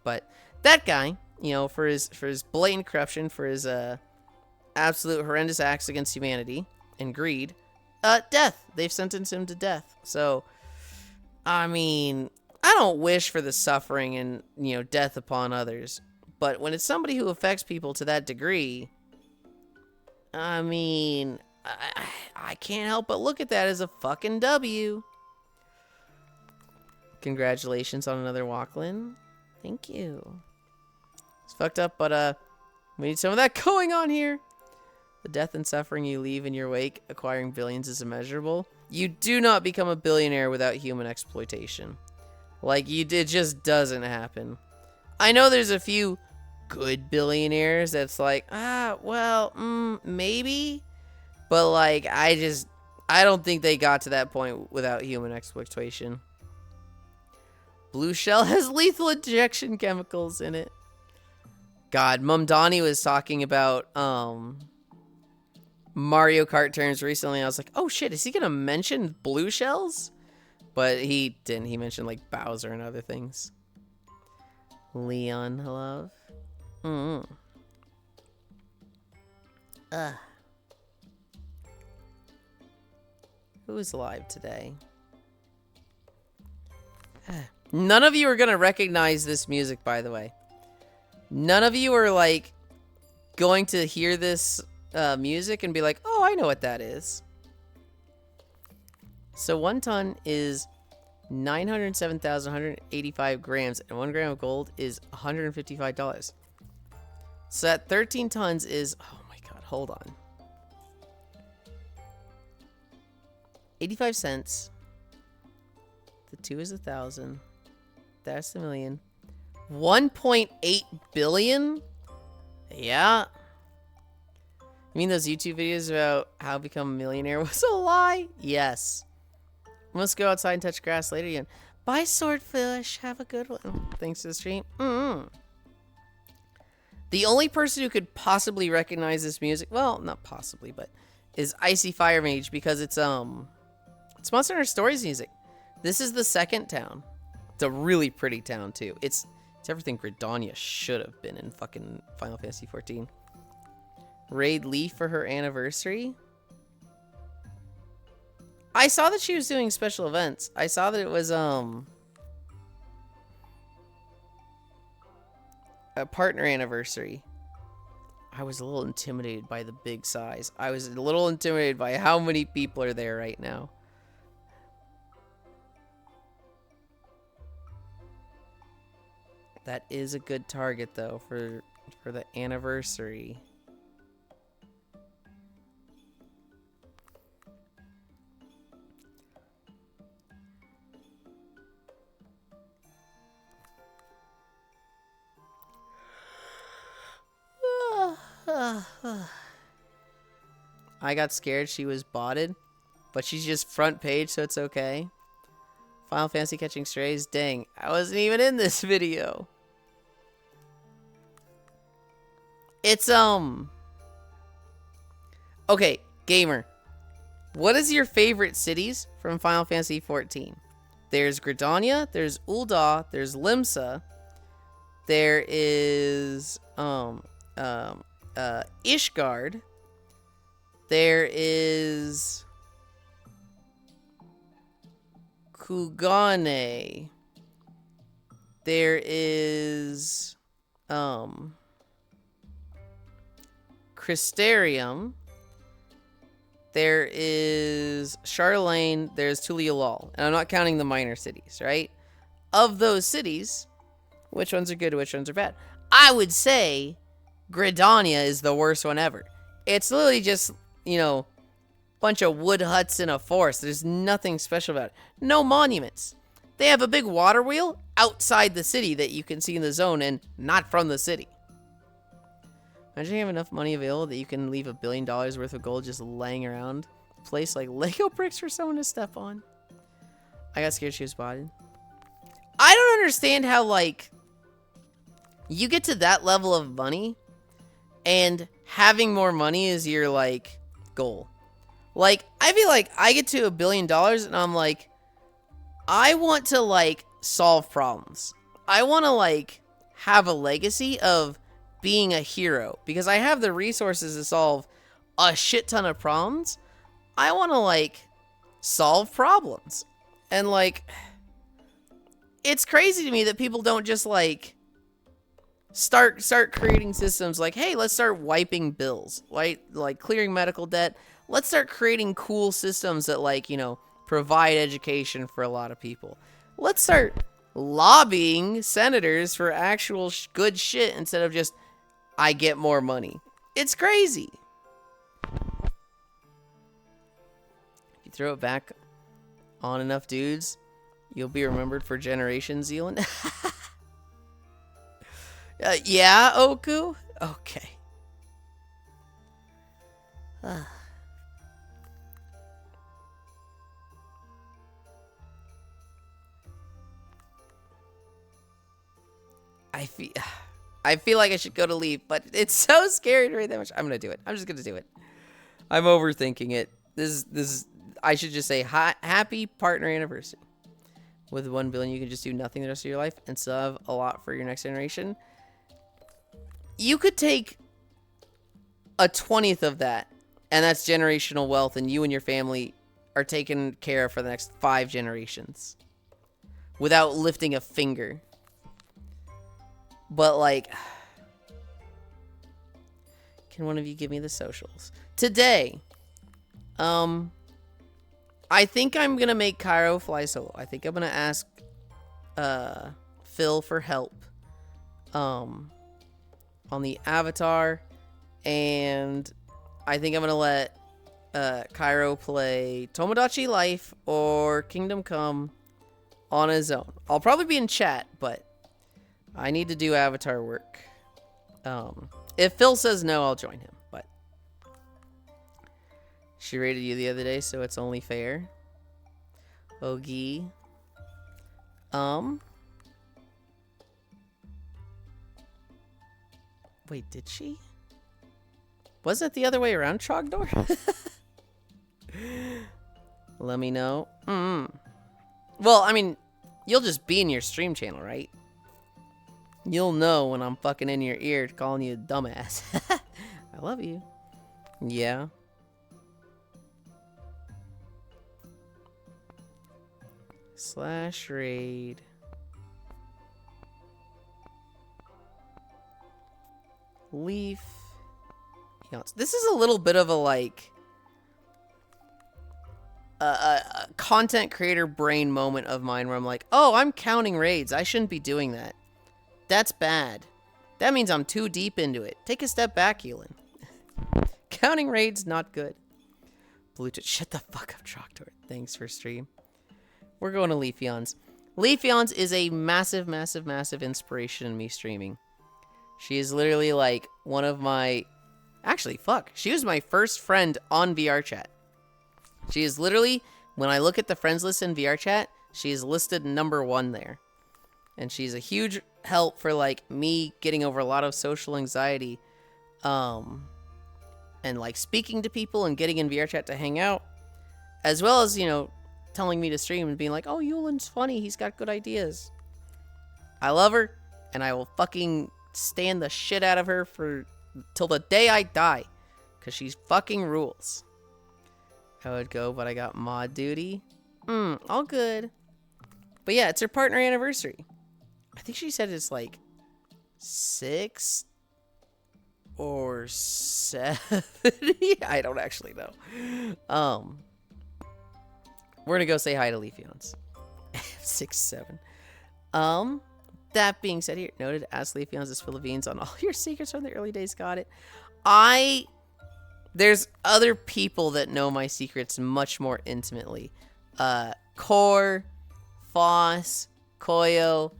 But that guy, you know, for his blatant corruption, for his absolute horrendous acts against humanity and greed, death. They've sentenced him to death. So, I mean, I don't wish for the suffering and, you know, death upon others. But when it's somebody who affects people to that degree, I mean, I can't help but look at that as a fucking W. Congratulations on another Walkland. Thank you. It's fucked up, but we need some of that going on here. The death and suffering you leave in your wake, acquiring billions, is immeasurable. You do not become a billionaire without human exploitation. Like, it just doesn't happen. I know there's a few good billionaires that's like, maybe. But, like, I don't think they got to that point without human exploitation. Blue Shell has lethal injection chemicals in it. God, Mum Donnie was talking about Mario Kart terms recently. I was like, oh shit, is he gonna mention blue shells? But he didn't. He mentioned like Bowser and other things. Leon, love. Who is alive today? None of you are gonna recognize this music, by the way. None of you are like going to hear this music and be like, oh, I know what that is. So 1 ton is 907,185 grams, and 1 gram of gold is $155. So that 13 tons is, oh my god, hold on. 85 cents. The 2 is 1,000. That's a million. 1.8 billion? Yeah. You mean those YouTube videos about how to become a millionaire was a lie? Yes. Let's go outside and touch grass later again. Bye, Swordfish. Have a good one. Thanks to the stream. The only person who could possibly recognize this music, well, not possibly, but is Icy Fire Mage, because it's Monster Hunter Stories music. This is the second town. It's a really pretty town too. It's everything Gridania should have been in fucking Final Fantasy 14. Raid Leaf for her anniversary. I saw that she was doing special events. I saw that it was a partner anniversary. I was a little intimidated by the big size. I was a little intimidated by how many people are there right now. That is a good target though for the anniversary. I got scared she was botted, but she's just front page, so it's okay. Final Fantasy Catching Strays. Dang, I wasn't even in this video. It's okay, gamer. What is your favorite cities from Final Fantasy 14? There's Gridania, there's Ul'dah, there's Limsa, there is Ishgard, there is Kugane, there is Crystarium, there is Charlene, there's Tulialal, and I'm not counting the minor cities, right? Of those cities, which ones are good, which ones are bad? I would say Gridania is the worst one ever. It's literally just, you know, bunch of wood huts in a forest. There's nothing special about it. No monuments. They have a big water wheel outside the city that you can see in the zone and not from the city. Imagine you have enough money available that you can leave $1 billion worth of gold just laying around a place like Lego bricks for someone to step on. I got scared she was spotted. I don't understand how, like, you get to that level of money and having more money is your, like, goal. Like, I feel like I get to $1 billion and I'm like, I want to, like, solve problems. I want to, like, have a legacy of being a hero because I have the resources to solve a shit ton of problems. I want to, like, solve problems. And, like, it's crazy to me that people don't just, like, start creating systems like, hey, let's start wiping bills, right? Like, clearing medical debt. Let's start creating cool systems that, like, you know, provide education for a lot of people. Let's start lobbying senators for actual good shit instead of just, I get more money. It's crazy. If you throw it back on enough dudes, you'll be remembered for generations, Yulind. Yeah, Oku? Okay. I feel like I should go to leave, but it's so scary to read that much. I'm gonna do it. I'm just gonna do it. I'm overthinking it. I should just say happy partner anniversary. With 1 billion, you can just do nothing the rest of your life and still have a lot for your next generation. You could take a 20th of that, and that's generational wealth, and you and your family are taken care of for the next 5 generations without lifting a finger. But, like, can one of you give me the socials? Today, I think I'm going to make Cairo fly solo. I think I'm going to ask Phil for help on the avatar. And I think I'm going to let Cairo play Tomodachi Life or Kingdom Come on his own. I'll probably be in chat, but I need to do avatar work. If Phil says no, I'll join him. But she rated you the other day, so it's only fair. Ogie. Wait, did she? Was it the other way around, Trogdor? Let me know. Well, I mean, you'll just be in your stream channel, right? You'll know when I'm fucking in your ear calling you a dumbass. I love you. Yeah. /raid. Leaf. This is a little bit of a, like, a content creator brain moment of mine where I'm like, oh, I'm counting raids. I shouldn't be doing that. That's bad. That means I'm too deep into it. Take a step back, Yulind. Counting raids, not good. Bluetooth, shut the fuck up, Troctor. Thanks for stream. We're going to Leafeons. Leafeons is a massive, massive, massive inspiration in me streaming. She is literally like one of my... Actually, fuck. She was my first friend on VRChat. She is literally, when I look at the friends list in VRChat, she is listed #1 there. And she's a huge help for, like, me getting over a lot of social anxiety. And, like, speaking to people and getting in VRChat to hang out. As well as, you know, telling me to stream and being like, oh, Yulind's funny. He's got good ideas. I love her. And I will fucking stand the shit out of her for till the day I die. Because she's fucking rules. I would go, but I got mod duty. All good. But yeah, it's her partner anniversary. I think she said it's like 6 or 70. I don't actually know. We're gonna go say hi to Leafeons. 6, 7. That being said, here noted, ask Leafeons is Philippines on all your secrets from the early days. Got it. I There's other people that know my secrets much more intimately. Core, Foss, Koyo,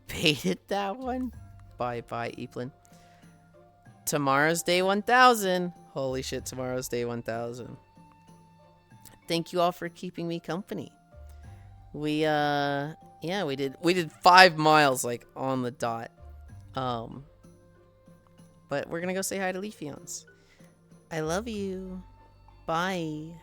baited that one. Bye, Eplin. Tomorrow's day 1000. Holy shit, tomorrow's day 1000. Thank you all for keeping me company. We did 5 miles like on the dot. But we're gonna go say hi to Leafeons. I love you. Bye.